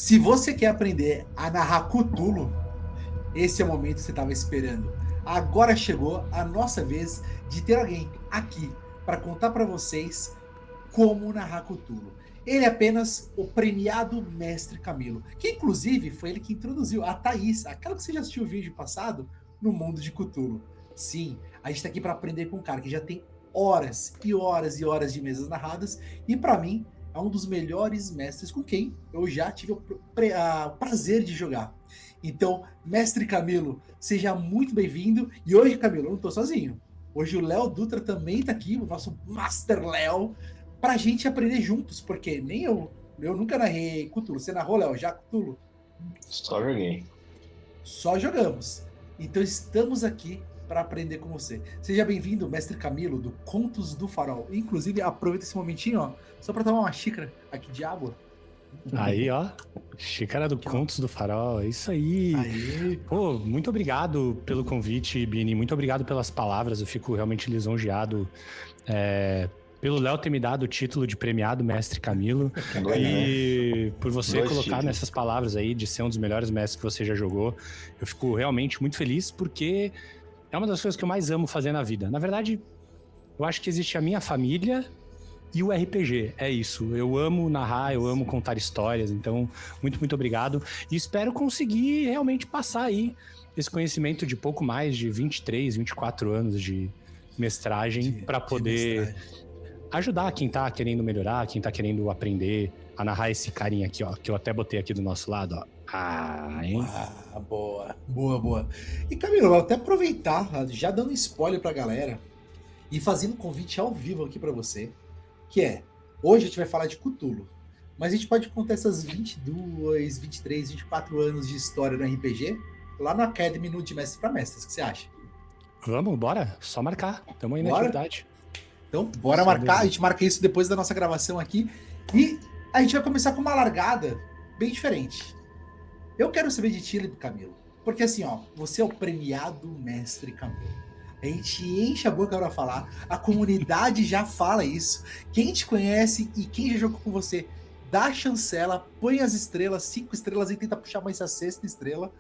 Se você quer aprender a narrar Cthulhu, esse é o momento que você estava esperando. Agora chegou a nossa vez de ter alguém aqui para contar para vocês como narrar Cthulhu. Ele é apenas o premiado Mestre Camilo, que inclusive foi ele que introduziu a Thaís, aquela que você já assistiu o vídeo passado, no mundo de Cthulhu. Sim, a gente está aqui para aprender com um cara que já tem horas e horas e horas de mesas narradas, e para mim é um dos melhores mestres com quem eu já tive o prazer de jogar. Então, Mestre Camilo, seja muito bem-vindo. E hoje, Camilo, eu não estou sozinho. Hoje o Léo Dutra também está aqui, o nosso Master Léo, pra gente aprender juntos, porque nem eu nunca narrei Cthulhu. Você narrou, Léo, já Cthulhu? Só joguei. Só jogamos. Então estamos aqui para aprender com você. Seja bem-vindo, Mestre Camilo, do Contos do Farol. Inclusive, aproveita esse momentinho, ó, só para tomar uma xícara aqui de água. Aí, ó, xícara do Contos do Farol, é isso aí. Aí. Pô, muito obrigado pelo convite, Bini, muito obrigado pelas palavras, eu fico realmente lisonjeado pelo Léo ter me dado o título de premiado Mestre Camilo e por você colocar nessas palavras aí de ser um dos melhores mestres que você já jogou. Eu fico realmente muito feliz porque é uma das coisas que eu mais amo fazer na vida. Na verdade, eu acho que existe a minha família e o RPG, é isso. Eu amo narrar, eu amo contar histórias, então muito, muito obrigado. E espero conseguir realmente passar aí esse conhecimento de pouco mais de 23, 24 anos de mestragem para poder ajudar quem tá querendo melhorar, quem tá querendo aprender a narrar esse carinha aqui, ó, que eu até botei aqui do nosso lado, ó. Boa. E Camilo, eu vou até aproveitar, já dando spoiler pra galera e fazendo um convite ao vivo aqui para você, que é, hoje a gente vai falar de Cthulhu, mas a gente pode contar essas 22, 23, 24 anos de história no RPG lá no Academy, no de Mestre para Mestres. O que você acha? Vamos, bora. Só marcar. Tamo aí na atividade. Então, bora marcar. A gente marca isso depois da nossa gravação aqui. E a gente vai começar com uma largada bem diferente. Eu quero saber de ti, Camilo. Porque assim, ó, você é o premiado Mestre Camilo. A gente enche a boca para falar. A comunidade já fala isso. Quem te conhece e quem já jogou com você, dá a chancela, põe as estrelas, 5 estrelas e tenta puxar mais a 6ª estrela.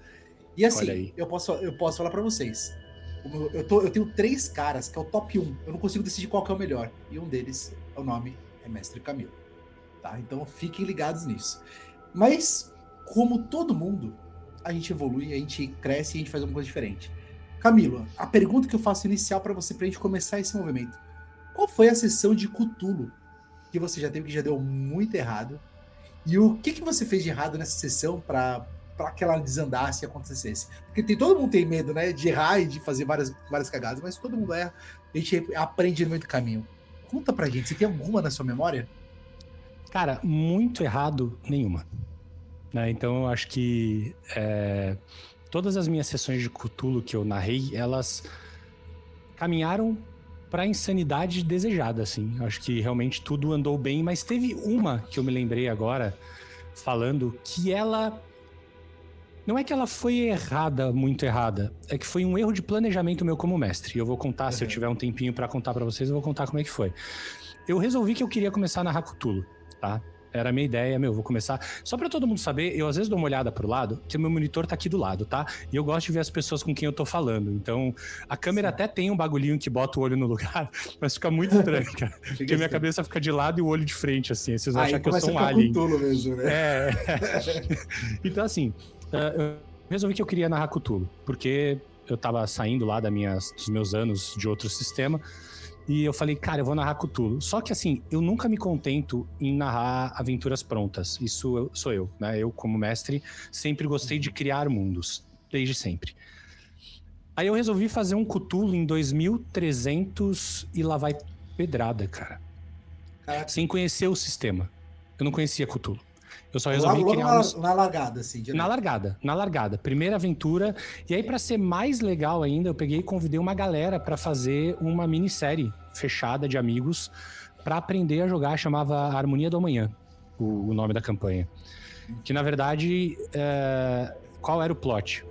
E assim, eu posso falar para vocês. Eu tenho 3 caras que é o top 1. Eu não consigo decidir qual que é o melhor. E um deles, o nome é Mestre Camilo. Tá? Então fiquem ligados nisso. Mas, como todo mundo, a gente evolui, a gente cresce e a gente faz alguma coisa diferente. Camilo, a pergunta que eu faço inicial para você, pra gente começar esse movimento. Qual foi a sessão de Cthulhu que você já teve que já deu muito errado? E o que você fez de errado nessa sessão para que ela desandasse e acontecesse? Porque todo mundo tem medo, né, de errar e de fazer várias cagadas, mas todo mundo erra, a gente aprende no meio do caminho. Conta pra gente, você tem alguma na sua memória? Cara, muito errado, nenhuma. Né? Então eu acho que todas as minhas sessões de Cthulhu que eu narrei, elas caminharam pra insanidade desejada, assim. Eu acho que realmente tudo andou bem, mas teve uma que eu me lembrei agora, falando, que ela... Não é que ela foi errada, muito errada, é que foi um erro de planejamento meu como mestre. E eu vou contar, se eu tiver um tempinho pra contar pra vocês, eu vou contar como é que foi. Eu resolvi que eu queria começar a narrar Cthulhu, tá? Era a minha ideia, vou começar... Só pra todo mundo saber, eu às vezes dou uma olhada pro lado, porque o meu monitor tá aqui do lado, tá? E eu gosto de ver as pessoas com quem eu tô falando. Então, a câmera até tem um bagulhinho que bota o olho no lugar, mas fica muito estranho, cara. Porque minha cabeça fica de lado e o olho de frente, assim. Vocês vão achar que eu sou um alien. Cthulhu mesmo, né? Então, assim, eu resolvi que eu queria narrar Cthulhu, porque eu tava saindo lá dos meus anos de outro sistema, e eu falei, cara, eu vou narrar Cthulhu. Só que assim, eu nunca me contento em narrar aventuras prontas. Isso sou eu, né? Eu, como mestre, sempre gostei de criar mundos. Desde sempre. Aí eu resolvi fazer um Cthulhu em 2300 e lá vai pedrada, cara. Caraca. Sem conhecer o sistema. Eu não conhecia Cthulhu. Eu só resolvi criar na largada, assim. Na largada. Primeira aventura. E aí, pra ser mais legal ainda, eu peguei e convidei uma galera pra fazer uma minissérie fechada de amigos pra aprender a jogar. Chamava Harmonia do Amanhã, o nome da campanha. Que, na verdade, qual era o plot?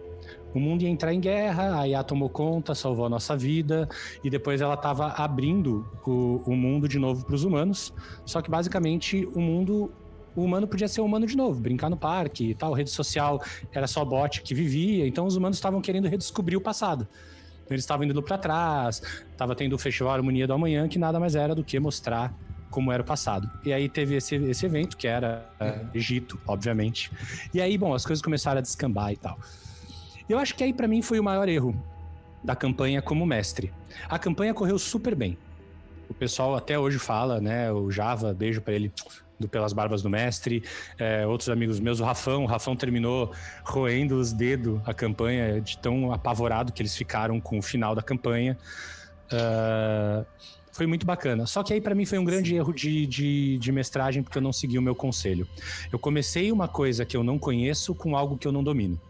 O mundo ia entrar em guerra, a IA tomou conta, salvou a nossa vida, e depois ela tava abrindo o mundo de novo pros humanos. Só que, basicamente, o mundo o humano podia ser humano de novo, brincar no parque e tal, rede social era só bot que vivia, então os humanos estavam querendo redescobrir o passado. Então eles estavam indo para trás, estava tendo o Festival Harmonia do Amanhã, que nada mais era do que mostrar como era o passado. E aí teve esse evento, que era Egito, obviamente. E aí, bom, as coisas começaram a descambar e tal. Eu acho que aí para mim foi o maior erro da campanha como mestre. A campanha correu super bem. O pessoal até hoje fala, né? O Java, beijo pra ele, do Pelas Barbas do Mestre. Outros amigos meus, o Rafão terminou roendo os dedos a campanha, de tão apavorado que eles ficaram com o final da campanha. Foi muito bacana. Só que aí pra mim foi um grande erro de mestragem, porque eu não segui o meu conselho. Eu comecei uma coisa que eu não conheço com algo que eu não domino.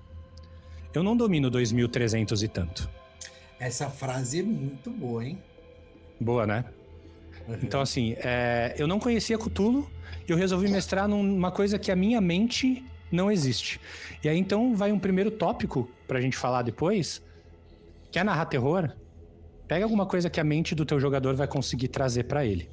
Eu não domino 2300 e tanto. Essa frase é muito boa, hein? Boa, né? Então, assim, eu não conhecia Cthulhu e eu resolvi mestrar numa coisa que a minha mente não existe. E aí, então, vai um primeiro tópico pra gente falar depois. Quer narrar terror? Pega alguma coisa que a mente do teu jogador vai conseguir trazer pra ele.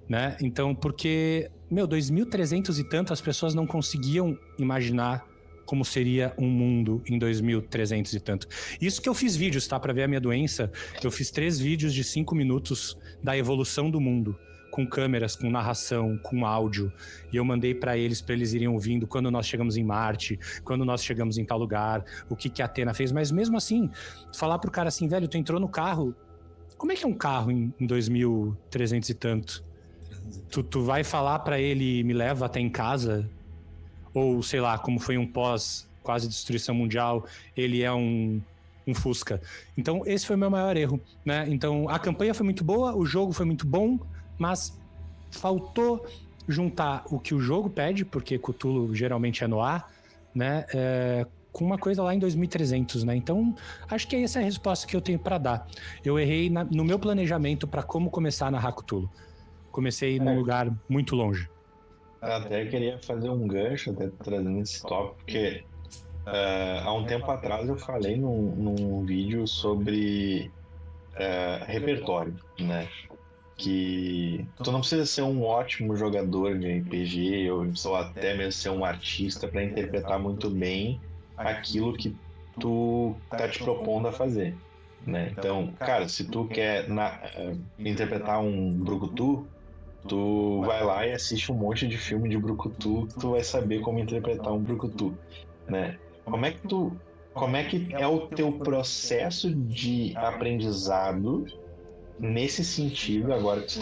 Né? Então, porque, 2300 e tanto, as pessoas não conseguiam imaginar como seria um mundo em 2300 e tanto. Isso que eu fiz vídeos, tá? Pra ver a minha doença, eu fiz 3 vídeos de 5 minutos da evolução do mundo, com câmeras, com narração, com áudio, e eu mandei pra eles irem ouvindo quando nós chegamos em Marte, quando nós chegamos em tal lugar, o que a Athena fez. Mas mesmo assim, falar pro cara assim, velho, tu entrou no carro, como é que é um carro em 2300 e tanto? Tu vai falar pra ele, me leva até em casa? Ou, sei lá, como foi um pós quase destruição mundial, ele é um Fusca. Então, esse foi o meu maior erro, né? Então, a campanha foi muito boa, o jogo foi muito bom, mas faltou juntar o que o jogo pede, porque Cthulhu geralmente é no ar, né? Com uma coisa lá em 2300, né? Então, acho que essa é a resposta que eu tenho para dar. Eu errei no meu planejamento para como começar a narrar Cthulhu. Comecei num lugar muito longe. Até queria fazer um gancho, até trazendo esse tópico, porque há um tempo atrás eu falei num vídeo sobre repertório, né? Que tu não precisa ser um ótimo jogador de RPG ou até mesmo ser um artista para interpretar muito bem aquilo que tu tá te propondo a fazer, né? Então, cara, se tu quer interpretar um brucutu, tu vai lá e assiste um monte de filme de brucutu, tu vai saber como interpretar um brucutu, né? Como é que é o teu processo de aprendizado nesse sentido? Agora que tu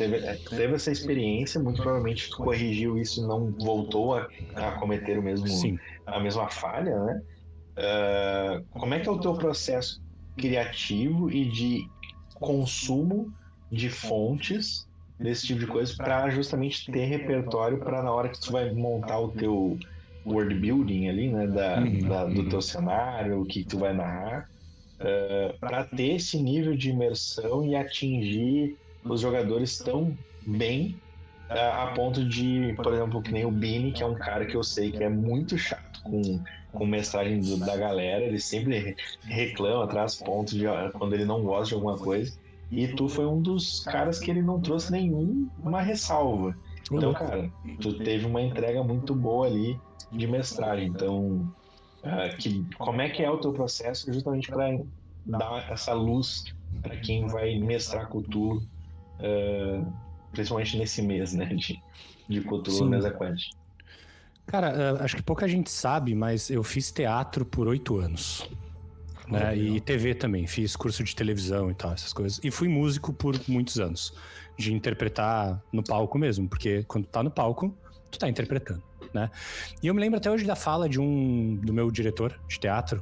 teve essa experiência, muito provavelmente tu corrigiu isso e não voltou a cometer a mesma falha, né? Como é que é o teu processo criativo e de consumo de fontes desse tipo de coisa para justamente ter repertório para na hora que tu vai montar o teu world building ali, né, do teu cenário, o que tu vai narrar, para ter esse nível de imersão e atingir os jogadores tão bem a ponto de, por exemplo, que nem o Bini, que é um cara que eu sei que é muito chato com mestragem da galera, ele sempre reclama, traz pontos quando ele não gosta de alguma coisa. E tu foi um dos caras que ele não trouxe nenhuma ressalva. Então, cara, tu teve uma entrega muito boa ali de mestragem. Então, como é que é o teu processo justamente para dar essa luz para quem vai mestrar Cthulhu, principalmente nesse mês, né, de Cthulhu Mesa Quest? Cara, acho que pouca gente sabe, mas eu fiz teatro por 8 anos. Né? E TV também, fiz curso de televisão e tal, essas coisas. E fui músico por muitos anos, de interpretar no palco mesmo, porque quando tu tá no palco, tu tá interpretando, né? E eu me lembro até hoje da fala do meu diretor de teatro,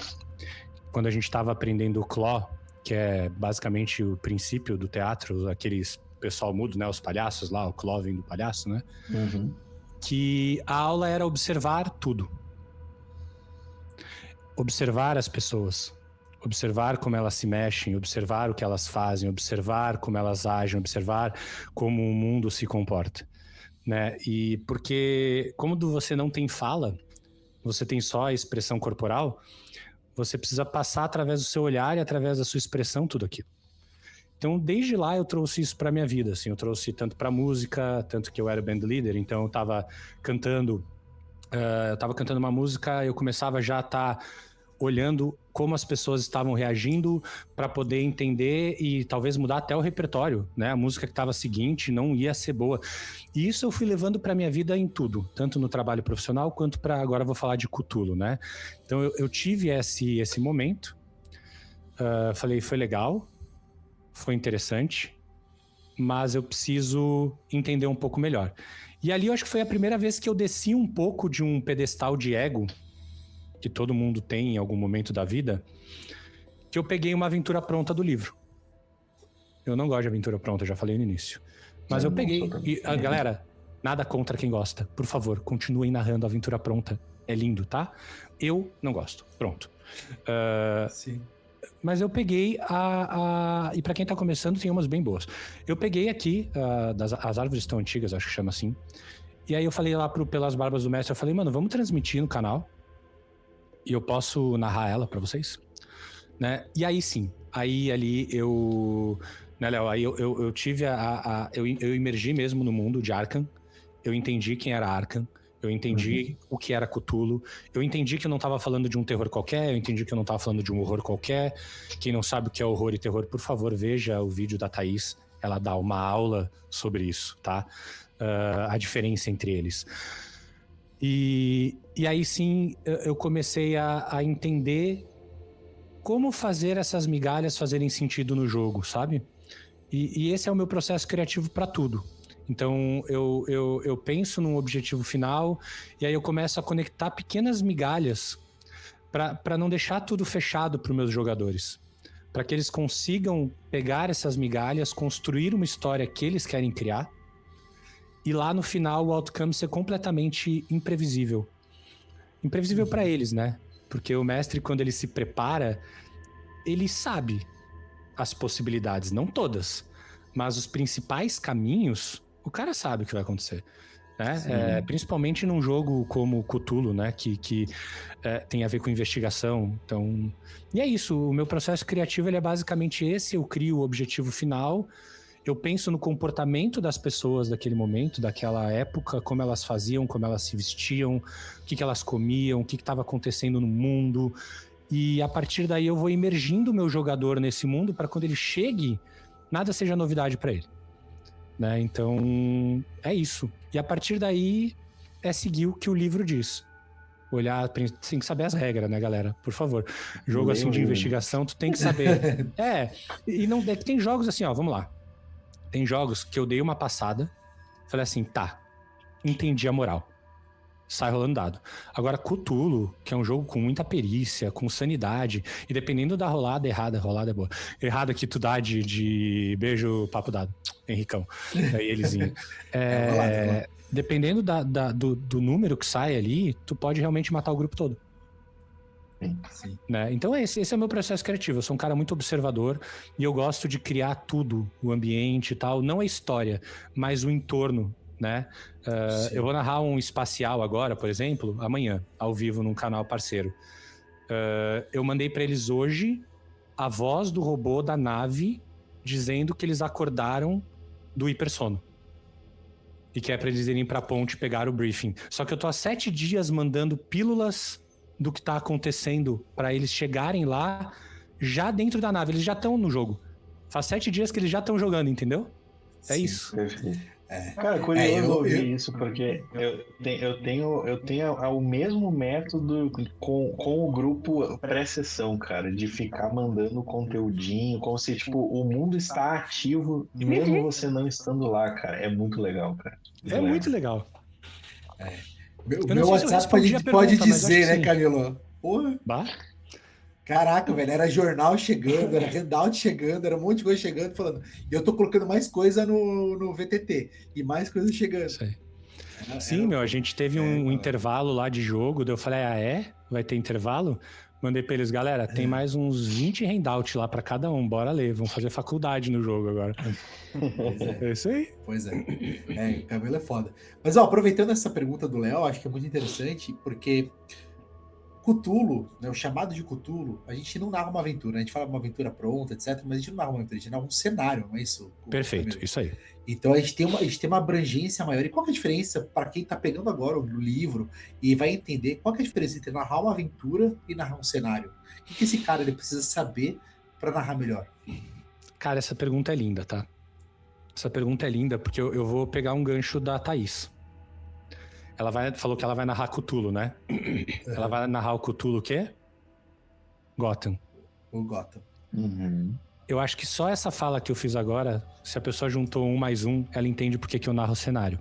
quando a gente tava aprendendo o Claw, que é basicamente o princípio do teatro, aqueles pessoal mudo, né? Os palhaços lá, o Claw vem do palhaço, né? Uhum. Que a aula era observar tudo. Observar as pessoas. Observar como elas se mexem, observar o que elas fazem, observar como elas agem, observar como o mundo se comporta, né? E porque como você não tem fala, você tem só a expressão corporal, você precisa passar através do seu olhar e através da sua expressão tudo aquilo. Então, desde lá, eu trouxe isso pra minha vida, assim. Eu trouxe tanto pra música, tanto que eu era band leader, então eu tava cantando uma música, eu começava já a estar olhando como as pessoas estavam reagindo para poder entender e talvez mudar até o repertório, né? A música que estava seguinte não ia ser boa. E isso eu fui levando para minha vida em tudo, tanto no trabalho profissional quanto para agora eu vou falar de Cthulhu, né? Então eu tive esse momento, falei, foi legal, foi interessante, mas eu preciso entender um pouco melhor. E ali eu acho que foi a primeira vez que eu desci um pouco de um pedestal de ego que todo mundo tem em algum momento da vida, que eu peguei uma aventura pronta do livro. Eu não gosto de aventura pronta, já falei no início. Mas eu peguei. E, galera, nada contra quem gosta. Por favor, continuem narrando a aventura pronta. É lindo, tá? Eu não gosto. Pronto. Sim. Mas eu peguei e pra quem tá começando, tem umas bem boas. Eu peguei aqui, as árvores estão antigas, acho que chama assim. E aí eu falei lá Pelas Barbas do Mestre, eu falei, mano, vamos transmitir no canal. E eu posso narrar ela pra vocês, né? E aí sim, aí ali eu... Né, Léo? Aí eu tive eu imergi mesmo no mundo de Arkham. Eu entendi quem era Arkham. Eu entendi o que era Cthulhu. Eu entendi que eu não tava falando de um terror qualquer. Eu entendi que eu não tava falando de um horror qualquer. Quem não sabe o que é horror e terror, por favor, veja o vídeo da Thaís. Ela dá uma aula sobre isso, tá? A diferença entre eles. E aí sim, eu comecei a entender como fazer essas migalhas fazerem sentido no jogo, sabe? E esse é o meu processo criativo para tudo. Então, eu penso num objetivo final e aí eu começo a conectar pequenas migalhas para não deixar tudo fechado para os meus jogadores. Para que eles consigam pegar essas migalhas, construir uma história que eles querem criar e lá no final o outcome ser completamente imprevisível. Imprevisível para eles, né? Porque o mestre, quando ele se prepara, ele sabe as possibilidades, não todas, mas os principais caminhos, o cara sabe o que vai acontecer, né? Principalmente num jogo como Cthulhu, né? Que tem a ver com investigação. Então, e é isso, o meu processo criativo ele é basicamente esse, eu crio o objetivo final, eu penso no comportamento das pessoas daquele momento, daquela época, como elas faziam, como elas se vestiam, o que elas comiam, o que estava acontecendo no mundo. E a partir daí eu vou imergindo o meu jogador nesse mundo para quando ele chegue, nada seja novidade para ele. Né? Então, é isso. E a partir daí é seguir o que o livro diz. Olhar, tem que saber as regras, né, galera? Por favor. Jogo assim de investigação, tu tem que saber. E não tem jogos assim, ó, vamos lá. Tem jogos que eu dei uma passada, falei assim, tá, entendi a moral. Sai rolando dado. Agora, Cthulhu, que é um jogo com muita perícia, com sanidade, e dependendo da rolada rolada é boa. Errada que tu dá de beijo, papo dado, Henricão. Aí elezinho. Dependendo do número que sai ali, tu pode realmente matar o grupo todo. Sim. Né? Então esse é o meu processo criativo. Eu sou um cara muito observador e eu gosto de criar tudo, o ambiente e tal, não a história, mas o entorno, né? Eu vou narrar um espacial agora, por exemplo, amanhã, ao vivo num canal parceiro. Eu mandei para eles hoje a voz do robô da nave dizendo que eles acordaram do hipersono e que é para eles irem pra ponte pegar o briefing. Só que eu tô há 7 dias mandando pílulas do que tá acontecendo para eles chegarem lá já dentro da nave. Eles já estão no jogo. Faz 7 dias que eles já estão jogando, entendeu? É Sim, isso. Perfeito. Cara, curioso ouvir isso, porque eu tenho o mesmo método com o grupo pré-sessão, cara, de ficar mandando conteúdinho, como se, tipo, o mundo está ativo, mesmo você não estando lá, cara. É muito legal, cara. Muito legal. Meu WhatsApp a gente pode dizer, né, Camilo? Porra. Bah. Caraca, velho, era jornal chegando, era handout chegando, era um monte de coisa chegando, falando. E eu tô colocando mais coisa no VTT, e mais coisa chegando. Isso aí. Sim, a gente teve um intervalo lá de jogo, daí eu falei, vai ter intervalo? Mandei pra eles, galera, tem mais uns 20 handout lá pra cada um, bora ler, vamos fazer faculdade no jogo agora. É isso aí. Pois é. O Camilo é foda. Mas, ó, aproveitando essa pergunta do Léo, acho que é muito interessante, porque Cthulhu, né, o chamado de Cthulhu, a gente não narra uma aventura, a gente fala uma aventura pronta, etc, mas a gente não narra uma aventura, a gente narra um cenário, não é isso? Perfeito, isso aí. Então a gente tem uma abrangência maior. E qual que é a diferença para quem está pegando agora o livro e vai entender qual que é a diferença entre narrar uma aventura e narrar um cenário? O que esse cara ele precisa saber para narrar melhor? Cara, essa pergunta é linda, tá? Essa pergunta é linda porque eu vou pegar um gancho da Thaís. Ela falou que ela vai narrar Cthulhu, né? Ela vai narrar o Cthulhu o quê? Gotham. O Gotham. Uhum. Eu acho que só essa fala que eu fiz agora, se a pessoa juntou 1 mais 1, ela entende por que eu narro o cenário.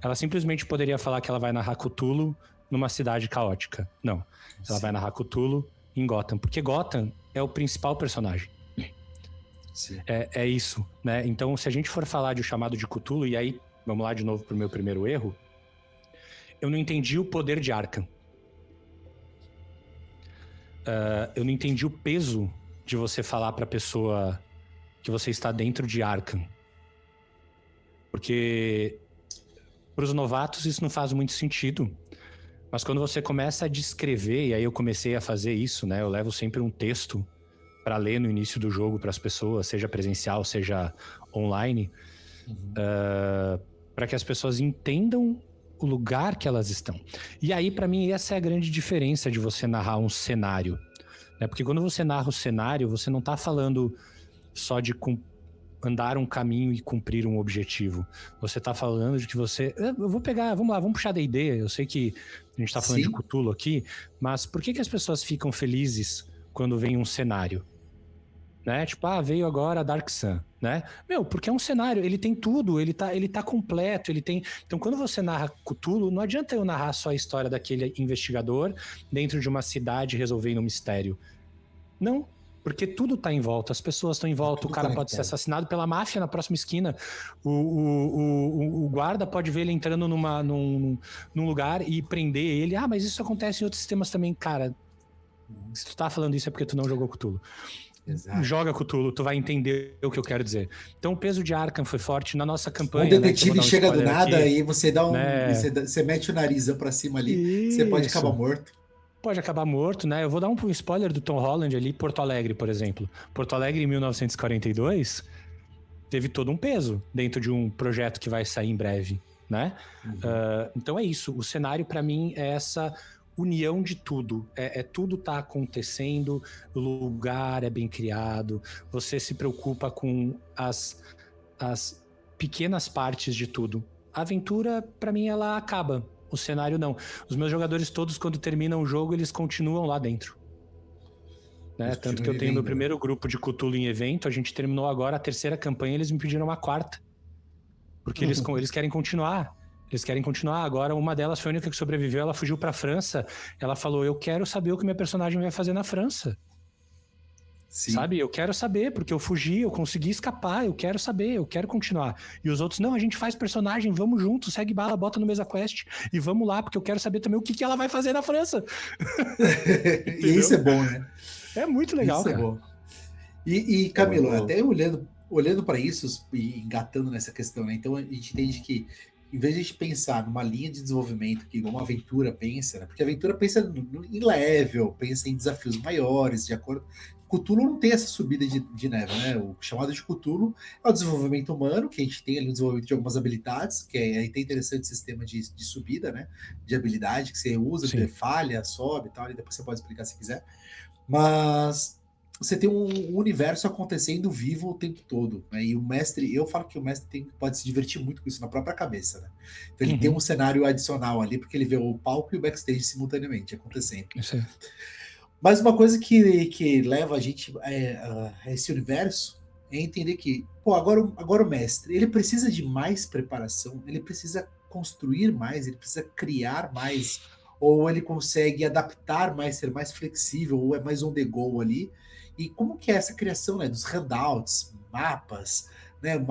Ela simplesmente poderia falar que ela vai narrar Cthulhu numa cidade caótica. Não. Ela vai narrar Cthulhu em Gotham. Porque Gotham é o principal personagem. Sim. É isso, né? Então, se a gente for falar de O Chamado de Cthulhu, e aí, vamos lá de novo pro meu primeiro erro, eu não entendi o poder de Arkham. Eu não entendi o peso de você falar pra pessoa que você está dentro de Arkham. Porque pros novatos isso não faz muito sentido. Mas quando você começa a descrever, e aí eu comecei a fazer isso, né? Eu levo sempre um texto para ler no início do jogo para as pessoas, seja presencial, seja online, para que as pessoas entendam o lugar que elas estão. E aí, para mim, essa é a grande diferença de você narrar um cenário. Né? Porque quando você narra o cenário, você não tá falando só de andar um caminho e cumprir um objetivo. Você tá falando de que você... Eu vou pegar... Vamos lá, vamos puxar D&D. Eu sei que a gente tá falando de Cthulhu aqui, mas por que as pessoas ficam felizes quando vem um cenário? Né? Tipo, veio agora a Dark Sun, né? Porque é um cenário, ele tem tudo, ele tá completo, ele tem... Então, quando você narra Cthulhu, não adianta eu narrar só a história daquele investigador dentro de uma cidade resolvendo um mistério. Não, porque tudo tá em volta, as pessoas estão em volta, o cara pode ser assassinado pela máfia na próxima esquina, o guarda pode ver ele entrando num lugar e prender ele. Mas isso acontece em outros sistemas também, cara. Se tu tá falando isso é porque tu não jogou Cthulhu. Exato. Joga Cthulhu, tu vai entender o que eu quero dizer. Então o peso de Arkham foi forte na nossa campanha. Um detetive chega do nada e você dá você mete o nariz pra cima ali, você pode acabar morto. Pode acabar morto, né? Eu vou dar um spoiler do Tom Holland ali, Porto Alegre, por exemplo. Porto Alegre, em 1942, teve todo um peso dentro de um projeto que vai sair em breve, né? Então é isso. O cenário, pra mim, é essa união de tudo. Tudo tá acontecendo, o lugar é bem criado, você se preocupa com as pequenas partes de tudo. A aventura, pra mim, ela acaba. O cenário não. Os meus jogadores todos, quando terminam o jogo, eles continuam lá dentro. Né? Tanto que eu tenho meu primeiro grupo de Cthulhu em evento, a gente terminou agora a 3ª campanha, eles me pediram uma 4ª. Porque eles querem continuar. Eles querem continuar. Agora, uma delas foi a única que sobreviveu, ela fugiu pra França. Ela falou, eu quero saber o que minha personagem vai fazer na França. Sim. Sabe? Eu quero saber, porque eu fugi, eu consegui escapar, eu quero saber, eu quero continuar. E os outros, não, a gente faz personagem, vamos junto, segue bala, bota no Mesa Quest e vamos lá, porque eu quero saber também o que ela vai fazer na França. E isso é bom, né? É muito legal, isso, cara. É bom. E Camilo, até olhando para isso e engatando nessa questão, né? Então a gente entende que em vez de a gente pensar numa linha de desenvolvimento que uma aventura pensa, né? Porque a aventura pensa em level, pensa em desafios maiores, de acordo... Cthulhu não tem essa subida de neve, né? O chamado de Cthulhu é o desenvolvimento humano, que a gente tem ali o desenvolvimento de algumas habilidades, que é até interessante o sistema de subida, né? De habilidade que você usa, falha, sobe e tal, e depois você pode explicar se quiser. Mas você tem um universo acontecendo vivo o tempo todo, né? E o mestre, eu falo que o mestre pode se divertir muito com isso na própria cabeça, né? Então ele tem um cenário adicional ali, porque ele vê o palco e o backstage simultaneamente acontecendo. Isso aí. Mas uma coisa que leva a gente a esse universo é entender que, agora o mestre, ele precisa de mais preparação, ele precisa construir mais, ele precisa criar mais, ou ele consegue adaptar mais, ser mais flexível, ou é mais on the go ali. E como que é essa criação, né, dos handouts, mapas, né,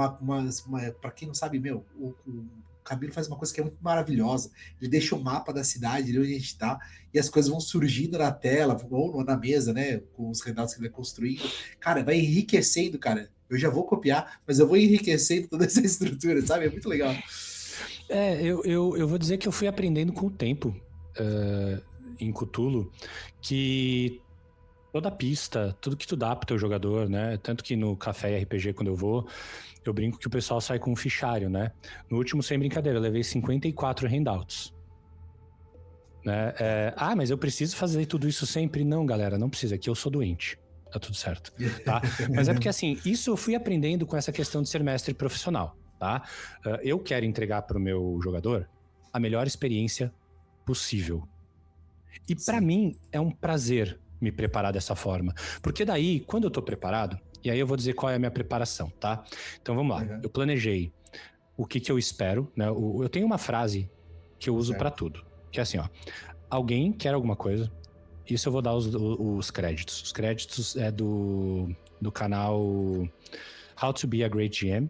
para quem não sabe, o Camilo faz uma coisa que é muito maravilhosa. Ele deixa o mapa da cidade, ali onde a gente está, e as coisas vão surgindo na tela, ou na mesa, né? Com os handouts que ele vai construindo. Cara, vai enriquecendo, cara. Eu já vou copiar, mas eu vou enriquecendo toda essa estrutura, sabe? É muito legal. Eu vou dizer que eu fui aprendendo com o tempo. em Cthulhu que toda pista, tudo que tu dá pro teu jogador, né? Tanto que no Café RPG, quando eu vou, eu brinco que o pessoal sai com um fichário, né? No último, sem brincadeira, eu levei 54 handouts. Né? Mas eu preciso fazer tudo isso sempre? Não, galera, não precisa. Aqui eu sou doente. Tá tudo certo, tá? Mas é porque, assim, isso eu fui aprendendo com essa questão de ser mestre profissional, tá? Eu quero entregar pro meu jogador a melhor experiência possível. E pra mim, é um prazer me preparar dessa forma. Porque daí, quando eu tô preparado, e aí eu vou dizer qual é a minha preparação, tá? Então, vamos lá. Eu planejei o que eu espero, né? Eu tenho uma frase que eu uso pra tudo, que é assim, ó. Alguém quer alguma coisa. Isso eu vou dar os créditos. Os créditos é do canal How to Be a Great GM,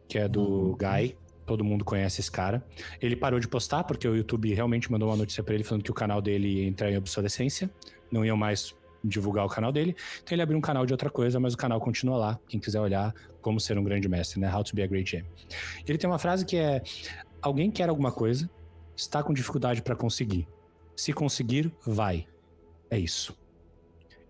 que é do Guy. Todo mundo conhece esse cara. Ele parou de postar porque o YouTube realmente mandou uma notícia pra ele falando que o canal dele ia entrar em obsolescência. Não iam mais divulgar o canal dele. Então ele abriu um canal de outra coisa, mas o canal continua lá. Quem quiser olhar como ser um grande mestre, né? How to Be a Great GM. Ele tem uma frase que é: alguém quer alguma coisa, está com dificuldade pra conseguir. Se conseguir, vai. É isso.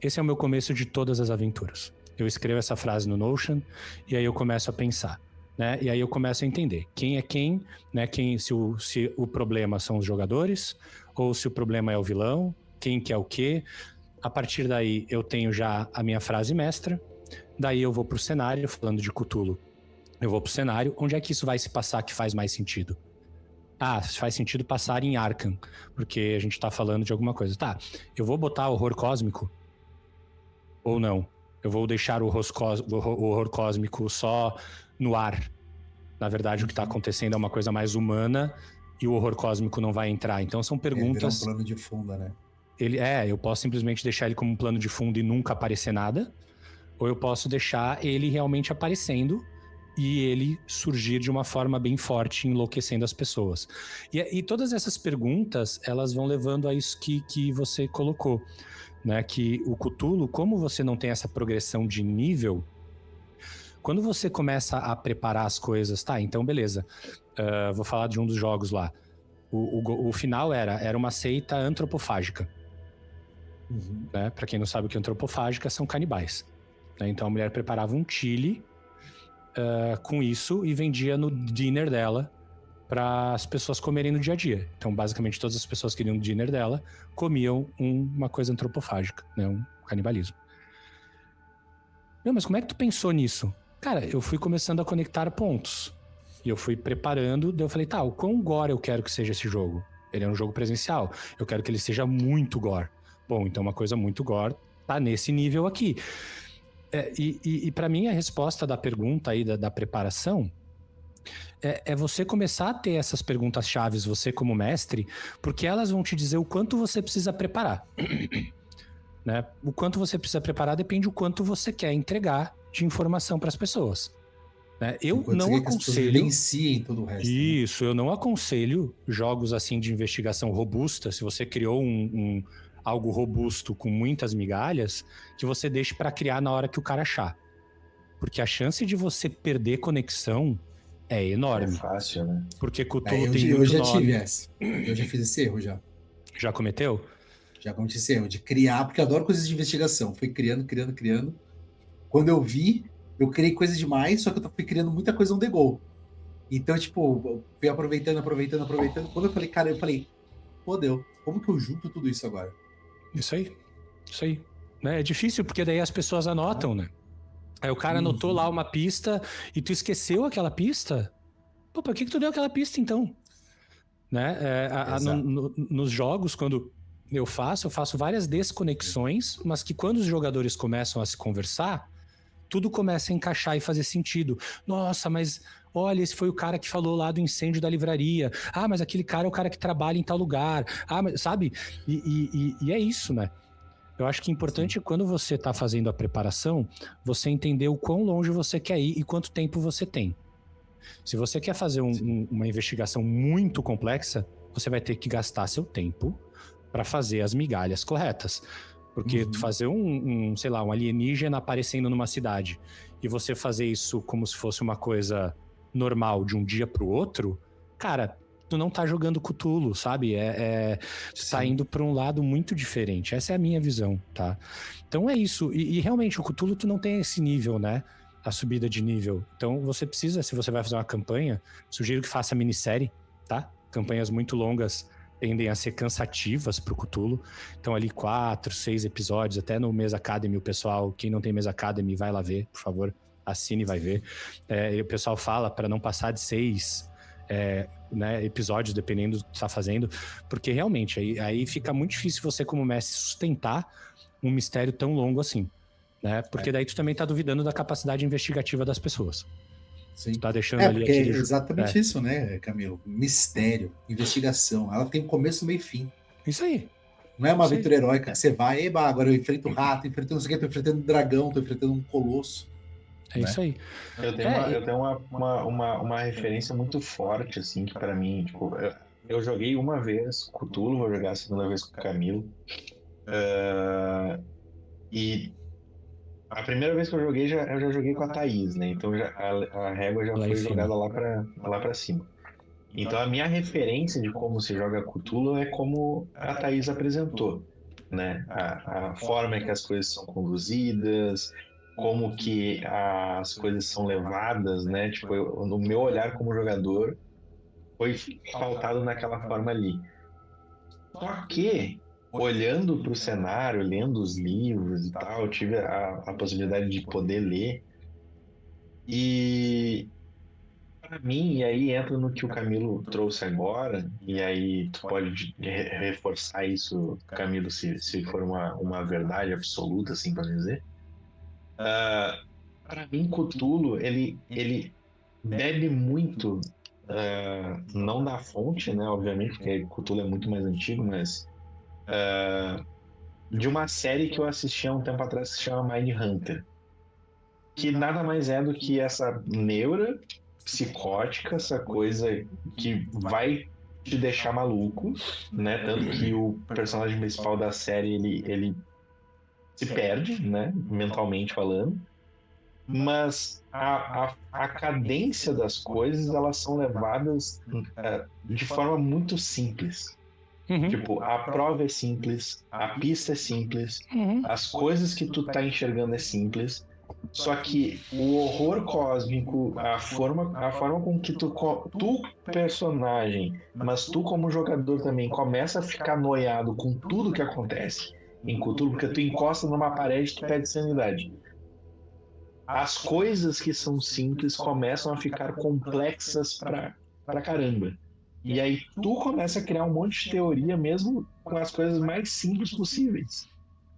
Esse é o meu começo de todas as aventuras. Eu escrevo essa frase no Notion e aí eu começo a pensar, né? E aí eu começo a entender quem é quem, né? Se o problema são os jogadores ou se o problema é o vilão, quem quer o quê. A partir daí eu tenho já a minha frase mestra. Daí eu vou pro cenário, falando de Cthulhu. Eu vou pro cenário. Onde é que isso vai se passar que faz mais sentido? Faz sentido passar em Arkham, porque a gente tá falando de alguma coisa. Tá, eu vou botar horror cósmico? Ou não? Eu vou deixar o horror cósmico só no ar? Na verdade, o que tá acontecendo é uma coisa mais humana e o horror cósmico não vai entrar. Então são perguntas... Ele um plano de fundo, né? Eu posso simplesmente deixar ele como um plano de fundo e nunca aparecer nada, ou eu posso deixar ele realmente aparecendo e ele surgir de uma forma bem forte, enlouquecendo as pessoas. E todas essas perguntas, elas vão levando a isso que você colocou, né? Que o Cthulhu, como você não tem essa progressão de nível, quando você começa a preparar as coisas, tá, então beleza, vou falar de um dos jogos lá. O final era uma seita antropofágica. Né? Pra quem não sabe o que é antropofágica, são canibais. Né? Então a mulher preparava um chili com isso e vendia no dinner dela para as pessoas comerem no dia a dia. Então, basicamente, todas as pessoas que iriam no dinner dela comiam uma coisa antropofágica, né? Um canibalismo. Não, mas como é que tu pensou nisso? Cara, eu fui começando a conectar pontos. E eu fui preparando, daí eu falei, tá, o quão gore eu quero que seja esse jogo? Ele é um jogo presencial. Eu quero que ele seja muito gore. Bom, então uma coisa muito gore tá nesse nível aqui. E para mim a resposta da pergunta aí da preparação é você começar a ter essas perguntas chaves, você como mestre, porque elas vão te dizer o quanto você precisa preparar. Né? O quanto você precisa preparar depende do quanto você quer entregar de informação para as pessoas. Né? Eu não aconselho... todo o resto, isso, né? Eu não aconselho jogos assim de investigação robusta. Se você criou algo robusto com muitas migalhas, que você deixe para criar na hora que o cara achar. Porque a chance de você perder conexão é enorme. É fácil, né? Porque Cthulhu tem muito Eu já nome. tive essa. Eu já fiz esse erro, já. Já cometeu? Já cometi esse erro de criar, porque eu adoro coisas de investigação. Fui criando. Quando eu vi, eu criei coisa demais, só que eu fui criando muita coisa on the go. Então, tipo, fui aproveitando. Quando eu falei, cara, pô, deu. Como que eu junto tudo isso agora? Isso aí. Né? É difícil, porque daí as pessoas anotam, né? Aí o cara anotou lá uma pista e tu esqueceu aquela pista? Pô, pra que tu deu aquela pista, então? Né? Nos jogos, quando eu faço várias desconexões, mas que quando os jogadores começam a se conversar, tudo começa a encaixar e fazer sentido. Nossa, mas olha, esse foi o cara que falou lá do incêndio da livraria. Ah, mas aquele cara é o cara que trabalha em tal lugar. Ah, mas, sabe? E é isso, né? Eu acho que é importante quando você está fazendo a preparação, você entender o quão longe você quer ir e quanto tempo você tem. Se você quer fazer uma investigação muito complexa, você vai ter que gastar seu tempo para fazer as migalhas corretas. Porque fazer sei lá, um alienígena aparecendo numa cidade e você fazer isso como se fosse uma coisa normal de um dia pro outro, cara, tu não tá jogando Cthulhu, sabe? Tu tá indo pra um lado muito diferente. Essa é a minha visão, tá? Então é isso. E realmente, o Cthulhu, tu não tem esse nível, né? A subida de nível. Então você precisa, se você vai fazer uma campanha, sugiro que faça minissérie, tá? Campanhas muito longas tendem a ser cansativas pro Cthulhu. Então ali 4, 6 episódios, até no Mesa Academy, o pessoal, quem não tem Mesa Academy, vai lá ver, por favor, assine e vai ver. E o pessoal fala para não passar de 6 né, episódios, dependendo do que tu tá fazendo, porque realmente aí fica muito difícil você como mestre sustentar um mistério tão longo assim, né? Porque daí tu também tá duvidando da capacidade investigativa das pessoas. Sim. Tá deixando ali porque é exatamente isso, né, Camilo? Mistério, investigação. Ela tem começo, meio e fim. Isso aí. Não é uma aventura heróica que você vai, agora eu enfrento o rato, enfrento não sei o que, tô enfrentando um dragão, tô enfrentando um colosso. É isso aí. Eu tenho uma referência muito forte, assim, que pra mim, tipo, eu joguei uma vez com o Cthulhu, vou jogar a segunda vez com o Camilo. E a primeira vez que eu joguei, eu já joguei com a Thaís, né? Então a régua já foi jogada lá pra cima. Então a minha referência de como se joga Cthulhu é como a Thaís apresentou, né? A forma que as coisas são conduzidas, como que as coisas são levadas, né? Tipo, no meu olhar como jogador, foi pautado naquela forma ali. Só que, olhando para o cenário, lendo os livros e tal, eu tive a possibilidade de poder ler. E, para mim, e aí entra no que o Camilo trouxe agora, e aí tu pode reforçar isso, Camilo, se for uma verdade absoluta, assim, para dizer. Para mim, Cthulhu, ele bebe muito, não da fonte, né, obviamente, porque Cthulhu é muito mais antigo, mas de uma série que eu assisti há um tempo atrás que se chama Mindhunter, que nada mais é do que essa neura psicótica, essa coisa que vai te deixar maluco, né, tanto que o personagem principal da série, ele se perde, né, mentalmente falando, mas a cadência das coisas, elas são levadas de forma muito simples. Uhum. Tipo, a prova é simples, a pista é simples, as coisas que tu tá enxergando é simples, só que o horror cósmico, a forma com que tu personagem, mas tu como jogador também, começa a ficar noiado com tudo que acontece em Cthulhu, porque tu encosta numa parede e tu perde sanidade. As coisas que são simples começam a ficar complexas pra caramba. E aí tu começa a criar um monte de teoria mesmo com as coisas mais simples possíveis,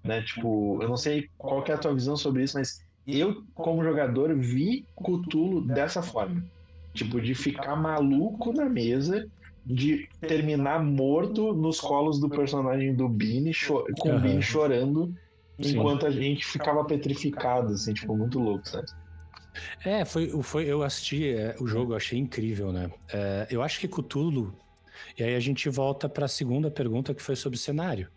né? Tipo, eu não sei qual que é a tua visão sobre isso, mas eu, como jogador, vi Cthulhu dessa forma. Tipo, de ficar maluco na mesa, de terminar morto nos colos do personagem do Bini, com o Bini chorando, enquanto a gente ficava petrificado, assim, tipo, muito louco, sabe? Eu assisti o jogo, eu achei incrível, né? Eu acho que Cthulhu... E aí a gente volta para a segunda pergunta, que foi sobre o cenário.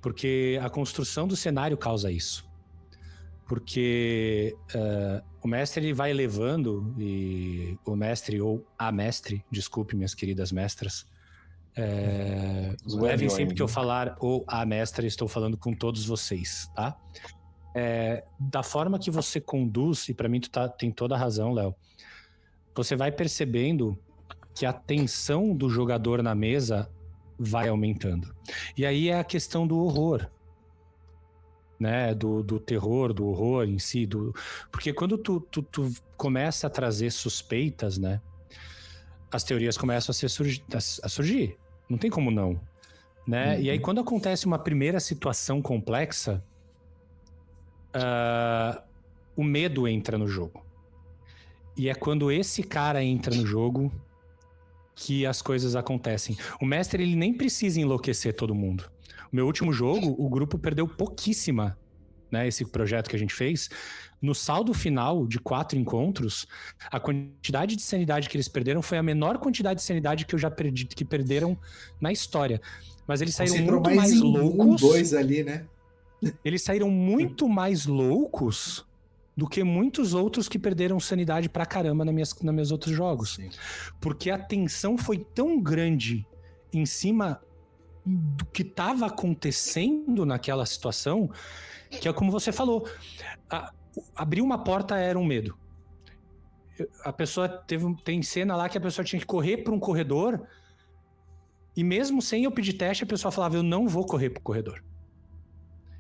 Porque a construção do cenário causa isso. Porque o mestre, ele vai levando, e o mestre ou a mestre, desculpe minhas queridas mestras, levem sempre que eu falar ou a mestra, estou falando com todos vocês, tá? Da forma que você conduz, e pra mim tu tem toda a razão, Léo, você vai percebendo que a tensão do jogador na mesa vai aumentando. E aí é a questão do horror, né? Do terror, do horror em si, porque quando tu começa a trazer suspeitas, né? As teorias começam a surgir. Não tem como não, né? E aí quando acontece uma primeira situação complexa, o medo entra no jogo. E é quando esse cara entra no jogo que as coisas acontecem. O mestre, ele nem precisa enlouquecer todo mundo. O meu último jogo, o grupo perdeu pouquíssima, né? Esse projeto que a gente fez. No saldo final de 4 encontros, a quantidade de sanidade que eles perderam foi a menor quantidade de sanidade que eu já perdi, que perderam na história. Mas eles saíram muito mais loucos. 2 ali, né? Eles saíram muito mais loucos do que muitos outros que perderam sanidade pra caramba nos meus outros jogos. Sim. Porque a tensão foi tão grande em cima do que estava acontecendo naquela situação, que é como você falou, abrir uma porta era um medo. A pessoa tem cena lá que a pessoa tinha que correr para um corredor, e mesmo sem eu pedir teste, a pessoa falava, eu não vou correr pro corredor.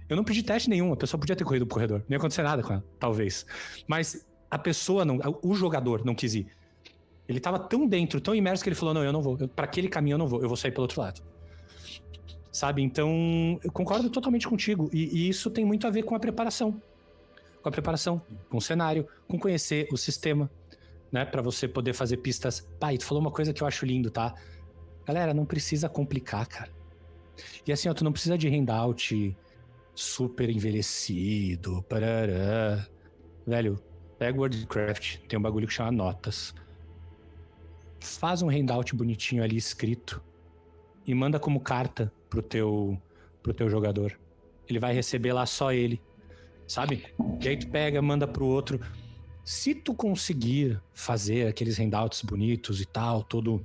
Eu não pedi teste nenhum, a pessoa podia ter corrido pro corredor, não ia acontecer nada com ela, talvez. Mas a pessoa, não, o jogador não quis ir. Ele tava tão dentro, tão imerso que ele falou, não, eu não vou, pra aquele caminho eu não vou, eu vou sair pelo outro lado. Sabe, então eu concordo totalmente contigo, e isso tem muito a ver com a preparação. Com o cenário, com conhecer o sistema, né, pra você poder fazer pistas. Pai, tu falou uma coisa que eu acho lindo, tá? Galera, não precisa complicar, cara. E assim, ó, tu não precisa de handout super envelhecido, parará. Velho, pega o Wordcraft, tem um bagulho que chama notas. Faz um handout bonitinho ali escrito e manda como carta pro teu jogador. Ele vai receber lá só ele, sabe? E aí tu pega, manda pro outro. Se tu conseguir fazer aqueles handouts bonitos e tal, todo...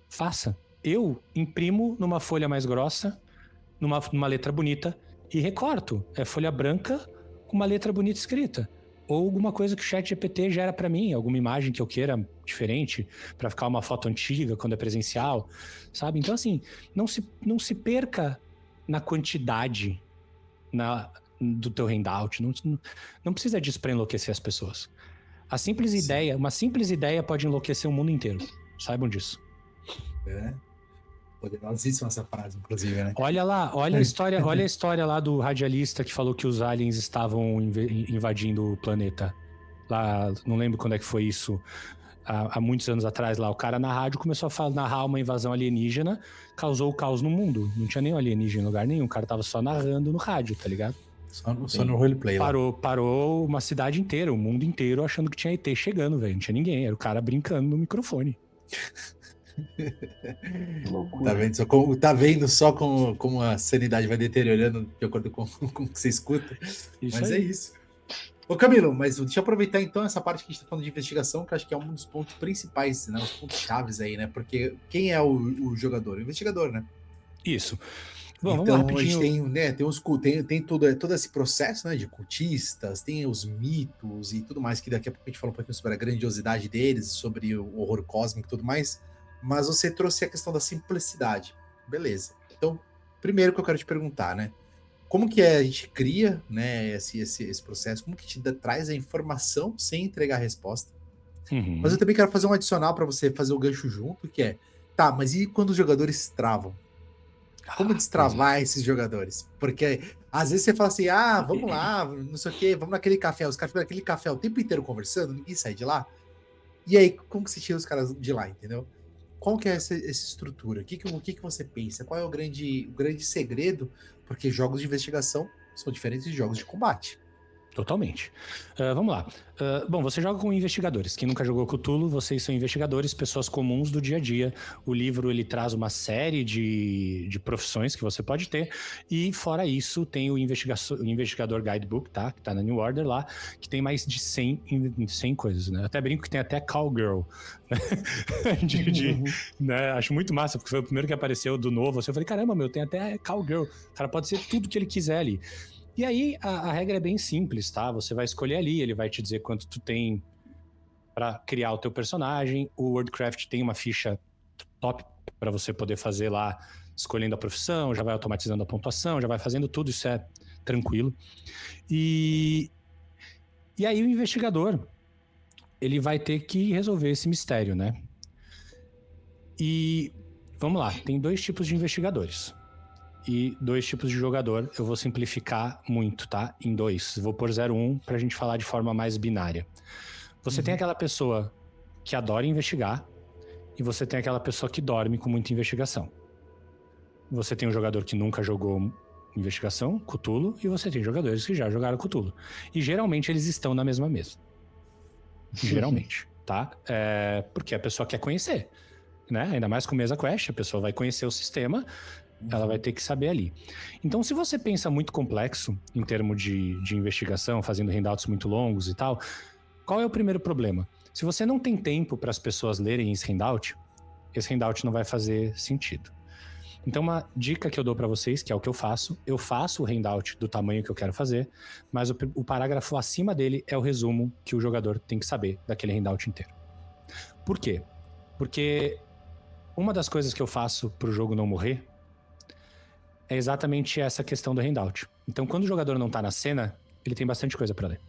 Faça. Eu imprimo numa folha mais grossa, numa letra bonita, e recorto. É folha branca com uma letra bonita escrita. Ou alguma coisa que o ChatGPT gera pra mim, alguma imagem que eu queira diferente, pra ficar uma foto antiga quando é presencial, sabe? Então, assim, não se perca na quantidade do teu handout. Não precisa disso pra enlouquecer as pessoas. Uma simples ideia pode enlouquecer o mundo inteiro. Saibam disso. É. Poderosíssima essa frase, inclusive, né? Olha a história lá do radialista que falou que os aliens estavam invadindo o planeta. Lá, não lembro quando é que foi isso, há muitos anos atrás lá. O cara na rádio começou a narrar uma invasão alienígena, causou o caos no mundo. Não tinha nenhum alienígena em lugar nenhum, o cara tava só narrando no rádio, tá ligado? Só no roleplay lá. Parou uma cidade inteira, o mundo inteiro achando que tinha ET chegando, velho. Não tinha ninguém, era o cara brincando no microfone. Tá vendo só como a sanidade vai deteriorando de acordo com o que você escuta? Isso mas aí. É isso. Ô Camilo, mas deixa eu aproveitar então essa parte que a gente tá falando de investigação, que eu acho que é um dos pontos principais, né? Os pontos chaves aí, né? Porque quem é o jogador? O investigador, né? Isso. Bom, então vamos lá, a gente tem, né? Tem todo esse processo, né? De cultistas, tem os mitos e tudo mais, que daqui a pouco a gente fala um pouquinho sobre a grandiosidade deles, sobre o horror cósmico e tudo mais. Mas você trouxe a questão da simplicidade. Beleza. Então, primeiro que eu quero te perguntar, né? Como que a gente cria, né, esse processo? Como que te traz a informação sem entregar a resposta? Uhum. Mas eu também quero fazer um adicional para você fazer o gancho junto, que é, tá, mas e quando os jogadores travam? Como destravar esses jogadores? Porque às vezes você fala assim, vamos lá, não sei o quê, vamos naquele café. Os caras ficam naquele café o tempo inteiro conversando, ninguém sai de lá. E aí, como que você tira os caras de lá, entendeu? Qual que é essa estrutura? O que você pensa? Qual é o grande segredo? Porque jogos de investigação são diferentes de jogos de combate. Totalmente. Vamos lá. Bom, você joga com investigadores. Quem nunca jogou Cthulhu, vocês são investigadores, pessoas comuns do dia a dia. O livro, ele traz uma série de profissões que você pode ter. E fora isso, tem o Investigador Guidebook, tá? Que tá na New Order lá, que tem mais de 100 coisas, né? Eu até brinco que tem até Cowgirl. Né? Acho muito massa, porque foi o primeiro que apareceu do novo. Eu falei, caramba, tem até Cowgirl. O cara pode ser tudo que ele quiser ali. E aí, a regra é bem simples, tá? Você vai escolher ali, ele vai te dizer quanto tu tem pra criar o teu personagem. O Wordcraft tem uma ficha top pra você poder fazer lá, escolhendo a profissão, já vai automatizando a pontuação, já vai fazendo tudo, isso é tranquilo. E aí o investigador, ele vai ter que resolver esse mistério, né? E vamos lá, tem 2 tipos de investigadores. E 2 tipos de jogador, eu vou simplificar muito, tá? Em 2. Vou pôr 0-1 pra gente falar de forma mais binária. Você tem aquela pessoa que adora investigar e você tem aquela pessoa que dorme com muita investigação. Você tem um jogador que nunca jogou investigação, Cthulhu, e você tem jogadores que já jogaram Cthulhu. E geralmente eles estão na mesma mesa. Geralmente, tá? Porque a pessoa quer conhecer, né? Ainda mais com mesa quest, a pessoa vai conhecer o sistema. Ela vai ter que saber ali. Então, se você pensa muito complexo em termos de investigação, fazendo handouts muito longos e tal, qual é o primeiro problema? Se você não tem tempo para as pessoas lerem esse handout não vai fazer sentido. Então, uma dica que eu dou para vocês, que é o que eu faço o handout do tamanho que eu quero fazer, mas o parágrafo acima dele é o resumo que o jogador tem que saber daquele handout inteiro. Por quê? Porque uma das coisas que eu faço para o jogo não morrer é exatamente essa questão do handout. Então, quando o jogador não tá na cena, ele tem bastante coisa para ler.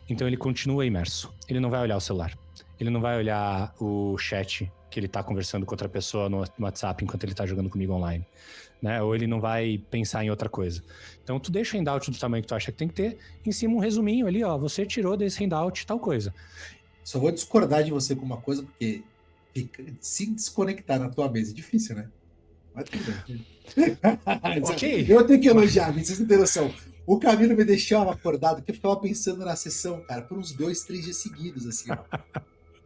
Então, ele continua imerso. Ele não vai olhar o celular. Ele não vai olhar o chat que ele tá conversando com outra pessoa no WhatsApp enquanto ele tá jogando comigo online, né? Ou ele não vai pensar em outra coisa. Então, tu deixa o handout do tamanho que tu acha que tem que ter, em cima um resuminho ali, ó, você tirou desse handout tal coisa. Só vou discordar de você com uma coisa, porque se desconectar na tua mesa é difícil, né? Mas tudo bem. Ok. Eu tenho que elogiar, vocês não têm noção. O Camilo me deixava acordado, porque eu ficava pensando na sessão, cara, por uns 2, 3 dias seguidos, assim, ó.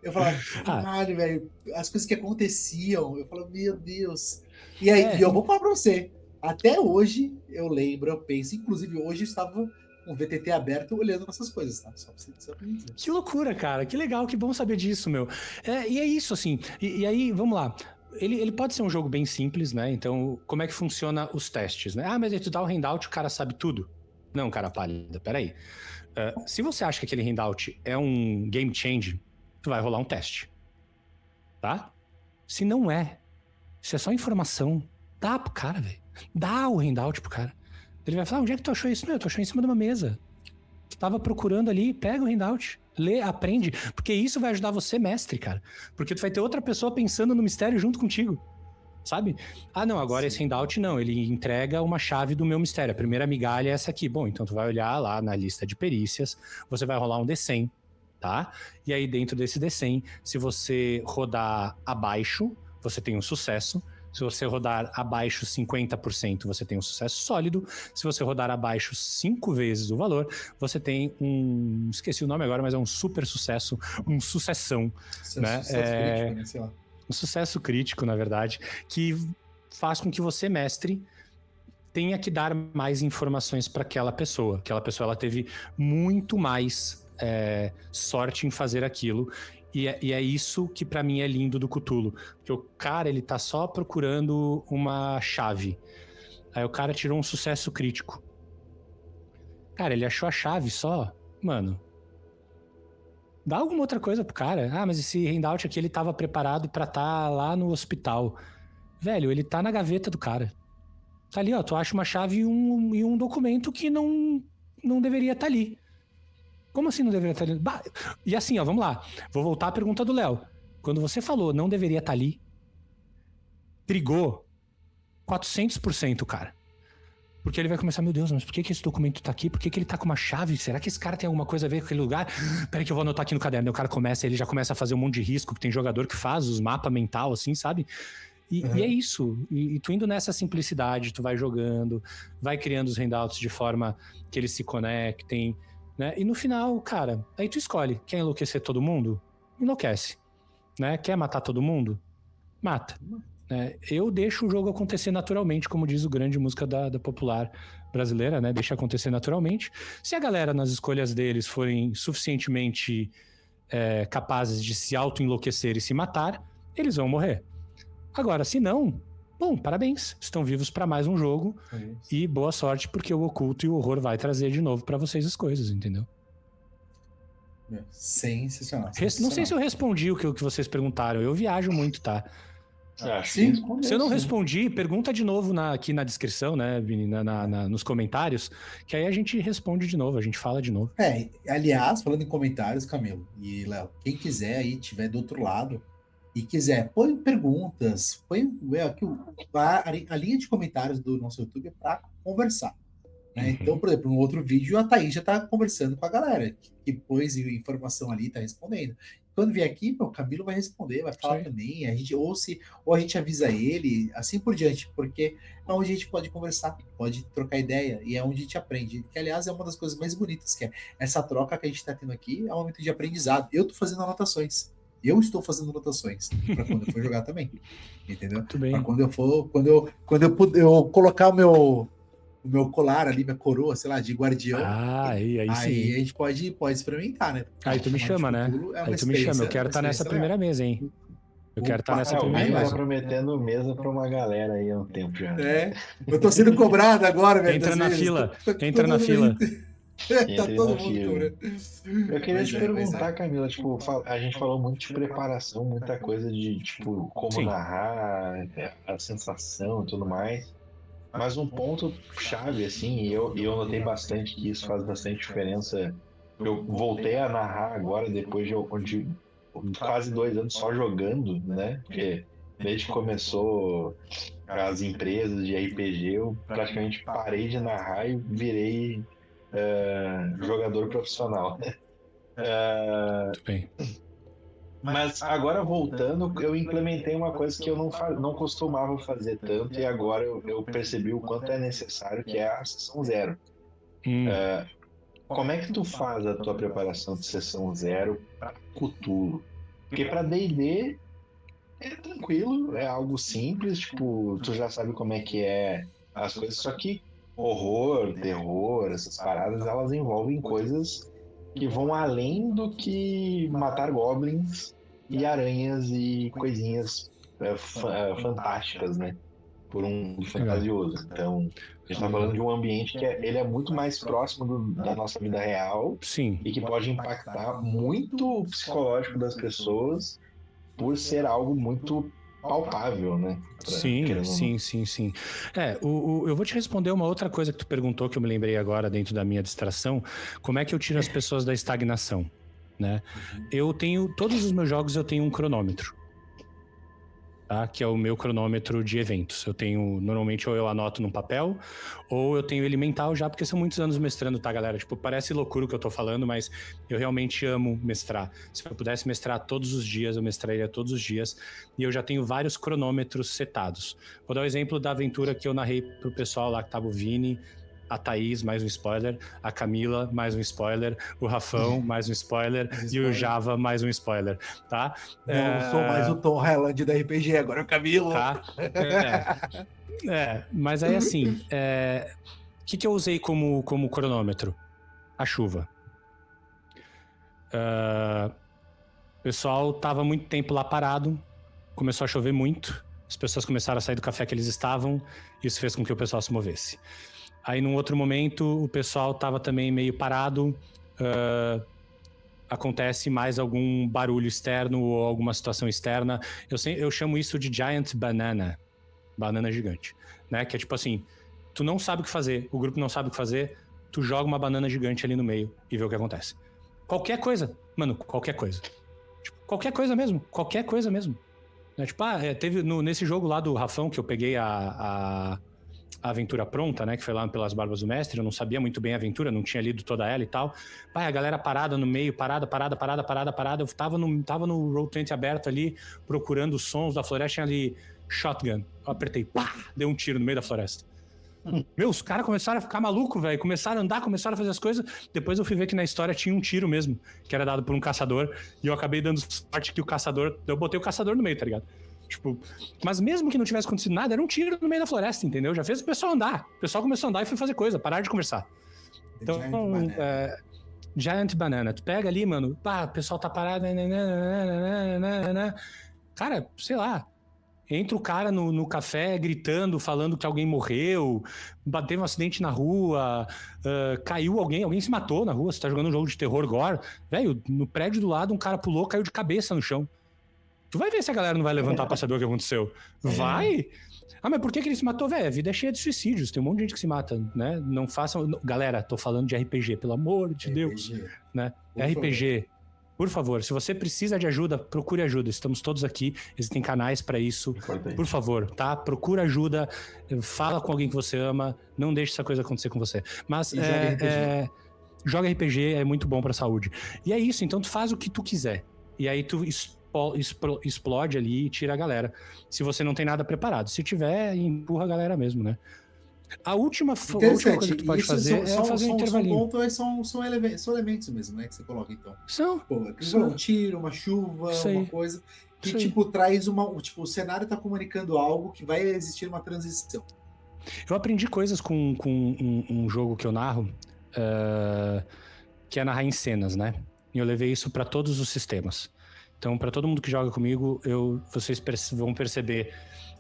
Eu falava, caralho, velho, as coisas que aconteciam, eu falava, meu Deus. E aí, e eu vou falar pra você, até hoje eu lembro, eu penso, inclusive hoje eu estava com o VTT aberto olhando essas coisas, tá? Só pra me dizer. Que loucura, cara, que legal, que bom saber disso, meu. E é isso, assim, e aí, vamos lá. Ele pode ser um jogo bem simples, né? Então, como é que funciona os testes, né? Ah, mas aí tu dá o handout, o cara sabe tudo. Não, cara pálida, peraí. Se você acha que aquele handout é um game change, tu vai rolar um teste, tá? Se não é, se é só informação, dá pro cara, velho. Dá o handout pro cara. Ele vai falar, onde é que tu achou isso? Não, eu tô achando em cima de uma mesa. Tu tava procurando ali, pega o handout, lê, aprende, porque isso vai ajudar você, mestre, cara. Porque tu vai ter outra pessoa pensando no mistério junto contigo, sabe? Ah, não, agora esse handout não, ele entrega uma chave do meu mistério. A primeira migalha é essa aqui. Bom, então tu vai olhar lá na lista de perícias, você vai rolar um D100, tá? E aí dentro desse D100, se você rodar abaixo, você tem um sucesso. Se você rodar abaixo 50%, você tem um sucesso sólido. Se você rodar abaixo 5 vezes o valor, você tem um... Esqueci o nome agora, mas é um super sucesso, um sucessão. Né? Crítico, né? Sei lá. Um sucesso crítico, na verdade, que faz com que você, mestre, tenha que dar mais informações para aquela pessoa. Aquela pessoa ela teve muito mais sorte em fazer aquilo. E é isso que pra mim é lindo do Cthulhu. Porque o cara, ele tá só procurando uma chave. Aí o cara tirou um sucesso crítico. Cara, ele achou a chave só. Mano, dá alguma outra coisa pro cara. Ah, mas esse handout aqui, ele tava preparado pra tá lá no hospital. Velho, ele tá na gaveta do cara. Tá ali, ó. Tu acha uma chave e um documento que não deveria estar ali. Como assim não deveria estar ali? E assim, ó, vamos lá. Vou voltar à pergunta do Léo. Quando você falou não deveria estar ali, trigou 400%, cara. Porque ele vai começar, meu Deus, mas por que esse documento tá aqui? Por que ele tá com uma chave? Será que esse cara tem alguma coisa a ver com aquele lugar? Peraí que eu vou anotar aqui no caderno. O cara ele já começa a fazer um monte de risco, que tem jogador que faz os mapas mental, assim, sabe? E é isso. E tu indo nessa simplicidade, tu vai jogando, vai criando os handouts de forma que eles se conectem, né? E no final, cara, aí tu escolhe. Quer enlouquecer todo mundo? Enlouquece. Né? Quer matar todo mundo? Mata. Eu deixo o jogo acontecer naturalmente, como diz o grande música da popular brasileira, né? Deixa acontecer naturalmente. Se a galera nas escolhas deles forem suficientemente capazes de se auto-enlouquecer e se matar, eles vão morrer. Agora, se não, bom, parabéns, estão vivos para mais um jogo e boa sorte, porque o oculto e o horror vai trazer de novo para vocês as coisas, entendeu? Sensacional. Não sei se eu respondi o que vocês perguntaram, eu viajo muito, tá? Sim, se eu não respondi, pergunta de novo aqui na descrição, né, Vini, nos comentários, que aí a gente responde de novo, a gente fala de novo. Aliás, falando em comentários, Camilo e Léo, quem quiser aí, tiver do outro lado, e quiser, põe perguntas, põe aqui a linha de comentários do nosso YouTube para conversar. Né? Então, por exemplo, no outro vídeo, a Thaís já está conversando com a galera, que pôs informação ali, está respondendo. Quando vier aqui, o Camilo vai responder, vai falar também, ou a gente avisa ele, assim por diante, porque é onde a gente pode conversar, pode trocar ideia, e é onde a gente aprende, que aliás é uma das coisas mais bonitas, que é essa troca que a gente está tendo aqui, é um momento de aprendizado. Eu estou fazendo anotações, Eu estou fazendo anotações para quando eu for jogar também. Entendeu? Muito bem. Para quando eu for, eu colocar o meu colar ali, minha coroa, sei lá, de guardião. Aí Aí sim. a gente pode experimentar, né? Aí tu me chama, né? Aí tu me chama. Eu quero estar nessa primeira mesa, hein? Eu quero estar nessa primeira mesa. Tá prometendo mesa pra uma galera aí há um tempo já. Eu tô sendo cobrado agora, velho. Entra na fila. Entra na fila. Tá todo mundo cobrando. Eu queria te perguntar, Camila, tipo, a gente falou muito de preparação, muita coisa de, tipo, como narrar, a sensação e tudo mais. Mas um ponto chave, assim, e eu notei bastante que isso faz bastante diferença. Eu voltei a narrar agora, depois de quase 2 anos só jogando, né? Porque desde que começou as empresas de RPG, eu praticamente parei de narrar e virei jogador profissional. Muito bem. Mas agora voltando, eu implementei uma coisa que eu não costumava fazer tanto e agora eu percebi o quanto é necessário, que é a sessão 0. Como é que tu faz a tua preparação de sessão 0 para Cthulhu? Porque para D&D é tranquilo, é algo simples, tipo, tu já sabe como é que é as coisas, só que horror, terror, essas paradas, elas envolvem coisas que vão além do que matar goblins e aranhas e coisinhas fantásticas, né? Por um fantasioso. Então, a gente tá falando de um ambiente que ele é muito mais próximo da nossa vida real. Sim. E que pode impactar muito o psicológico das pessoas por ser algo muito palpável, né? Sim. Eu vou te responder uma outra coisa que tu perguntou, que eu me lembrei agora dentro da minha distração. Como é que eu tiro as pessoas da estagnação, né? Todos os meus jogos eu tenho um cronômetro, tá? Que é o meu cronômetro de eventos. Normalmente ou eu anoto num papel, ou eu tenho ele mental já, porque são muitos anos mestrando, tá, galera? Tipo, parece loucura o que eu tô falando, mas eu realmente amo mestrar. Se eu pudesse mestrar todos os dias, eu mestraria todos os dias, e eu já tenho vários cronômetros setados. Vou dar o exemplo da aventura que eu narrei pro pessoal lá, que tava o Vini, a Thaís, mais um spoiler, a Camila, mais um spoiler, o Rafão, mais um spoiler, e o Java, mais um spoiler, tá? Não sou mais o Tom Highland da RPG, agora é o Camilo. Tá? Mas aí assim, o que eu usei como cronômetro? A chuva. O pessoal tava muito tempo lá parado, começou a chover muito, as pessoas começaram a sair do café que eles estavam, isso fez com que o pessoal se movesse. Aí, num outro momento, o pessoal tava também meio parado, acontece mais algum barulho externo ou alguma situação externa. Eu chamo isso de Giant Banana, banana gigante, né? Que é tipo assim, tu não sabe o que fazer, o grupo não sabe o que fazer, tu joga uma banana gigante ali no meio e vê o que acontece. Qualquer coisa, mano, qualquer coisa. Tipo, qualquer coisa mesmo. Né? Tipo, teve nesse jogo lá do Rafão, que eu peguei a aventura pronta, né, que foi lá pelas Barbas do Mestre, eu não sabia muito bem a aventura, não tinha lido toda ela e tal. A galera parada no meio, parada, eu tava no Roll20 aberto ali, procurando os sons da floresta, tinha ali shotgun, eu apertei, pá, deu um tiro no meio da floresta. Os caras começaram a ficar malucos, velho, começaram a andar, começaram a fazer as coisas, depois eu fui ver que na história tinha um tiro mesmo, que era dado por um caçador, e eu acabei dando sorte que eu botei o caçador no meio, tá ligado? Tipo, mas mesmo que não tivesse acontecido nada, era um tiro no meio da floresta, entendeu? Já fez o pessoal andar. O pessoal começou a andar e foi fazer coisa, parar de conversar. Então, Giant Banana. Tu pega ali, mano, o pessoal tá parado. Cara, sei lá. Entra o cara no café gritando, falando que alguém morreu, bateu um acidente na rua, caiu alguém se matou na rua, você tá jogando um jogo de terror gore. Velho, no prédio do lado, um cara pulou, caiu de cabeça no chão. Tu vai ver se a galera não vai levantar pra saber o que aconteceu. Vai! Mas por que ele se matou? Velho, a vida é cheia de suicídios. Tem um monte de gente que se mata, né? Não façam... Galera, tô falando de RPG, pelo amor de Deus. Né? RPG, por favor, se você precisa de ajuda, procure ajuda. Estamos todos aqui, existem canais pra isso. Por favor, tá? Procura ajuda, fala com alguém que você ama, não deixe essa coisa acontecer com você. Mas joga RPG, é muito bom pra saúde. E é isso, então tu faz o que tu quiser. E aí tu explode ali e tira a galera. Se você não tem nada preparado. Se tiver, empurra a galera mesmo, né? A última coisa que tu pode fazer é fazer um intervalinho. São elementos mesmo, né? Que você coloca, então. São. Pô, um tiro, uma chuva, uma coisa que, tipo, traz uma... Tipo, o cenário tá comunicando algo que vai existir uma transição. Eu aprendi coisas com um jogo que eu narro, que é narrar em cenas, né? E eu levei isso para todos os sistemas. Então, para todo mundo que joga comigo, vocês vão perceber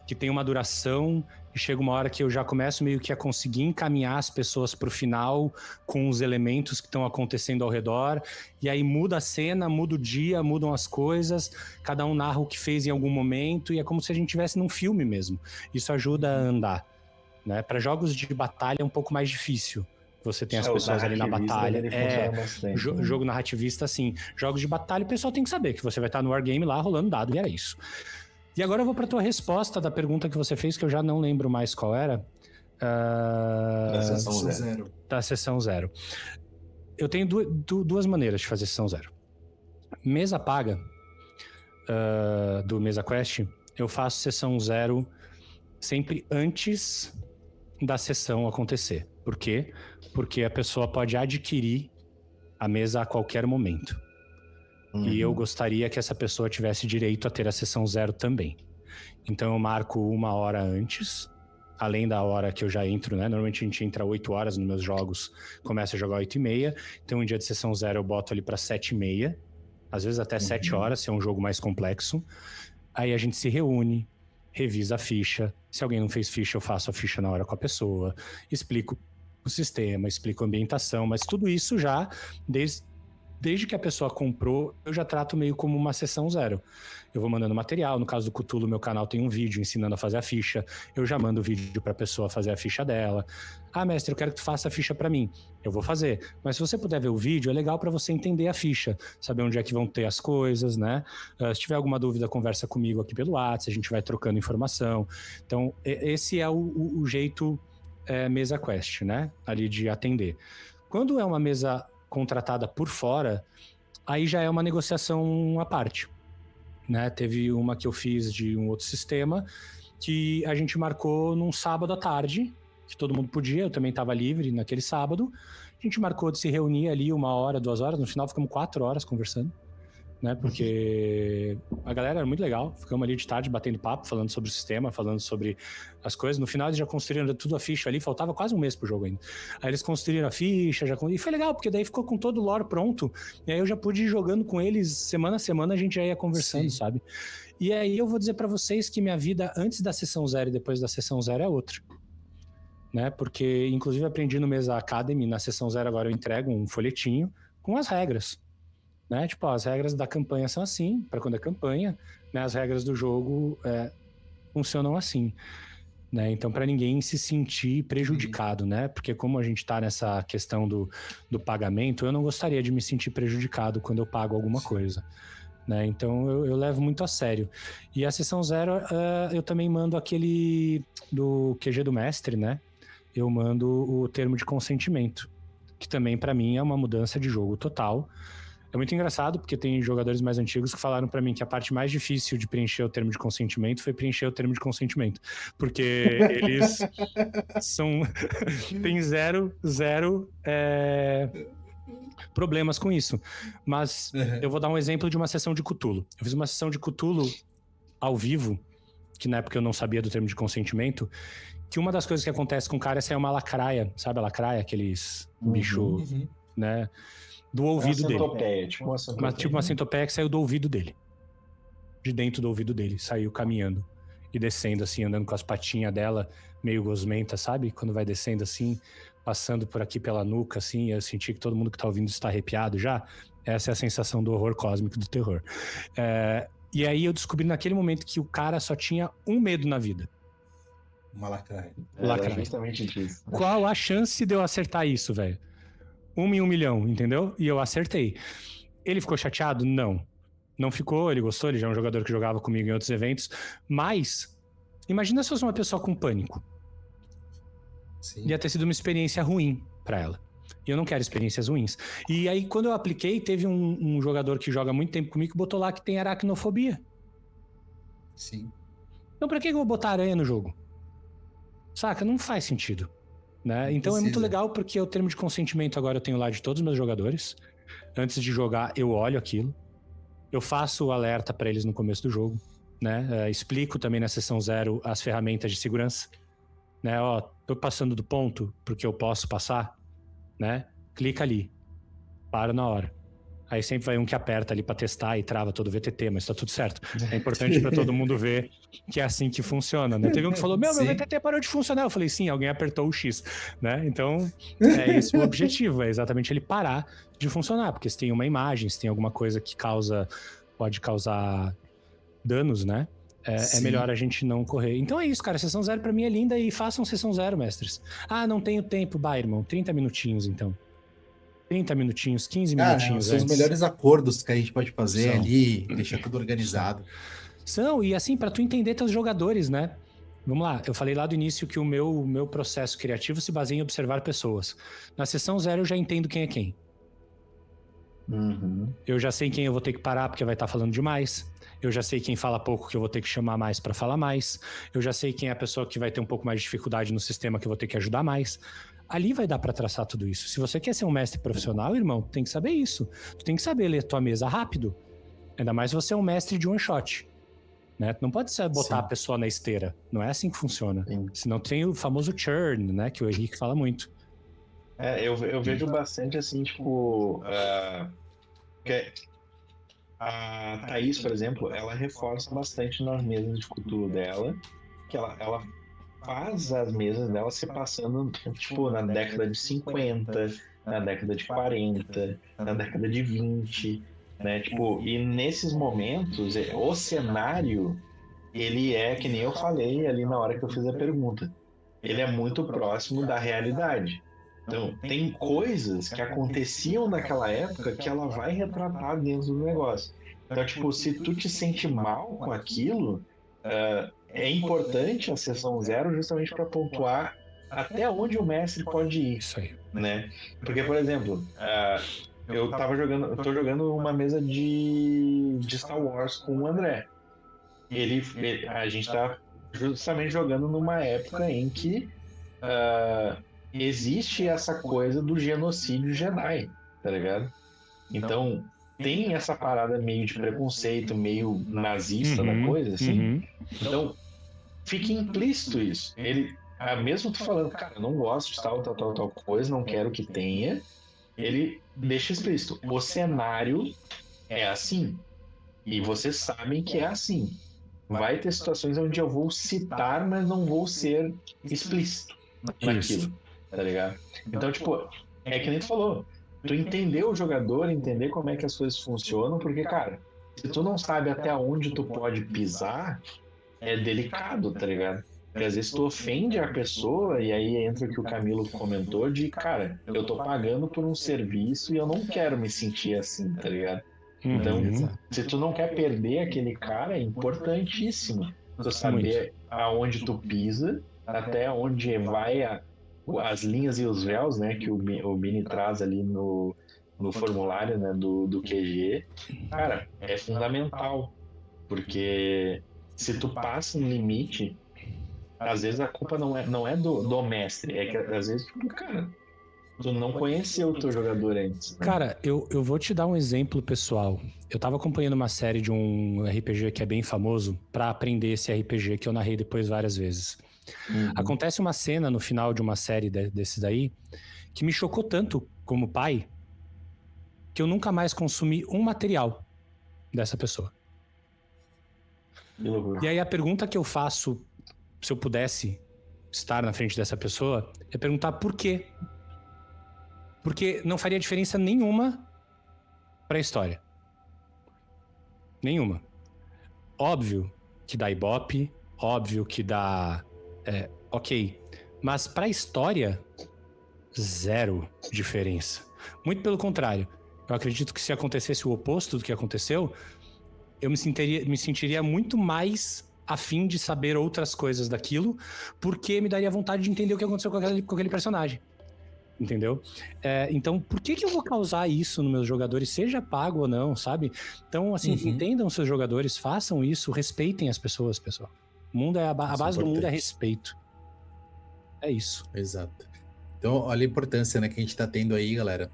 que tem uma duração e chega uma hora que eu já começo meio que a conseguir encaminhar as pessoas pro final com os elementos que estão acontecendo ao redor, e aí muda a cena, muda o dia, mudam as coisas, cada um narra o que fez em algum momento, e é como se a gente estivesse num filme mesmo. Isso ajuda a andar, né? Para jogos de batalha é um pouco mais difícil. Você tem as pessoas ali na batalha. Jogo narrativista, assim. Jogos de batalha, o pessoal tem que saber que você vai estar no Wargame lá rolando dado, e era isso. E agora eu vou para tua resposta da pergunta que você fez, que eu já não lembro mais qual era. Da sessão zero. Da sessão zero. Eu tenho duas maneiras de fazer sessão zero. Mesa paga, do Mesa Quest, eu faço sessão zero sempre antes da sessão acontecer. Por quê? Porque a pessoa pode adquirir a mesa a qualquer momento. E eu gostaria que essa pessoa tivesse direito a ter a sessão zero também. Então eu marco 1 hora antes, além da hora que eu já entro, né? Normalmente a gente entra 8 horas nos meus jogos, começa a jogar 8h30. Então um dia de sessão zero eu boto ali para 7h30, às vezes até 7 horas, se é um jogo mais complexo. Aí a gente se reúne, revisa a ficha. Se alguém não fez ficha, eu faço a ficha na hora com a pessoa, explico o sistema, explico a ambientação, mas tudo isso já desde que a pessoa comprou, eu já trato meio como uma sessão zero. Eu vou mandando material, no caso do Cthulhu, meu canal tem um vídeo ensinando a fazer a ficha, eu já mando o vídeo pra pessoa fazer a ficha dela. Ah, mestre, eu quero que tu faça a ficha pra mim. Eu vou fazer. Mas se você puder ver o vídeo, é legal pra você entender a ficha, saber onde é que vão ter as coisas, né? Se tiver alguma dúvida, conversa comigo aqui pelo WhatsApp, a gente vai trocando informação. Então, esse é o jeito Mesa Quest, né? Ali de atender. Quando é uma mesa contratada por fora, aí já é uma negociação à parte, né? Teve uma que eu fiz de um outro sistema que a gente marcou num sábado à tarde, que todo mundo podia, eu também estava livre naquele sábado. A gente marcou de se reunir ali 1 hora, 2 horas, no final ficamos 4 horas conversando, né? Porque a galera era muito legal, ficamos ali de tarde batendo papo, falando sobre o sistema, falando sobre as coisas. No final eles já construíram tudo a ficha ali, faltava quase 1 mês pro jogo ainda. Aí eles construíram a ficha, e foi legal, porque daí ficou com todo o lore pronto, e aí eu já pude ir jogando com eles semana a semana, a gente já ia conversando, Sim. sabe? E aí eu vou dizer pra vocês que minha vida antes da sessão zero e depois da sessão zero é outra, né? Porque inclusive aprendi no Mesa Academy, na sessão zero agora eu entrego um folhetinho com as regras, né? Tipo, as regras da campanha são assim, para quando é campanha, né? As regras do jogo funcionam assim, né? Então, para ninguém se sentir prejudicado, né? Porque como a gente tá nessa questão do pagamento, eu não gostaria de me sentir prejudicado quando eu pago alguma coisa, né? Então, eu levo muito a sério. E a sessão zero, eu também mando aquele do QG do mestre, né? Eu mando o termo de consentimento, que também, para mim, é uma mudança de jogo total. É muito engraçado, porque tem jogadores mais antigos que falaram pra mim que a parte mais difícil de preencher o termo de consentimento foi preencher o termo de consentimento. Porque eles tem zero problemas com isso. Mas eu vou dar um exemplo de uma sessão de Cthulhu. Eu fiz uma sessão de Cthulhu ao vivo, que na época eu não sabia do termo de consentimento, que uma das coisas que acontece com o cara é sair uma lacraia, sabe a lacraia? Aqueles bicho, né? Do ouvido dele. Tipo uma centopeia que saiu do ouvido dele. De dentro do ouvido dele. Saiu caminhando e descendo assim, andando com as patinhas dela, meio gosmenta, sabe? Quando vai descendo assim, passando por aqui pela nuca, assim, eu senti que todo mundo que tá ouvindo está arrepiado já. Essa é a sensação do horror cósmico, do terror. E aí eu descobri naquele momento que o cara só tinha um medo na vida. Uma lacraia. É justamente disso. Qual a chance de eu acertar isso, velho? 1 em 1 milhão, entendeu? E eu acertei. Ele ficou chateado? Não. Não ficou, ele gostou, ele já é um jogador que jogava comigo em outros eventos. Mas, imagina se fosse uma pessoa com pânico. Sim. Ia ter sido uma experiência ruim pra ela. E eu não quero experiências ruins. E aí, quando eu apliquei, teve um jogador que joga muito tempo comigo que botou lá que tem aracnofobia. Sim. Então pra que eu vou botar aranha no jogo? Saca? Não faz sentido. né? Então é muito legal porque o termo de consentimento agora eu tenho lá de todos os meus jogadores. Antes de jogar, eu olho aquilo. Eu faço o alerta para eles no começo do jogo, né? Explico também na sessão 0 as ferramentas de segurança, né? Ó, tô passando do ponto porque eu posso passar, né? Clica ali, para na hora. Aí sempre vai um que aperta ali pra testar e trava todo o VTT, mas tá tudo certo. É importante pra todo mundo ver que é assim que funciona, né? Teve um que falou, meu VTT parou de funcionar. Eu falei, sim, alguém apertou o X, né? Então, é esse o objetivo, é exatamente ele parar de funcionar, porque se tem uma imagem, se tem alguma coisa que pode causar danos, né? É melhor a gente não correr. Então é isso, cara. Sessão 0 pra mim é linda e façam sessão 0, mestres. Ah, não tenho tempo. Bah, irmão, 30 minutinhos, então. 30 minutinhos, 15 minutinhos são antes. os melhores acordos que a gente pode fazer ali, deixar tudo organizado. E assim, pra tu entender teus jogadores, né? Vamos lá, eu falei lá do início que o meu processo criativo se baseia em observar pessoas. Na sessão 0 eu já entendo quem é quem. Uhum. Eu já sei quem eu vou ter que parar porque vai estar falando demais. Eu já sei quem fala pouco que eu vou ter que chamar mais pra falar mais. Eu já sei quem é a pessoa que vai ter um pouco mais de dificuldade no sistema que eu vou ter que ajudar mais. Ali vai dar pra traçar tudo isso. Se você quer ser um mestre profissional, irmão, tu tem que saber isso. Tu tem que saber ler tua mesa rápido. Ainda mais se você é um mestre de one shot. Né? Tu não pode botar a pessoa na esteira. Não é assim que funciona. Senão tem o famoso churn, né? Que o Henrique fala muito. Eu vejo bastante assim, tipo... a Thaís, por exemplo, ela reforça bastante nas mesas de Cthulhu dela, que ela faz as mesas dela se passando, tipo, na década de 50, na década de 40, na década de 20, né? Tipo, e nesses momentos, o cenário, ele é, que nem eu falei ali na hora que eu fiz a pergunta, ele é muito próximo da realidade. Então, tem coisas que aconteciam naquela época que ela vai retratar dentro do negócio. Então, tipo, se tu te sente mal com aquilo, é importante a sessão 0 justamente para pontuar até onde o mestre pode ir. Isso aí. Né? Porque, por exemplo, eu tô jogando uma mesa de Star Wars com o André. A gente tá justamente jogando numa época em que existe essa coisa do genocídio Jedi, tá ligado? Então, tem essa parada meio de preconceito, meio nazista da coisa, assim. Então, fica implícito isso. Mesmo tu falando, cara, eu não gosto de tal coisa, não quero que tenha, ele deixa explícito. O cenário é assim. E vocês sabem que é assim. Vai ter situações onde eu vou citar, mas não vou ser explícito naquilo. Tá ligado? Então, tipo, é que nem tu falou. Tu entender o jogador, entender como é que as coisas funcionam, porque, cara, se tu não sabe até onde tu pode pisar, é delicado, tá ligado? Porque às vezes tu ofende a pessoa e aí entra o que o Camilo comentou de, cara, eu tô pagando por um serviço e eu não quero me sentir assim, tá ligado? Então, se tu não quer perder aquele cara, é importantíssimo tu saber aonde tu pisa, até onde vai as linhas e os véus, né, que o Bini traz ali no formulário, né, do QG. Cara, é fundamental, porque se tu passa um limite, às vezes a culpa não é do mestre, é que às vezes, cara, tu não conheceu o teu jogador antes. Né? Cara, eu vou te dar um exemplo pessoal. Eu tava acompanhando uma série de um RPG que é bem famoso pra aprender esse RPG que eu narrei depois várias vezes. Acontece uma cena no final de uma série desses aí que me chocou tanto como pai que eu nunca mais consumi um material dessa pessoa. E aí a pergunta que eu faço, se eu pudesse estar na frente dessa pessoa, é perguntar por quê. Porque não faria diferença nenhuma pra história. Nenhuma. Óbvio que dá ibope, óbvio que dá... ok. Mas pra história, zero diferença. Muito pelo contrário. Eu acredito que se acontecesse o oposto do que aconteceu, eu me sentiria muito mais afim de saber outras coisas daquilo, porque me daria vontade de entender o que aconteceu com aquele personagem. Entendeu? Então, por que eu vou causar isso nos meus jogadores, seja pago ou não, sabe? Então, assim, entendam seus jogadores, façam isso, respeitem as pessoas, pessoal. O mundo a base do mundo é respeito. É isso. Exato. Então, olha a importância, né, que a gente tá tendo aí, galera,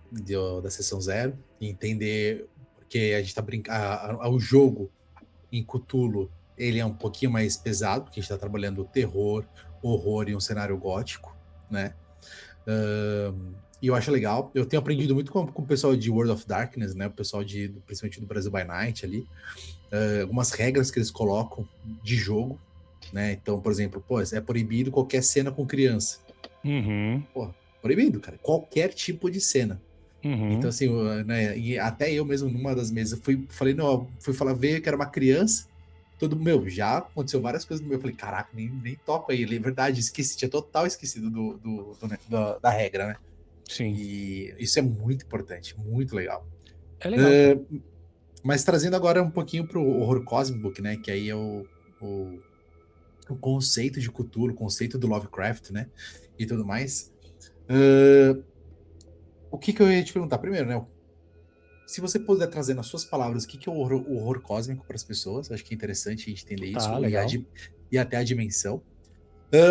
da sessão zero, e entender porque a gente tá brincando. O jogo em Cthulhu, ele é um pouquinho mais pesado, porque a gente tá trabalhando terror, horror e um cenário gótico, né? E eu acho legal. Eu tenho aprendido muito com o pessoal de World of Darkness, né? O pessoal principalmente do Brasil by Night ali. Algumas regras que eles colocam de jogo, né? Então, por exemplo, é proibido qualquer cena com criança. Pô, proibido, cara. Qualquer tipo de cena. Então, assim, né? E até eu mesmo, numa das mesas, fui ver que era uma criança. Já aconteceu várias coisas no meu. Eu falei, caraca, nem toco aí. É verdade, tinha total esquecido da regra, né? Sim. E isso é muito importante, muito legal. É legal. Mas trazendo agora um pouquinho pro horror cósmico, né? Que aí é o conceito de Cthulhu, o conceito do Lovecraft, né? E tudo mais. O que eu ia te perguntar primeiro, né? Se você puder trazer nas suas palavras o que é o horror cósmico para as pessoas, acho que é interessante a gente entender isso Legal. e até a dimensão.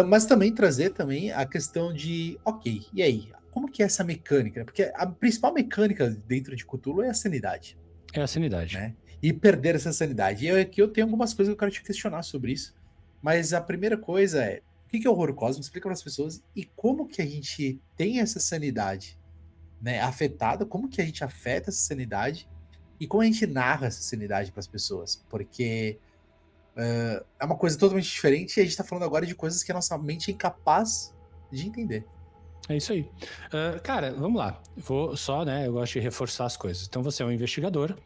Mas também trazer a questão de, ok, e aí? Como que é essa mecânica? Porque a principal mecânica dentro de Cthulhu é a sanidade. É a sanidade. Né? E perder essa sanidade. E aqui eu tenho algumas coisas que eu quero te questionar sobre isso. Mas a primeira coisa é, o que é o horror cósmico? Explica para as pessoas e como que a gente tem essa sanidade, né, afetada, como que a gente afeta essa sanidade e como a gente narra essa sanidade para as pessoas. Porque é uma coisa totalmente diferente e a gente está falando agora de coisas que a nossa mente é incapaz de entender. É isso aí. Cara, vamos lá. Eu gosto de reforçar as coisas. Então você é um investigador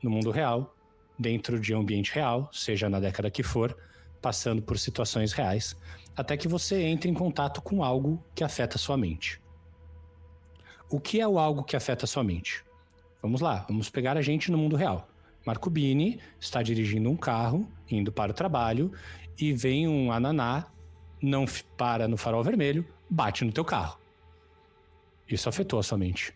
no mundo real, dentro de um ambiente real, seja na década que for, passando por situações reais, até que você entre em contato com algo que afeta a sua mente. O que é o algo que afeta a sua mente? Vamos lá, vamos pegar a gente no mundo real. Marco Bini está dirigindo um carro, indo para o trabalho, e vem um ananá, não para no farol vermelho, bate no teu carro. Isso afetou a sua mente.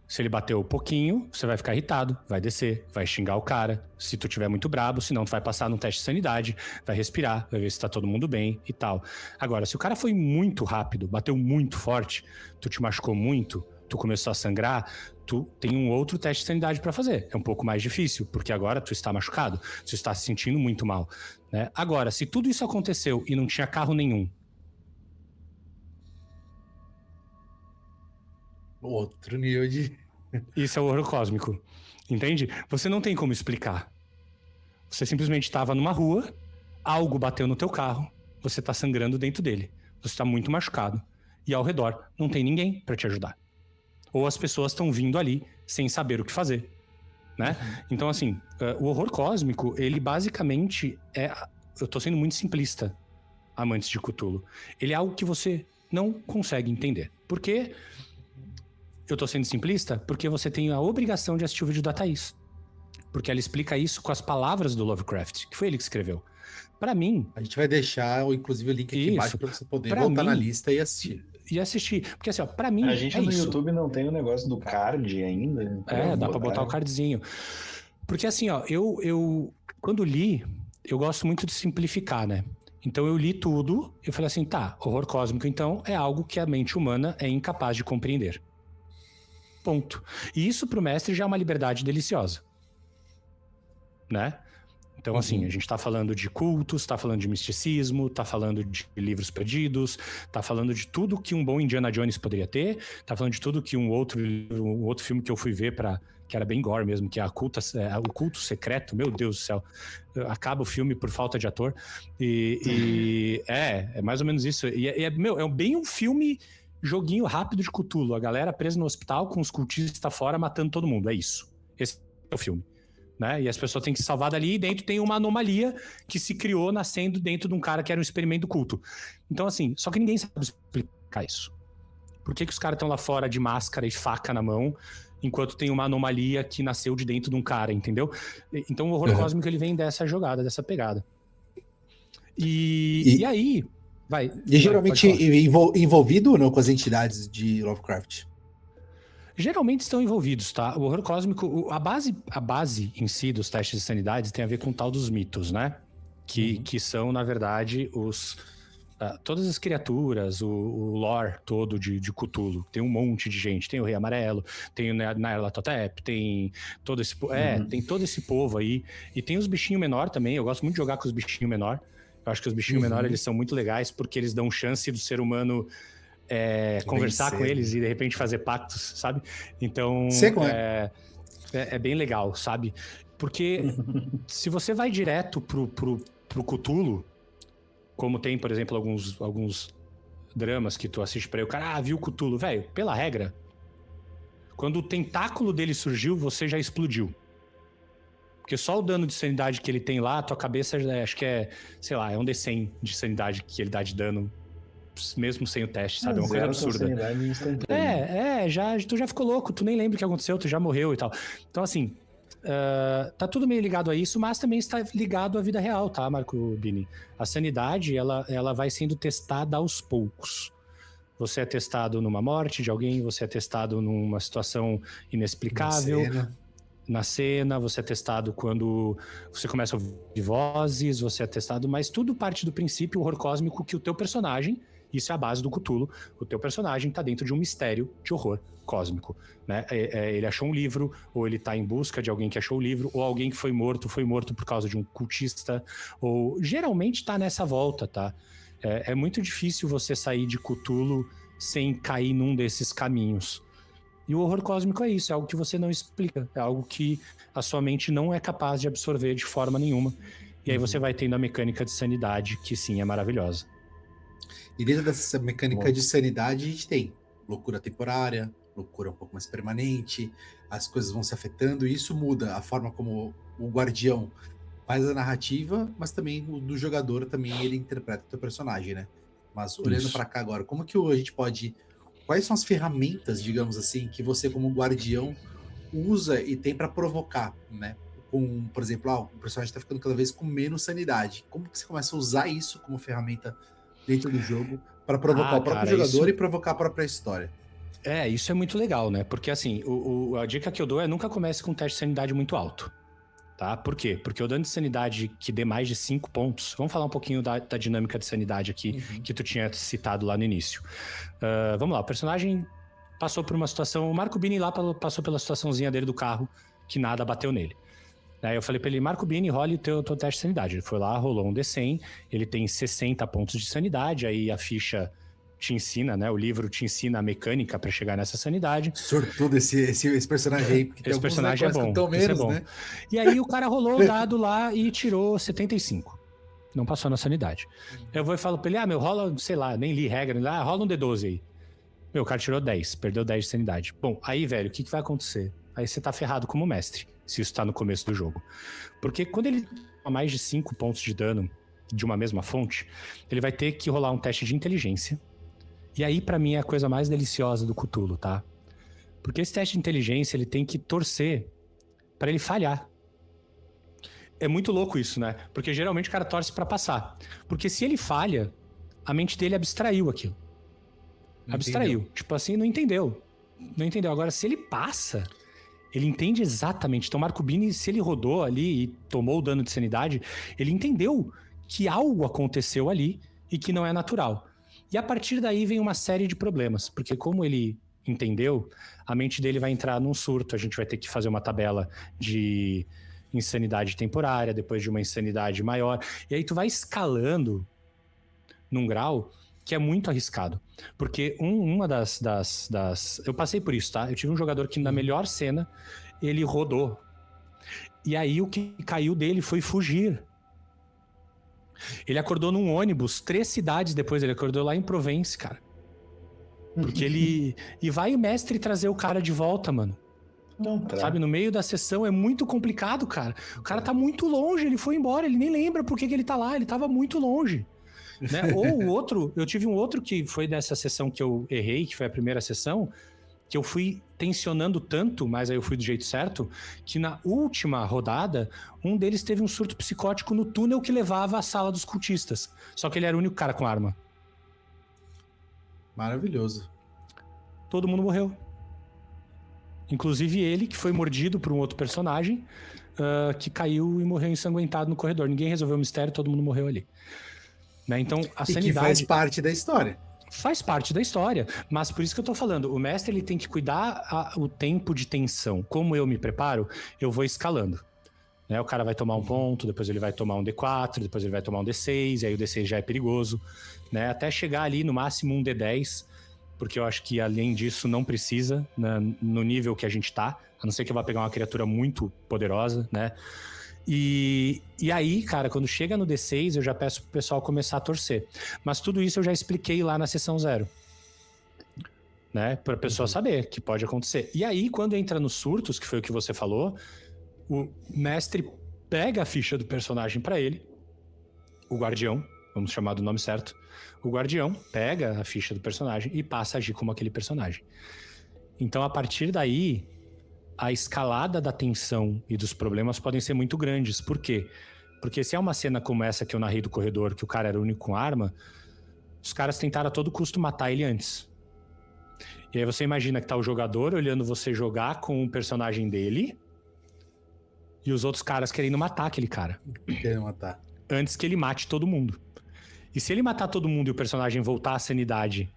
Se ele bateu um pouquinho, você vai ficar irritado, vai descer, vai xingar o cara. Se tu tiver muito brabo, senão tu vai passar num teste de sanidade, vai respirar, vai ver se tá todo mundo bem e tal. Agora, se o cara foi muito rápido, bateu muito forte, tu te machucou muito, tu começou a sangrar, tu tem um outro teste de sanidade pra fazer. É um pouco mais difícil, porque agora tu está machucado, tu está se sentindo muito mal, né? Agora, se tudo isso aconteceu e não tinha carro nenhum, outro nível de... Isso é o horror cósmico, entende? Você não tem como explicar. Você simplesmente estava numa rua, algo bateu no teu carro, você tá sangrando dentro dele, você tá muito machucado, e ao redor não tem ninguém para te ajudar. Ou as pessoas estão vindo ali sem saber o que fazer, né? Então, assim, o horror cósmico, ele basicamente eu tô sendo muito simplista, amantes de Cthulhu. Ele é algo que você não consegue entender. Por quê? Eu tô sendo simplista porque você tem a obrigação de assistir o vídeo da Thaís. Porque ela explica isso com as palavras do Lovecraft, que foi ele que escreveu. Pra mim... A gente vai deixar, inclusive, o link aqui embaixo pra você poder voltar na lista e assistir. Porque assim, ó, pra mim a gente no isso. YouTube não tem o negócio do card ainda. Dá pra botar o cardzinho. Porque assim, ó, eu quando li, eu gosto muito de simplificar, né? Então eu li tudo, eu falei assim, tá, horror cósmico então é algo que a mente humana é incapaz de compreender. Ponto. E isso pro mestre já é uma liberdade deliciosa. Né? Então, assim, a gente tá falando de cultos, tá falando de misticismo, tá falando de livros perdidos, tá falando de tudo que um bom Indiana Jones poderia ter, tá falando de tudo que um outro filme que eu fui ver que era bem gore mesmo, que é o Culto Secreto, meu Deus do céu, acaba o filme por falta de ator, é mais ou menos isso, é bem um filme, joguinho rápido de Cthulhu, a galera presa no hospital com os cultistas fora matando todo mundo, é isso, esse é o filme. Né? E as pessoas têm que se salvar dali, e dentro tem uma anomalia que se criou nascendo dentro de um cara que era um experimento do culto. Então, assim, só que ninguém sabe explicar isso. Por que os caras estão lá fora de máscara e faca na mão, enquanto tem uma anomalia que nasceu de dentro de um cara, entendeu? Então o horror cósmico, ele vem dessa jogada, dessa pegada. E aí... E geralmente envolvido ou não com as entidades de Lovecraft? Geralmente estão envolvidos, tá? O horror cósmico, a base em si dos testes de sanidade tem a ver com o tal dos mitos, né? Que são, na verdade, todas as criaturas, o lore todo de Cthulhu. Tem um monte de gente. Tem o Rei Amarelo, tem o Nyarlathotep, tem todo esse... tem todo esse povo aí. E tem os bichinhos menor também. Eu gosto muito de jogar com os bichinhos menor. Eu acho que os bichinhos menor, eles são muito legais porque eles dão chance do ser humano conversar com eles e de repente fazer pactos, sabe? Então, é bem legal, sabe? Porque se você vai direto pro Cthulhu, como tem, por exemplo, alguns dramas que tu assiste pra ele, o cara, viu o Cthulhu. Velho, pela regra, quando o tentáculo dele surgiu, você já explodiu. Porque só o dano de sanidade que ele tem lá, tua cabeça, acho que sei lá, é um D100 de sanidade que ele dá de dano, mesmo sem o teste, sabe? É uma coisa absurda. Tu já ficou louco, tu nem lembra o que aconteceu, tu já morreu e tal. Então, assim, tá tudo meio ligado a isso, mas também está ligado à vida real, tá, Marco Bini? A sanidade, ela vai sendo testada aos poucos. Você é testado numa morte de alguém, você é testado numa situação inexplicável. Na cena, você é testado quando você começa a ouvir vozes, você é testado, mas tudo parte do princípio horror cósmico que o teu personagem, isso é a base do Cthulhu, o teu personagem tá dentro de um mistério de horror cósmico, né? Ele achou um livro, ou ele tá em busca de alguém que achou o livro, ou alguém que foi morto por causa de um cultista, ou geralmente tá nessa volta, tá? É muito difícil você sair de Cthulhu sem cair num desses caminhos. E o horror cósmico é isso, é algo que você não explica, é algo que a sua mente não é capaz de absorver de forma nenhuma. E aí você vai tendo a mecânica de sanidade, que sim, é maravilhosa. E dentro dessa mecânica de sanidade, a gente tem loucura temporária, loucura um pouco mais permanente, as coisas vão se afetando, e isso muda a forma como o guardião faz a narrativa, mas também o do jogador também ele interpreta o teu personagem, né? Mas olhando para cá agora, como que a gente pode... Quais são as ferramentas, digamos assim, que você como guardião usa e tem para provocar, né? Por exemplo, o personagem está ficando cada vez com menos sanidade. Como que você começa a usar isso como ferramenta dentro do jogo para provocar o próprio jogador e provocar a própria história? Isso é muito legal, né? Porque assim, a dica que eu dou é nunca comece com um teste de sanidade muito alto. Tá? Por quê? Porque o dano de sanidade que dê mais de 5 pontos... Vamos falar um pouquinho da dinâmica de sanidade aqui, que tu tinha citado lá no início. Vamos lá, o personagem passou por uma situação... O Marco Bini lá passou pela situaçãozinha dele do carro, que nada bateu nele. Aí eu falei pra ele, Marco Bini, role o teu teste de sanidade. Ele foi lá, rolou um D100, ele tem 60 pontos de sanidade, aí a ficha... te ensina, né? O livro te ensina a mecânica pra chegar nessa sanidade. Sortudo esse personagem aí, porque esse personagem é bom. Menos, é bom. Né? E aí o cara rolou o dado lá e tirou 75. Não passou na sanidade. Eu vou e falo pra ele, rola, sei lá, nem li regra, rola um D12 aí. O cara tirou 10, perdeu 10 de sanidade. Bom, aí, velho, o que vai acontecer? Aí você tá ferrado como mestre, se isso tá no começo do jogo. Porque quando ele toma mais de 5 pontos de dano de uma mesma fonte, ele vai ter que rolar um teste de inteligência. E aí, pra mim, é a coisa mais deliciosa do Cthulhu, tá? Porque esse teste de inteligência, ele tem que torcer pra ele falhar. É muito louco isso, né? Porque geralmente o cara torce pra passar. Porque se ele falha, a mente dele abstraiu aquilo. Abstraiu. Tipo assim, não entendeu. Não entendeu. Agora, se ele passa, ele entende exatamente. Então, Marco Bini, se ele rodou ali e tomou o dano de sanidade, ele entendeu que algo aconteceu ali e que não é natural. E a partir daí vem uma série de problemas, porque como ele entendeu, a mente dele vai entrar num surto, a gente vai ter que fazer uma tabela de insanidade temporária, depois de uma insanidade maior, e aí tu vai escalando num grau que é muito arriscado, porque uma das... Eu passei por isso, tá? Eu tive um jogador que na melhor cena, ele rodou, e aí o que caiu dele foi fugir. Ele acordou num ônibus 3 cidades depois, ele acordou lá em Provence, cara. Porque ele... E vai o mestre trazer o cara de volta, mano. Não, sabe, no meio da sessão é muito complicado, cara. O cara tá muito longe, ele foi embora, ele nem lembra por que ele tá lá, ele tava muito longe. Né? Ou o outro, eu tive um outro que foi dessa sessão que eu errei, que foi a primeira sessão, que eu fui tensionando tanto, mas aí eu fui do jeito certo, que na última rodada, um deles teve um surto psicótico no túnel que levava à sala dos cultistas. Só que ele era o único cara com arma. Maravilhoso. Todo mundo morreu. Inclusive ele, que foi mordido por um outro personagem, que caiu e morreu ensanguentado no corredor. Ninguém resolveu o mistério, todo mundo morreu ali. Né? Então, a sanidade... E que faz parte da história. Faz parte da história, mas por isso que eu tô falando, o mestre ele tem que cuidar o tempo de tensão. Como eu me preparo, eu vou escalando. Né? O cara vai tomar um ponto, depois ele vai tomar um D4, depois ele vai tomar um D6, e aí o D6 já é perigoso, né? Até chegar ali no máximo um D10, porque eu acho que além disso não precisa, né? No nível que a gente tá, a não ser que eu vá pegar uma criatura muito poderosa, né? E aí, cara, quando chega no D6, eu já peço pro pessoal começar a torcer. Mas tudo isso eu já expliquei lá na sessão 0. Né? Pra pessoa saber que pode acontecer. E aí, quando entra nos surtos, que foi o que você falou, o mestre pega a ficha do personagem pra ele, o guardião, vamos chamar do nome certo, o guardião pega a ficha do personagem e passa a agir como aquele personagem. Então, a partir daí, a escalada da tensão e dos problemas podem ser muito grandes. Por quê? Porque se é uma cena como essa que eu narrei do corredor, que o cara era o único com arma, os caras tentaram a todo custo matar ele antes. E aí você imagina que tá o jogador olhando você jogar com o personagem dele e os outros caras querendo matar aquele cara. Querendo matar. Antes que ele mate todo mundo. E se ele matar todo mundo e o personagem voltar à sanidade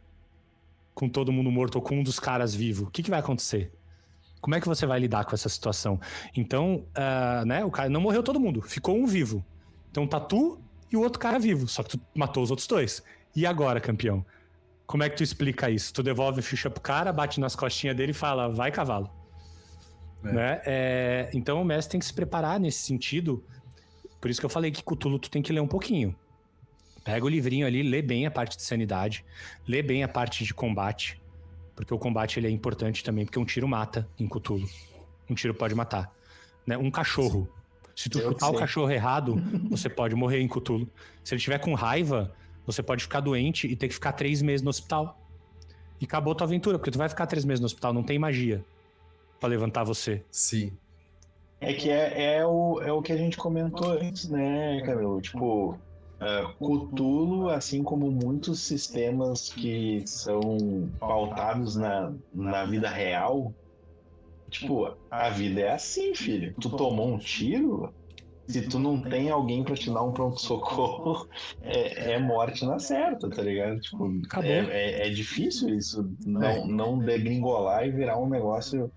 com todo mundo morto ou com um dos caras vivo, o que vai acontecer? Como é que você vai lidar com essa situação? Então, né, o cara não morreu todo mundo, ficou um vivo. Então tá tu e o outro cara vivo, só que tu matou os outros dois. E agora, campeão? Como é que tu explica isso? Tu devolve a ficha pro cara, bate nas costinhas dele e fala, vai cavalo. Né? Então o mestre tem que se preparar nesse sentido. Por isso que eu falei que Cthulhu tu tem que ler um pouquinho. Pega o livrinho ali, lê bem a parte de sanidade, lê bem a parte de combate. Porque o combate ele é importante também, porque um tiro mata em Cthulhu. Um tiro pode matar. Né? Um cachorro. Se tu chutar o cachorro errado, você pode morrer em Cthulhu. Se ele estiver com raiva, você pode ficar doente e ter que ficar 3 meses no hospital. E acabou tua aventura, porque tu vai ficar 3 meses no hospital, não tem magia pra levantar você. Sim. É que é o que a gente comentou antes, né, Camilo? Tipo... Cthulhu, assim como muitos sistemas que são pautados na vida real, tipo, a vida é assim, filho. Tu tomou um tiro, se tu não tem alguém pra te dar um pronto-socorro, é morte na certa, tá ligado? Tipo, é difícil isso, não degringolar e virar um negócio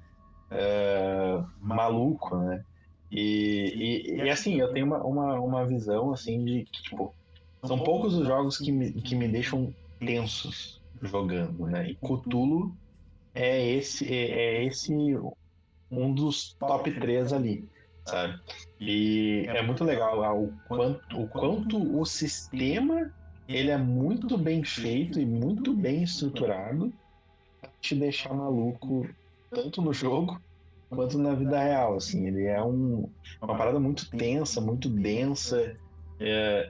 maluco, né? E assim, eu tenho uma visão assim de que, tipo, são poucos os jogos que me deixam tensos jogando, né? E Cthulhu é esse um dos top 3 ali, sabe? E é muito legal o quanto o sistema ele é muito bem feito e muito bem estruturado pra te deixar maluco tanto no jogo quanto na vida real, assim. Ele é uma parada muito tensa, muito densa,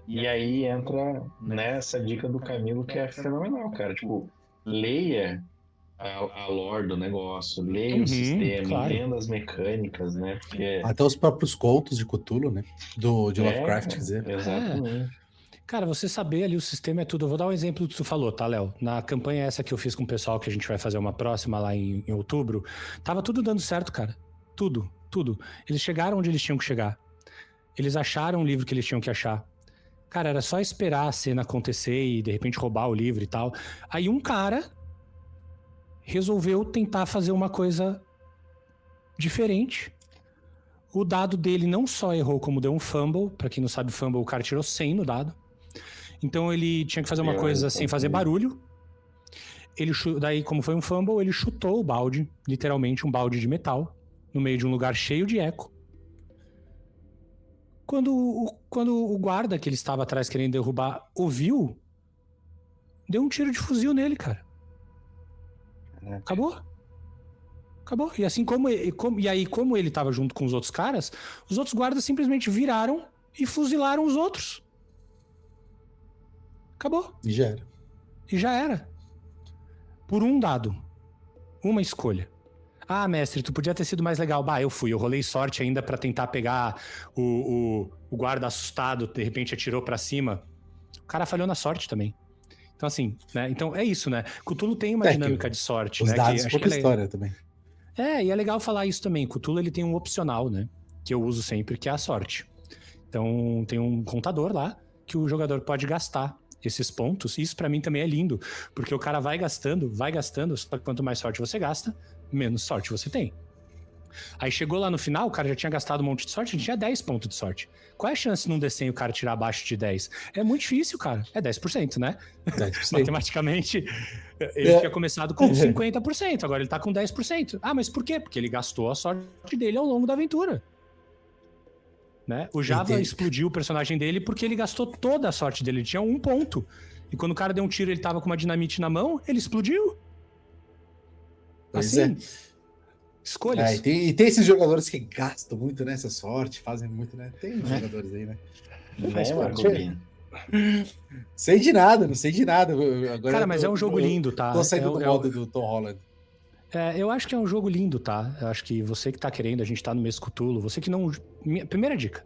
e aí entra nessa dica do Camilo que é fenomenal, cara. Tipo, leia a lore do negócio, leia o sistema, claro. entenda as mecânicas, né? Porque... Até os próprios contos de Cthulhu, né? De Lovecraft, quer dizer. Exatamente. Cara, você saber ali o sistema é tudo. Eu vou dar um exemplo do que tu falou, tá, Léo? Na campanha essa que eu fiz com o pessoal, que a gente vai fazer uma próxima lá em outubro, tava tudo dando certo, cara. Tudo. Eles chegaram onde eles tinham que chegar. Eles acharam o livro que eles tinham que achar. Cara, era só esperar a cena acontecer e de repente roubar o livro e tal. Aí um cara resolveu tentar fazer uma coisa diferente. O dado dele não só errou, como deu um fumble. Pra quem não sabe, fumble, o cara tirou 100 no dado. Então ele tinha que fazer uma coisa sem fazer barulho. Daí, como foi um fumble, ele chutou o balde, literalmente um balde de metal, no meio de um lugar cheio de eco. Quando o guarda que ele estava atrás querendo derrubar ouviu, deu um tiro de fuzil nele, cara. Acabou. E assim como ele estava junto com os outros caras, os outros guardas simplesmente viraram e fuzilaram os outros. Acabou. E já era. Por um dado. Uma escolha. Ah, mestre, tu podia ter sido mais legal. Bah, eu rolei sorte ainda pra tentar pegar o guarda assustado, de repente atirou pra cima. O cara falhou na sorte também. Então assim, né? Então é isso, né? Cthulhu tem uma dinâmica de sorte, os né? Dados que história também. E é legal falar isso também. Cthulhu, ele tem um opcional, né? Que eu uso sempre, que é a sorte. Então tem um contador lá que o jogador pode gastar esses pontos. Isso pra mim também é lindo, porque o cara vai gastando, só que quanto mais sorte você gasta, menos sorte você tem. Aí chegou lá no final, o cara já tinha gastado um monte de sorte, a gente tinha 10 pontos de sorte. Qual é a chance num desenho o cara tirar abaixo de 10? É muito difícil, cara. É 10%, né? 10%. Matematicamente, ele tinha começado com 50%, agora ele tá com 10%. Ah, mas por quê? Porque ele gastou a sorte dele ao longo da aventura. Né? O Java explodiu o personagem dele porque ele gastou toda a sorte dele, ele tinha 1 ponto. E quando o cara deu um tiro, ele tava com uma dinamite na mão, ele explodiu. Pois assim, escolhas. E tem esses jogadores que gastam muito nessa sorte, fazem muito, né? Tem jogadores aí, né? Mas, Marcobinho. Sei de nada, não sei de nada. Agora cara, mas é um jogo lindo, tá? Tô saindo do modo do Tom Holland. Eu acho que é um jogo lindo, tá? Eu acho que você que tá querendo, a gente tá no mês Cthulhu, você que não... Primeira dica.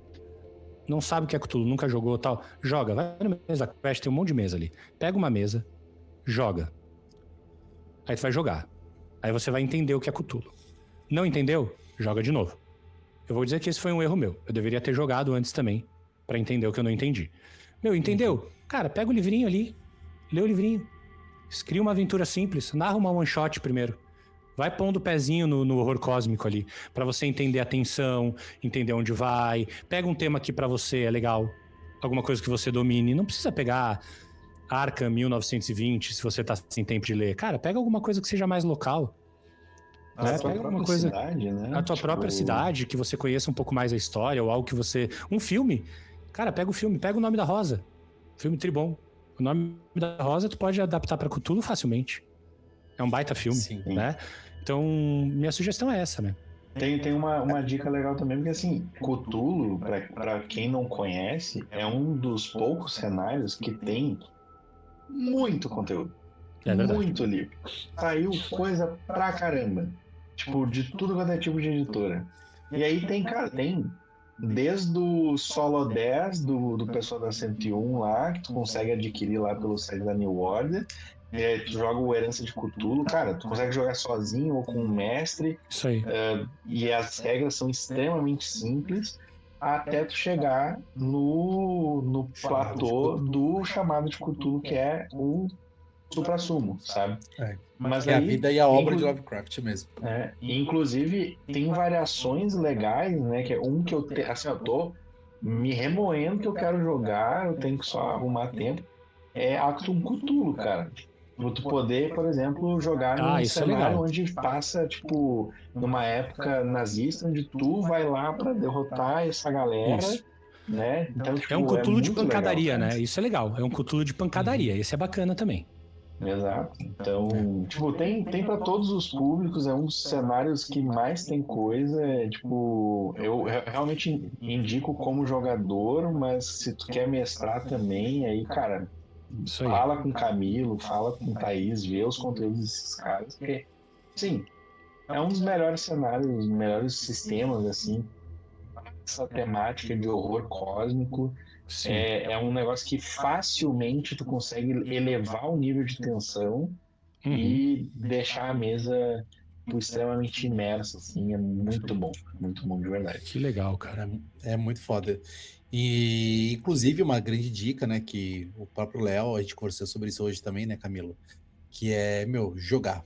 Não sabe o que é Cthulhu, nunca jogou e tal. Joga, vai no mesa Quest, tem um monte de mesa ali. Pega uma mesa, joga. Aí tu vai jogar. Aí você vai entender o que é Cthulhu. Não entendeu? Joga de novo. Eu vou dizer que esse foi um erro meu. Eu deveria ter jogado antes também, pra entender o que eu não entendi. Entendeu? Cara, pega o livrinho ali, lê o livrinho. Cria uma aventura simples, narra uma one shot primeiro. Vai pondo o pezinho no horror cósmico ali, pra você entender a tensão, entender onde vai. Pega um tema que pra você é legal, alguma coisa que você domine. Não precisa pegar Arkham 1920 se você tá sem tempo de ler. Cara, pega alguma coisa que seja mais local. A tua própria cidade, né? A tua própria cidade, que você conheça um pouco mais a história, ou algo que você... Um filme. Cara, pega o filme, pega o Nome da Rosa. Filme tribom. O Nome da Rosa tu pode adaptar pra Cthulhu facilmente. É um baita filme, né? Então, minha sugestão é essa, né? Tem uma dica legal também, porque assim, Cthulhu, pra quem não conhece, é um dos poucos cenários que tem muito conteúdo. É verdade. Muito livro. Saiu coisa pra caramba. Tipo, de tudo quanto é tipo de editora. E aí tem desde o Solo 10 do pessoal da 101 lá, que tu consegue adquirir lá pelo site da New Order. Tu joga o Herança de Cthulhu, cara, tu consegue jogar sozinho ou com um mestre. Isso aí. E as regras são extremamente simples, até tu chegar no platô do chamado de Cthulhu, que é o suprassumo, sabe? Mas é a vida e a obra de Lovecraft mesmo. Inclusive, tem variações legais, né? Que é um que eu tô me remoendo que eu quero jogar, eu tenho que só arrumar tempo. É Actum Cthulhu, cara. Pra tu poder, por exemplo, jogar num cenário onde passa, tipo, numa época nazista, onde tu vai lá pra derrotar essa galera, né? Então, tipo, é um Cthulhu de pancadaria, legal, né? Isso é legal. É um Cthulhu de pancadaria. Esse é bacana também. Exato. Então, tipo, tem pra todos os públicos, é um dos cenários que mais tem coisa. Tipo, eu realmente indico como jogador, mas se tu quer mestrar também, aí, cara, fala com o Camilo, fala com o Thaís, vê os conteúdos desses caras, porque, sim, é um dos melhores cenários, melhores sistemas, assim, essa temática de horror cósmico. É um negócio que facilmente tu consegue elevar o nível de tensão e deixar a mesa extremamente imersa, assim, é muito bom de verdade. Que legal, cara. É muito foda. E, inclusive, uma grande dica, né, que o próprio Léo, a gente conversou sobre isso hoje também, né, Camilo? Que é, jogar.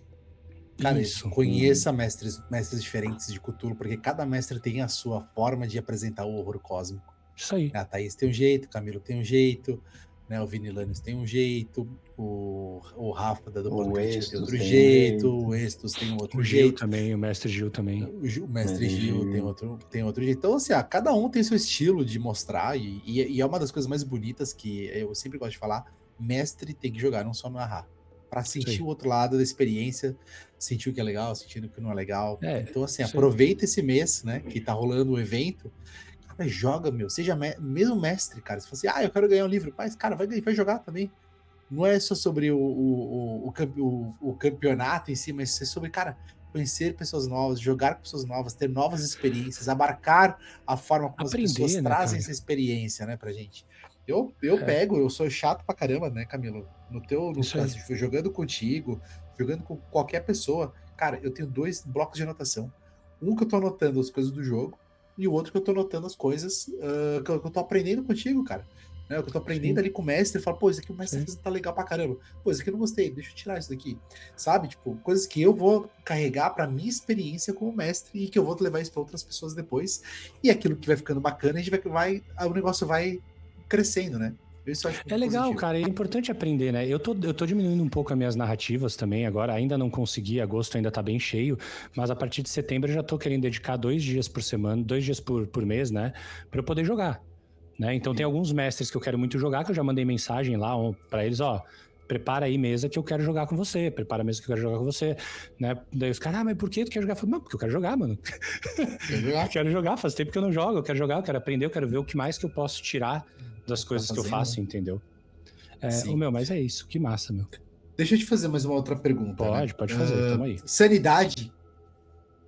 Cara, conheça mestres diferentes de Cthulhu, porque cada mestre tem a sua forma de apresentar o horror cósmico. Isso aí. A Thaís tem um jeito, o Camilo tem um jeito, né, o Vini Lannis tem um jeito, o Rafa da Dupla Crítica tem outro jeito, o Estus tem outro jeito. O Gil também, o Mestre Gil também. O Mestre Gil tem outro jeito. Então, assim, cada um tem seu estilo de mostrar, e é uma das coisas mais bonitas que eu sempre gosto de falar, mestre tem que jogar, não só narrar. Pra sentir o outro lado da experiência, sentir o que é legal, sentir o que não é legal. Então, assim, aproveita esse mês, né, que tá rolando o evento, joga, seja mesmo mestre, cara. Se você eu quero ganhar um livro, mas, cara, vai jogar também. Não é só sobre o campeonato em si, mas é sobre, cara, conhecer pessoas novas, jogar com pessoas novas, ter novas experiências, abarcar a forma como as pessoas trazem essa experiência, né, pra gente. Eu sou chato pra caramba, né, Camilo? Jogando contigo, jogando com qualquer pessoa. Cara, eu tenho 2 blocos de anotação. Um que eu tô anotando as coisas do jogo, e o outro que eu tô anotando as coisas que eu tô aprendendo contigo, cara. né? O que eu tô aprendendo ali com o mestre, eu falo, pô, isso aqui o mestre tá legal pra caramba. Pô, isso aqui eu não gostei, deixa eu tirar isso daqui. Sabe? Tipo, coisas que eu vou carregar pra minha experiência como mestre e que eu vou levar isso pra outras pessoas depois. E aquilo que vai ficando bacana, a gente o negócio vai crescendo, né? Isso eu acho muito legal, positivo. cara, é importante aprender, né? Eu tô diminuindo um pouco as minhas narrativas também agora, ainda não consegui, agosto ainda tá bem cheio, mas a partir de setembro eu já tô querendo dedicar 2 dias por semana, 2 dias por mês, né? Pra eu poder jogar, né? Então tem alguns mestres que eu quero muito jogar, que eu já mandei mensagem lá pra eles, ó, prepara aí mesa que eu quero jogar com você, prepara a mesa que eu quero jogar com você, né? Daí os caras, mas por que tu quer jogar? Eu falo, não, porque eu quero jogar, mano. Eu quero jogar, faz tempo que eu não jogo, eu quero jogar, eu quero aprender, eu quero ver o que mais que eu posso tirar das coisas que eu faço, entendeu? Mas é isso, que massa, meu. Deixa eu te fazer mais uma outra pergunta. Pode fazer, tamo aí. Sanidade,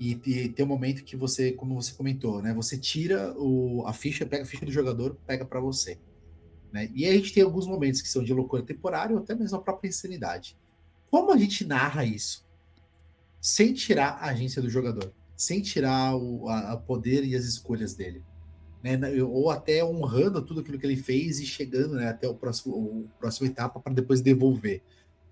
e tem um momento que você, como você comentou, né? Você tira a ficha, pega a ficha do jogador, pega pra você. Né? E aí a gente tem alguns momentos que são de loucura temporária ou até mesmo a própria insanidade. Como a gente narra isso? Sem tirar a agência do jogador, sem tirar o poder e as escolhas dele. Né? Ou até honrando tudo aquilo que ele fez e chegando, né, até a próxima etapa para depois devolver.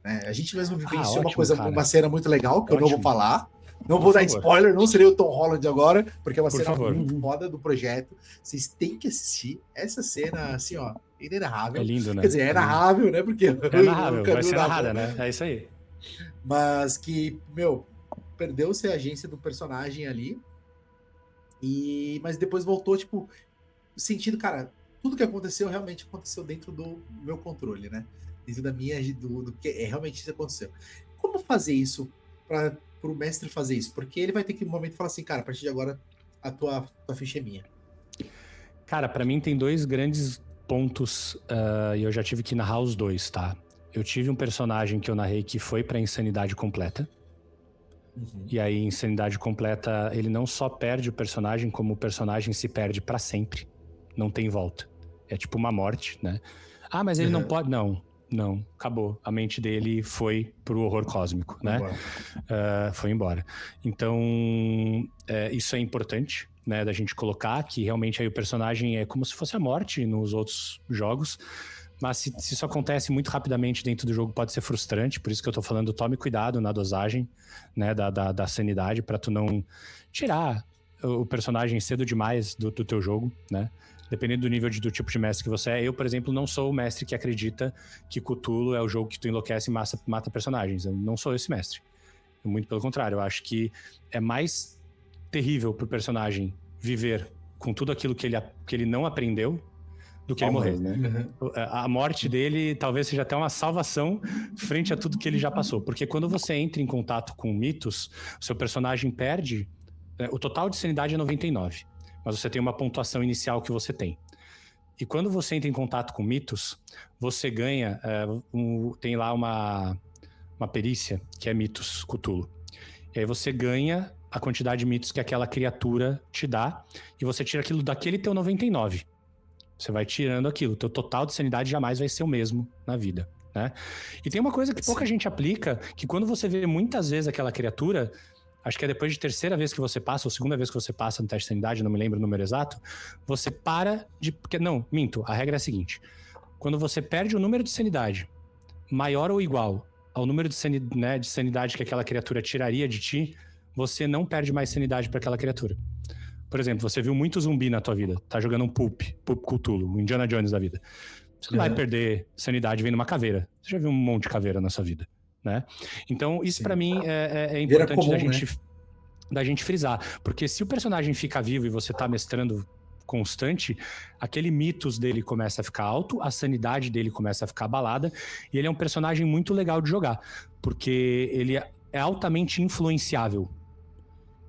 Né? A gente mesmo vivenciou uma cena muito legal, que eu não vou falar. Não vou dar spoiler, não serei o Tom Holland agora, porque é uma cena muito foda do projeto. Vocês têm que assistir essa cena, assim, ó, inenarrável. É lindo, né? Quer dizer, é narrável, né? Porque é narrável, vai ser narrada, né? É isso aí. Mas que, perdeu-se a agência do personagem ali. Mas depois voltou, tipo, sentido, cara, tudo que aconteceu realmente aconteceu dentro do meu controle, né? Dentro da minha, do que realmente isso aconteceu. Como fazer isso para o mestre fazer isso? Porque ele vai ter que um momento falar assim, cara, a partir de agora a tua ficha é minha. Cara, para mim tem 2 grandes pontos e eu já tive que narrar os 2, tá? Eu tive um personagem que eu narrei que foi pra insanidade completa. E aí, insanidade completa, ele não só perde o personagem, como o personagem se perde pra sempre. Não tem volta. É tipo uma morte, né? Ah, mas ele não pode... Não, acabou. A mente dele foi pro horror cósmico, né? Foi embora. Então, isso é importante, né? Da gente colocar que realmente aí o personagem é como se fosse a morte nos outros jogos. Mas se isso acontece muito rapidamente dentro do jogo, pode ser frustrante. Por isso que eu tô falando, tome cuidado na dosagem, né, da sanidade, pra tu não tirar o personagem cedo demais do teu jogo, né? Dependendo do nível do tipo de mestre que você é. Eu, por exemplo, não sou o mestre que acredita que Cthulhu é o jogo que tu enlouquece e mata personagens. Eu não sou esse mestre. Muito pelo contrário. Eu acho que é mais terrível pro personagem viver com tudo aquilo que ele não aprendeu do que ele morrer. Né? A morte dele talvez seja até uma salvação frente a tudo que ele já passou. Porque quando você entra em contato com mitos, o seu personagem perde... O total de sanidade é 99. Mas você tem uma pontuação inicial que você tem. E quando você entra em contato com mitos, você ganha... tem lá uma perícia, que é mitos, Cthulhu. E aí você ganha a quantidade de mitos que aquela criatura te dá, e você tira aquilo daquele teu 99. Você vai tirando aquilo. Teu total de sanidade jamais vai ser o mesmo na vida, né? E tem uma coisa que pouca gente aplica, que quando você vê muitas vezes aquela criatura, acho que é depois de 3ª vez que você passa, ou 2ª vez que você passa no teste de sanidade, não me lembro o número exato, você para de... Não, minto. A regra é a seguinte. Quando você perde o número de sanidade maior ou igual ao número de sanidade que aquela criatura tiraria de ti, você não perde mais sanidade para aquela criatura. Por exemplo, você viu muito zumbi na tua vida, tá jogando um Pulp Cthulhu, um Indiana Jones da vida. Você não vai perder sanidade vendo uma caveira. Você já viu um monte de caveira na sua vida, né? Então, isso pra mim é importante comum, da gente frisar. Porque se o personagem fica vivo e você tá mestrando constante, aquele mitos dele começa a ficar alto, a sanidade dele começa a ficar abalada, e ele é um personagem muito legal de jogar, porque ele é altamente influenciável.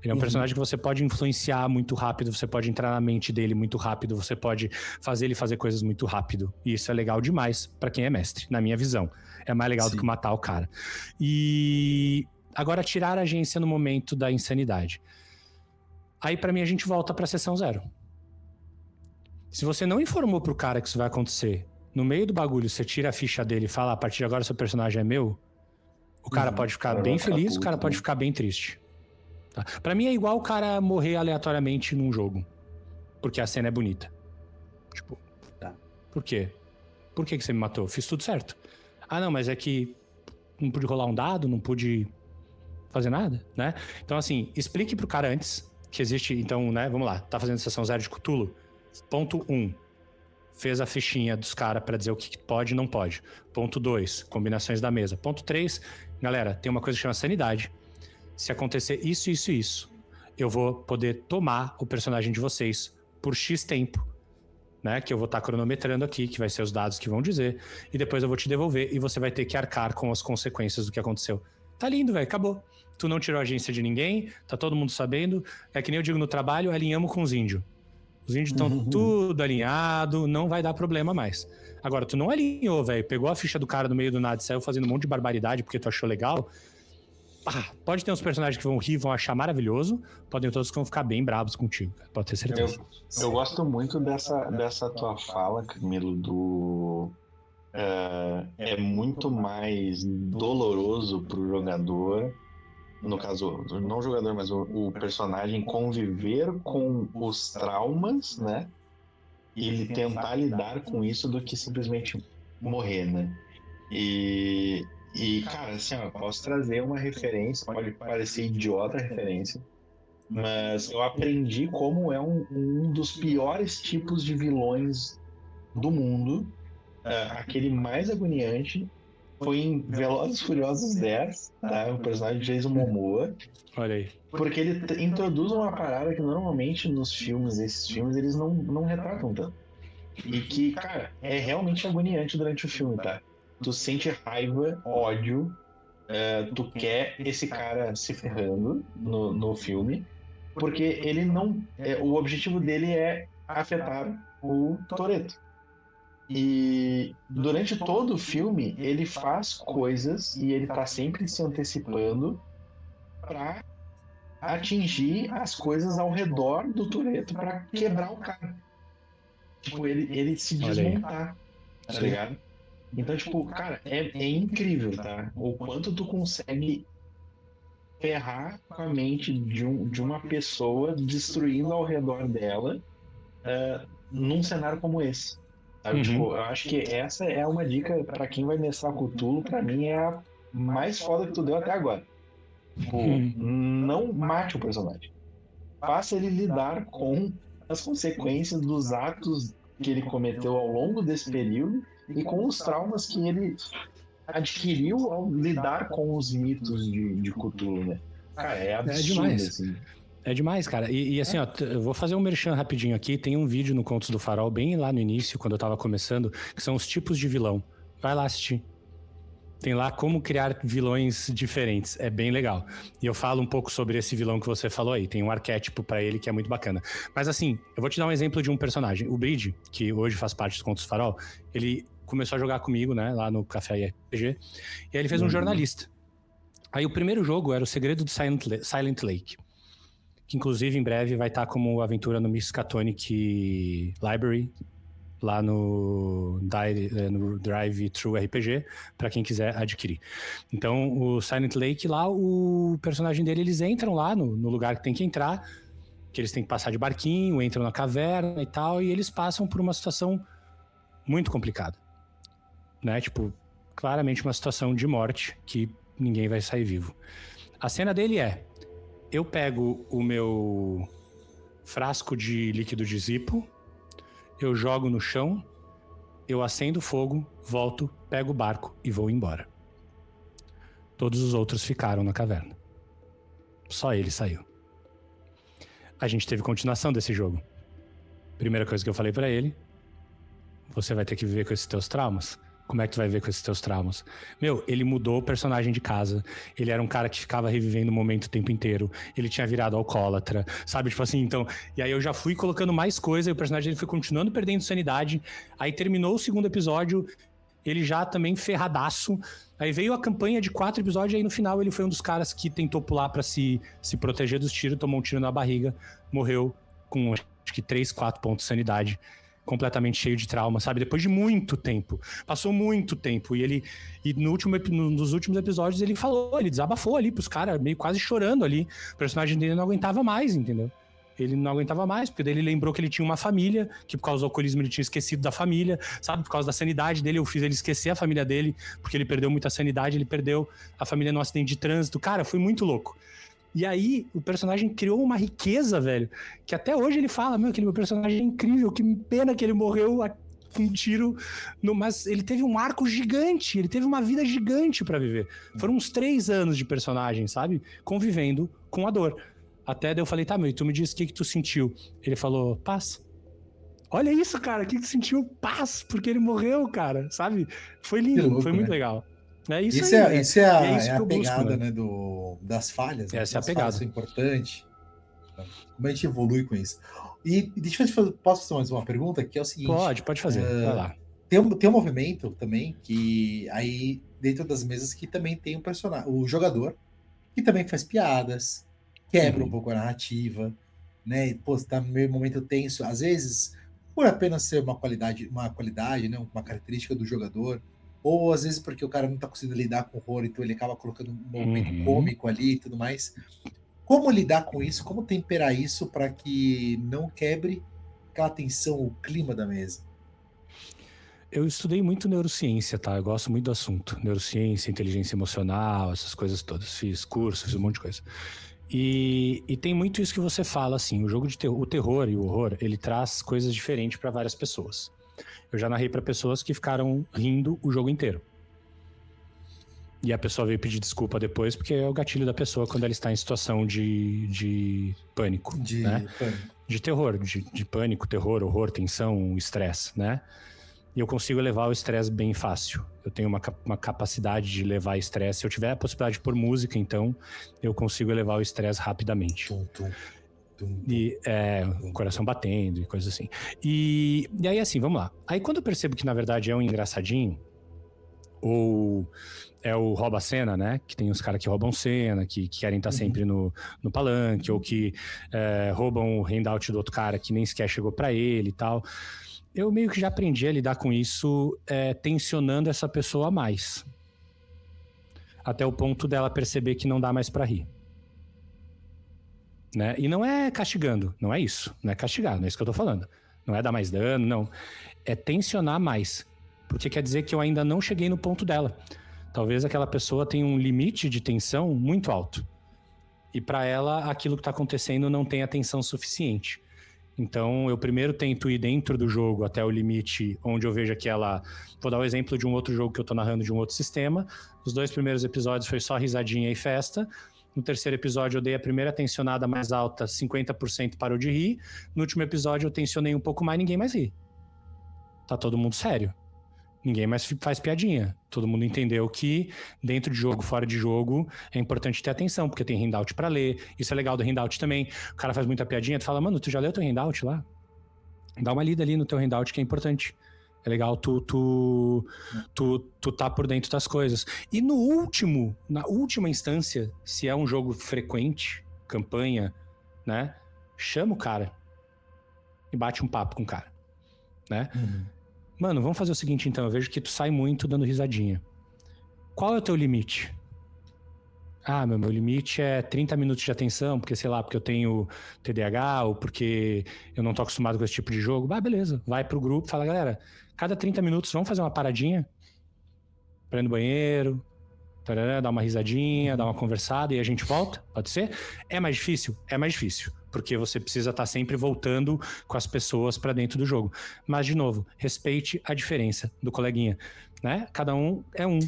Ele é um personagem que você pode influenciar muito rápido, você pode entrar na mente dele muito rápido, você pode fazer ele fazer coisas muito rápido. E isso é legal demais pra quem é mestre, na minha visão. É mais legal do que matar o cara. E agora, tirar a agência no momento da insanidade. Aí, pra mim, a gente volta pra sessão 0. Se você não informou pro cara que isso vai acontecer, no meio do bagulho, você tira a ficha dele e fala, a partir de agora seu personagem é meu, o cara pode ficar bem feliz, o cara pode ficar bem triste. Tá? Pra mim é igual o cara morrer aleatoriamente num jogo. Porque a cena é bonita. Tipo, por quê? Por que você me matou? Fiz tudo certo. Ah, não, mas é que não pude rolar um dado, não pude fazer nada, né? Então, assim, explique pro cara antes que existe... Então, né, vamos lá. Tá fazendo sessão 0 de Cthulhu? Ponto 1. Fez a fichinha dos caras pra dizer o que pode e não pode. Ponto 2. Combinações da mesa. Ponto 3. Galera, tem uma coisa que chama sanidade. Se acontecer isso, isso e isso, eu vou poder tomar o personagem de vocês por X tempo, né? Que eu vou estar cronometrando aqui, que vai ser os dados que vão dizer, e depois eu vou te devolver e você vai ter que arcar com as consequências do que aconteceu. Tá lindo, velho, acabou. Tu não tirou a agência de ninguém, tá todo mundo sabendo. É que nem eu digo no trabalho, alinhamos com os índios. Os índios estão tudo alinhado, não vai dar problema mais. Agora, tu não alinhou, velho, pegou a ficha do cara no meio do nada e saiu fazendo um monte de barbaridade porque tu achou legal. Pode ter uns personagens que vão rir, vão achar maravilhoso, podem todos que vão ficar bem bravos contigo, pode ter certeza. Eu gosto muito dessa tua fala, Camilo, do... é muito mais doloroso pro jogador, no caso, não o jogador, mas o personagem conviver com os traumas, né? E ele tentar lidar com isso do que simplesmente morrer, né? E, cara, assim, ó, eu posso trazer uma referência, pode parecer idiota a referência, mas eu aprendi como é um dos piores tipos de vilões do mundo. Aquele mais agoniante foi em Velozes e Furiosos 10, tá? O personagem de Jason Momoa. Olha aí. Porque ele introduz uma parada que normalmente esses filmes, eles não retratam tanto. E que, cara, é realmente agoniante durante o filme, tá? Tu sente raiva, ódio, tu quer esse cara se ferrando no filme, porque ele não... o objetivo dele é afetar o Toretto. E durante todo o filme, ele faz coisas e ele tá sempre se antecipando pra atingir as coisas ao redor do Toretto pra quebrar o cara. Tipo, ele se desmontar, tá ligado? Então, tipo, cara, é incrível, tá? O quanto tu consegue ferrar com a mente de uma pessoa destruindo ao redor dela num cenário como esse. Sabe? Tipo, eu acho que essa é uma dica pra quem vai mestrar Cthulhu, pra mim é a mais foda que tu deu até agora. Tipo, não mate o personagem. Faça ele lidar com as consequências dos atos que ele cometeu ao longo desse período e com os traumas que ele adquiriu ao lidar com os mitos de Cthulhu, né? Cara, é absurdo, demais. Assim. É demais, cara. E assim, ó, eu vou fazer um merchan rapidinho aqui. Tem um vídeo no Contos do Farol, bem lá no início, quando eu tava começando, que são os tipos de vilão. Vai lá assistir. Tem lá como criar vilões diferentes. É bem legal. E eu falo um pouco sobre esse vilão que você falou aí. Tem um arquétipo pra ele que é muito bacana. Mas assim, eu vou te dar um exemplo de um personagem. O Bride, que hoje faz parte dos Contos do Farol, ele começou a jogar comigo, né, lá no Café RPG. E aí ele fez um jornalista. Aí o primeiro jogo era O Segredo do Silent Lake. Que inclusive em breve vai estar como aventura no Miskatonic Library, lá no Drive Thru RPG, para quem quiser adquirir. Então, o Silent Lake lá, o personagem dele, eles entram lá no lugar que tem que entrar, que eles têm que passar de barquinho, entram na caverna e tal, e eles passam por uma situação muito complicada, né? Tipo, claramente uma situação de morte, que ninguém vai sair vivo. A cena dele é: eu pego o meu frasco de líquido de Zippo, eu jogo no chão, eu acendo fogo, volto, pego o barco e vou embora. Todos os outros ficaram na caverna. Só ele saiu. A gente teve continuação desse jogo. Primeira coisa que eu falei pra ele: você vai ter que viver com esses teus traumas. Como é que tu vai ver com esses teus traumas? Meu, ele mudou o personagem de casa. Ele era um cara que ficava revivendo o momento o tempo inteiro. Ele tinha virado alcoólatra, sabe? Tipo assim, então... E aí eu já fui colocando mais coisa e o personagem dele foi continuando perdendo sanidade. Aí terminou o segundo episódio, ele já também ferradaço. Aí veio a campanha de 4 episódios e aí no final ele foi um dos caras que tentou pular pra se proteger dos tiros, tomou um tiro na barriga, morreu com acho que 3, 4 pontos de sanidade. Completamente cheio de trauma, sabe? Depois de muito tempo. Passou muito tempo. E nos últimos episódios ele desabafou ali pros caras, meio quase chorando ali. O personagem dele não aguentava mais, entendeu? ele não aguentava mais, porque daí ele lembrou que ele tinha uma família, que por causa do alcoolismo ele tinha esquecido da família, sabe? Por causa da sanidade dele, eu fiz ele esquecer a família dele, porque ele perdeu muita sanidade, ele perdeu a família no acidente de trânsito. Cara, foi muito louco. E aí, o personagem criou uma riqueza, velho, que até hoje ele fala, meu, aquele meu personagem é incrível, que pena que ele morreu com um tiro, mas ele teve um arco gigante, ele teve uma vida gigante pra viver. Foram uns 3 anos de personagem, sabe? Convivendo com a dor. Até daí eu falei, tá, meu, e tu me disse o que tu sentiu? Ele falou, paz. Olha isso, cara, o que tu sentiu? Paz, porque ele morreu, cara, sabe? Foi lindo, louco, foi muito né? legal. É isso, Isso aí, é, isso é isso a que eu busco, pegada, né? das falhas. Né? Essa é a As falhas pegada. são importantes. Como a gente evolui com isso. E deixa eu te fazer, posso fazer mais uma pergunta? Que é o seguinte. Pode fazer, vai lá. Tem um movimento também, que aí, dentro das mesas, que também tem um personagem, o jogador, que também faz piadas, quebra um pouco a narrativa, né? Pô, você tá no meio momento tenso, às vezes, por apenas ser uma qualidade, né? Uma característica do jogador, ou às vezes porque o cara não tá conseguindo lidar com o horror, então ele acaba colocando um momento cômico ali e tudo mais. Como lidar com isso? Como temperar isso para que não quebre aquela tensão, o clima da mesa? Eu estudei muito neurociência, tá? Eu gosto muito do assunto. Neurociência, inteligência emocional, essas coisas todas. Fiz curso, fiz um monte de coisa. E tem muito isso que você fala, assim, o jogo de terror, o terror e o horror, ele traz coisas diferentes para várias pessoas. Eu já narrei para pessoas que ficaram rindo o jogo inteiro. E a pessoa veio pedir desculpa depois, porque é o gatilho da pessoa quando ela está em situação de pânico, né? De terror, de pânico, terror, horror, tensão, estresse, né? E eu consigo levar o estresse bem fácil. Eu tenho uma capacidade de levar estresse. Se eu tiver a possibilidade de pôr música, então, eu consigo levar o estresse rapidamente. E o coração batendo e coisas assim. E aí, assim, vamos lá. Aí, quando eu percebo que, na verdade, é um engraçadinho, ou é o rouba-cena, né? Que tem os caras que roubam cena, que querem estar sempre no palanque, ou que roubam o handout do outro cara que nem sequer chegou pra ele e tal. Eu meio que já aprendi a lidar com isso, tensionando essa pessoa mais. Até o ponto dela perceber que não dá mais pra rir. Né? E não é castigando, não é isso. Não é castigar, não é isso que eu tô falando. Não é dar mais dano, não. É tensionar mais. Porque quer dizer que eu ainda não cheguei no ponto dela. Talvez aquela pessoa tenha um limite de tensão muito alto. E pra ela, aquilo que tá acontecendo não tem atenção suficiente. Então, eu primeiro tento ir dentro do jogo até o limite onde eu vejo que ela... Vou dar o exemplo de um outro jogo que eu tô narrando de um outro sistema. Os 2 primeiros episódios foi só risadinha e festa. No terceiro episódio eu dei a primeira tensionada mais alta, 50% parou de rir. No último episódio eu tensionei um pouco mais, ninguém mais ri. Tá todo mundo sério. Ninguém mais faz piadinha. Todo mundo entendeu que dentro de jogo, fora de jogo, é importante ter atenção, porque tem handout pra ler. Isso é legal do handout também. O cara faz muita piadinha, tu fala, mano, tu já leu teu handout lá? Dá uma lida ali no teu handout que é importante. É legal tu tá por dentro das coisas. E na última instância, se é um jogo frequente, campanha, né? Chama o cara e bate um papo com o cara, né? Mano, vamos fazer o seguinte então, eu vejo que tu sai muito dando risadinha. Qual é o teu limite? Ah, meu limite é 30 minutos de atenção, porque sei lá, porque eu tenho TDAH ou porque eu não tô acostumado com esse tipo de jogo. Ah, beleza, vai pro grupo, fala, galera, cada 30 minutos vamos fazer uma paradinha pra ir no banheiro, tarará, dar uma risadinha, dar uma conversada e a gente volta, pode ser? É mais difícil? É mais difícil, porque você precisa estar sempre voltando com as pessoas pra dentro do jogo. Mas, de novo, respeite a diferença do coleguinha, né? Cada um é um,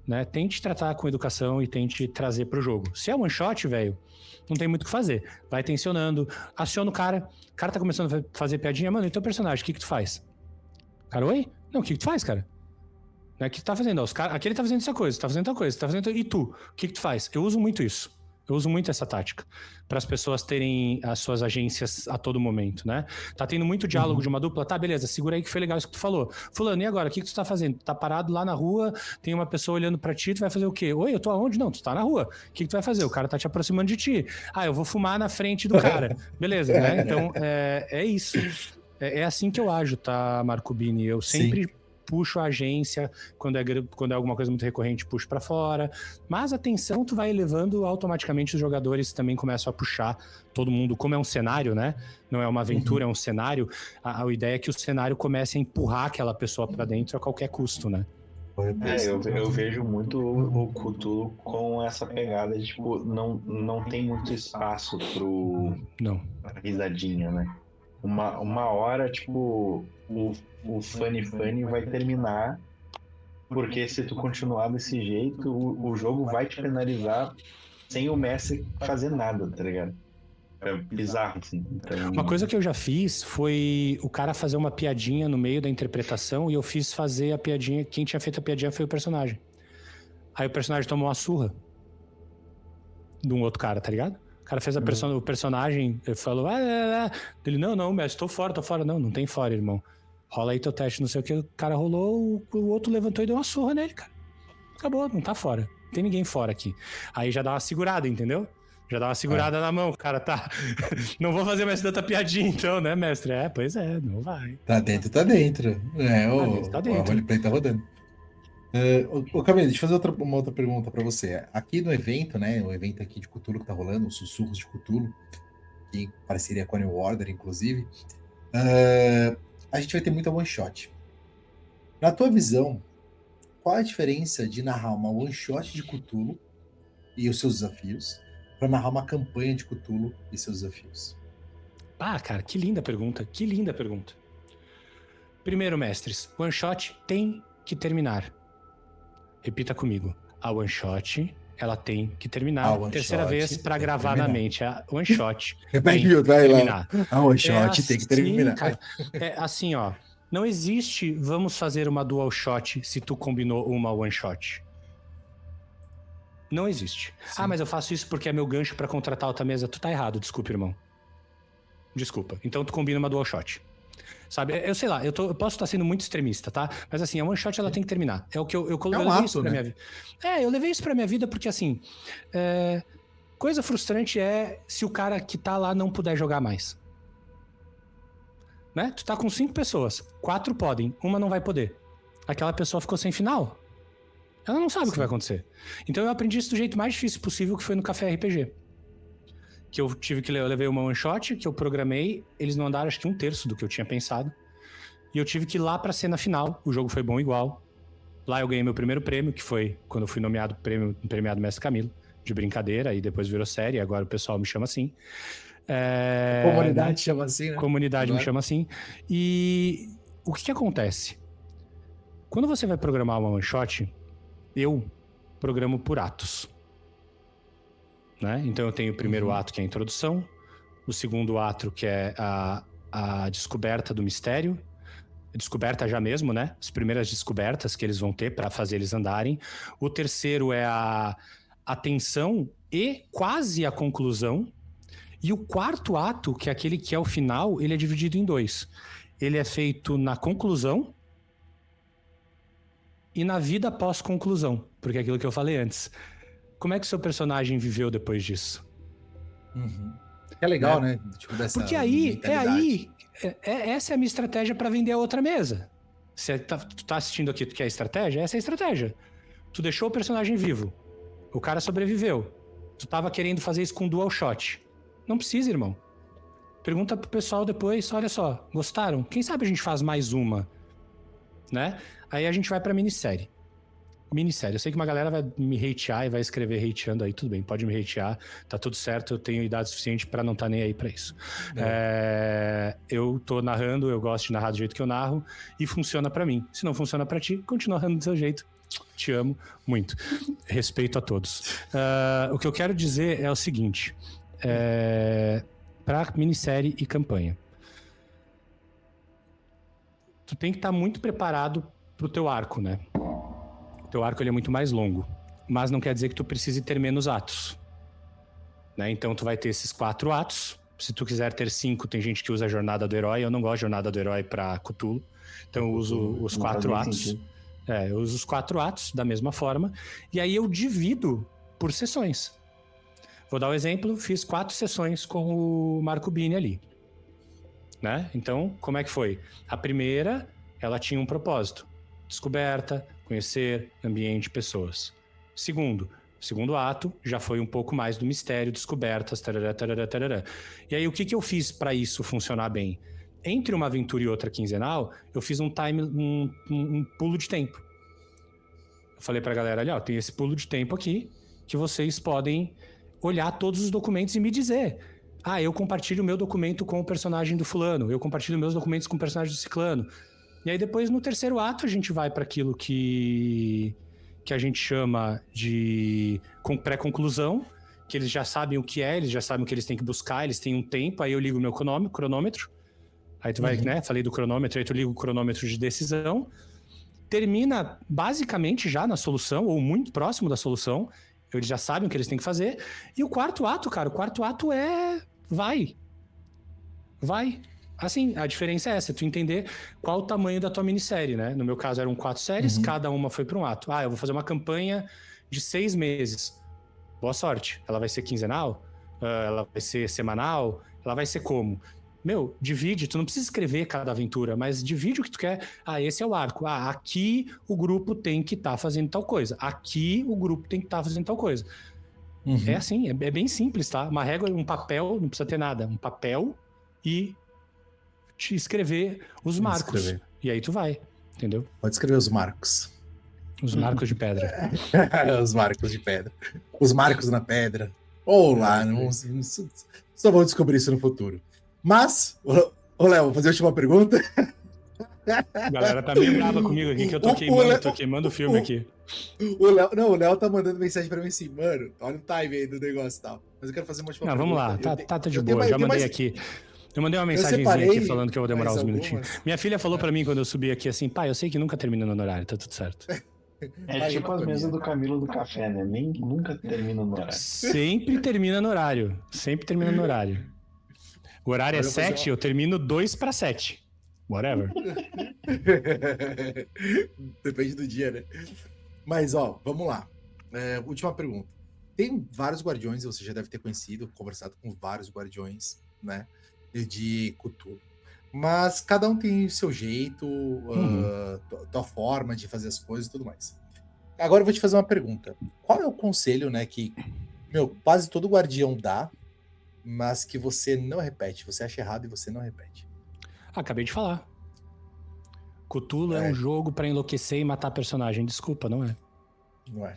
né? Tente tratar com educação e tente trazer pro jogo. Se é one shot, velho, não tem muito o que fazer. Vai tensionando, aciona o cara tá começando a fazer piadinha, mano, e teu personagem, o que tu faz? Cara, oi? Não, o que tu faz, cara? Não é o que tu tá fazendo, aqui ele tá fazendo essa coisa, tá fazendo tal coisa, tá fazendo... E tu? O que tu faz? Eu uso muito isso. Eu uso muito essa tática para as pessoas terem as suas agências a todo momento, né? Tá tendo muito diálogo de uma dupla, tá, beleza, segura aí que foi legal isso que tu falou. Fulano, e agora? O que tu tá fazendo? Tu tá parado lá na rua, tem uma pessoa olhando pra ti, tu vai fazer o quê? Oi, eu tô aonde? Não, tu tá na rua. O que tu vai fazer? O cara tá te aproximando de ti. Ah, eu vou fumar na frente do cara. Beleza, né? Então, é isso. É assim que eu ajo, tá, Marco Bini? Eu sempre puxo a agência, quando é alguma coisa muito recorrente, puxo pra fora. Mas a tensão tu vai elevando, automaticamente os jogadores também começam a puxar todo mundo. Como é um cenário, né? Não é uma aventura, é um cenário. A ideia é que o cenário comece a empurrar aquela pessoa pra dentro a qualquer custo, né? Eu vejo muito o Cthulhu com essa pegada de, tipo, não tem muito espaço pra risadinha, né? Uma hora, tipo, o funny vai terminar, porque se tu continuar desse jeito, o jogo vai te penalizar sem o mestre fazer nada, tá ligado? É bizarro, assim. Então... Uma coisa que eu já fiz foi o cara fazer uma piadinha no meio da interpretação e eu fiz fazer a piadinha. Quem tinha feito a piadinha foi o personagem. Aí o personagem tomou uma surra de um outro cara, tá ligado? O cara fez o personagem, ele falou, ele, não, mestre, tô fora. Não tem fora, irmão. Rola aí teu teste, não sei o que. O cara rolou, o outro levantou e deu uma surra nele, cara. Acabou, não tá fora. Não tem ninguém fora aqui. Aí já dá uma segurada, entendeu? Já dá uma segurada na mão, o cara tá... Não vou fazer mais tanta piadinha então, né, mestre? Pois é, não vai. Tá dentro. Tá dentro. O roleplay tá rodando. Ô Camilo, deixa eu fazer uma outra pergunta pra você. Aqui no evento, né, o evento aqui de Cthulhu que tá rolando, os Sussurros de Cthulhu, em parceria com a New Order, inclusive, a gente vai ter muita one-shot. Na tua visão, qual a diferença de narrar uma one-shot de Cthulhu e os seus desafios para narrar uma campanha de Cthulhu e seus desafios? Cara, que linda pergunta. Primeiro, mestres, one shot tem que terminar. Repita comigo. A one shot, ela tem que terminar. Terceira vez para gravar na mente. A one shot vai lá. A one shot tem que terminar. Cara, é assim, ó. Não existe vamos fazer uma dual shot se tu combinou uma one shot. Não existe. Sim. Mas eu faço isso porque é meu gancho pra contratar outra mesa. Tu tá errado, desculpa, irmão. Desculpa. Então tu combina uma dual shot. Sabe, eu sei lá, eu posso estar sendo muito extremista, tá? Mas assim, a one shot ela tem que terminar. É o que eu levei isso pra minha vida. Eu levei isso pra minha vida porque assim, coisa frustrante é se o cara que tá lá não puder jogar mais. Né? Tu tá com 5 pessoas, 4 podem, uma não vai poder. Aquela pessoa ficou sem final. Ela não sabe o que vai acontecer. Então eu aprendi isso do jeito mais difícil possível, que foi no Café RPG. Que eu tive que ler, eu levei uma one shot, que eu programei, eles não andaram acho que 1/3 do que eu tinha pensado. E eu tive que ir lá pra cena final, o jogo foi bom igual. Lá eu ganhei meu primeiro prêmio, que foi quando eu fui nomeado premiado Mestre Camilo, de brincadeira, e depois virou série, agora o pessoal me chama assim. Comunidade chama assim, né? Comunidade me chama assim. E o que acontece? Quando você vai programar uma one shot, eu programo por atos. Né? Então eu tenho o primeiro ato, que é a introdução, o segundo ato, que é a descoberta do mistério, descoberta já mesmo, né? As primeiras descobertas que eles vão ter para fazer eles andarem. O terceiro é a tensão e quase a conclusão. E o quarto ato, que é aquele que é o final, ele é dividido em 2. Ele é feito na conclusão e na vida pós-conclusão, porque é aquilo que eu falei antes. Como é que o seu personagem viveu depois disso? É legal, né? Tipo, dessa porque essa é a minha estratégia para vender a outra mesa. Se tu tá assistindo aqui, tu quer estratégia? Essa é a estratégia. Tu deixou o personagem vivo. O cara sobreviveu. Tu tava querendo fazer isso com dual shot. Não precisa, irmão. Pergunta pro pessoal depois, olha só, gostaram? Quem sabe a gente faz mais uma, né? Aí a gente vai pra minissérie. Minissérie. Eu sei que uma galera vai me hatear e vai escrever hateando aí, tudo bem, pode me hatear, tá tudo certo, eu tenho idade suficiente pra não tá nem aí pra isso. Eu tô narrando, eu gosto de narrar do jeito que eu narro e funciona pra mim. Se não funciona pra ti, continua narrando do seu jeito. Te amo muito. Respeito a todos. O que eu quero dizer é o seguinte... para minissérie e campanha, tu tem que estar muito preparado pro teu arco, né? O teu arco ele é muito mais longo, mas não quer dizer que tu precise ter menos atos, né? Então tu vai ter esses 4 atos. Se tu quiser ter 5, tem gente que usa a jornada do herói. Eu não gosto de jornada do herói pra Cthulhu, então eu uso os 4 atos. Eu uso os 4 atos da mesma forma, e aí eu divido por sessões. Vou dar um exemplo, fiz 4 sessões com o Marco Bini ali, né? Então, como é que foi? A primeira, ela tinha um propósito. descoberta, conhecer, ambiente, pessoas. Segundo ato já foi um pouco mais do mistério, descobertas, tarará, tarará, tarará. E aí o que eu fiz para isso funcionar bem? Entre uma aventura e outra quinzenal, eu fiz um pulo de tempo. Eu falei pra galera ali, ó, tem esse pulo de tempo aqui, que vocês podem olhar todos os documentos e me dizer. Ah, eu compartilho o meu documento com o personagem do fulano, eu compartilho meus documentos com o personagem do ciclano. E aí depois, no terceiro ato, a gente vai para aquilo que a gente chama de pré-conclusão, que eles já sabem o que é, eles já sabem o que eles têm que buscar, eles têm um tempo, aí eu ligo o meu cronômetro, aí tu vai, né, falei do cronômetro, aí tu liga o cronômetro de decisão, termina basicamente já na solução, ou muito próximo da solução, eles já sabem o que eles têm que fazer, e o quarto ato, cara, vai. Assim, a diferença é essa, tu entender qual o tamanho da tua minissérie, né? No meu caso eram 4 séries, cada uma foi para um ato. Ah, eu vou fazer uma campanha de 6 meses. Boa sorte. Ela vai ser quinzenal? Ela vai ser semanal? Ela vai ser como? Meu, divide, tu não precisa escrever cada aventura, mas divide o que tu quer. Ah, esse é o arco. Ah, aqui o grupo tem que estar fazendo tal coisa. Aqui o grupo tem que estar fazendo tal coisa. É assim, é bem simples, tá? Uma régua, um papel, não precisa ter nada. Um papel e te escrever os marcos. E aí tu vai, entendeu? Pode escrever os marcos. Os marcos de pedra. Os marcos de pedra. Os marcos na pedra. Ou lá, só vou descobrir isso no futuro. Mas, ô Léo, vou fazer a última pergunta. A galera tá meio brava comigo aqui, que eu tô queimando o filme aqui. O Léo tá mandando mensagem pra mim assim, mano, olha o time aí do negócio e tal. Mas eu quero fazer uma última pergunta. Vamos lá, tá de boa, já mandei aqui. Eu mandei uma mensagenzinha aqui falando que eu vou demorar uns minutinhos. Minha filha falou pra mim quando eu subi aqui assim, pai, eu sei que nunca termina no horário, tá tudo certo. É tipo as mesas do Camilo do Café, né? Nunca termina no horário. Sempre termina no horário. O horário é 7, eu termino 6:50. Whatever. Depende do dia, né? Mas, ó, vamos lá. Última pergunta. Tem vários guardiões, você já deve ter conversado com vários guardiões, né? De Cthulhu. Mas cada um tem o seu jeito, tua forma de fazer as coisas e tudo mais. Agora eu vou te fazer uma pergunta. Qual é o conselho, né, que quase todo guardião dá, mas que você não repete? Você acha errado e você não repete? Acabei de falar. Cthulhu é um jogo pra enlouquecer e matar personagem. Desculpa, não é? Não é.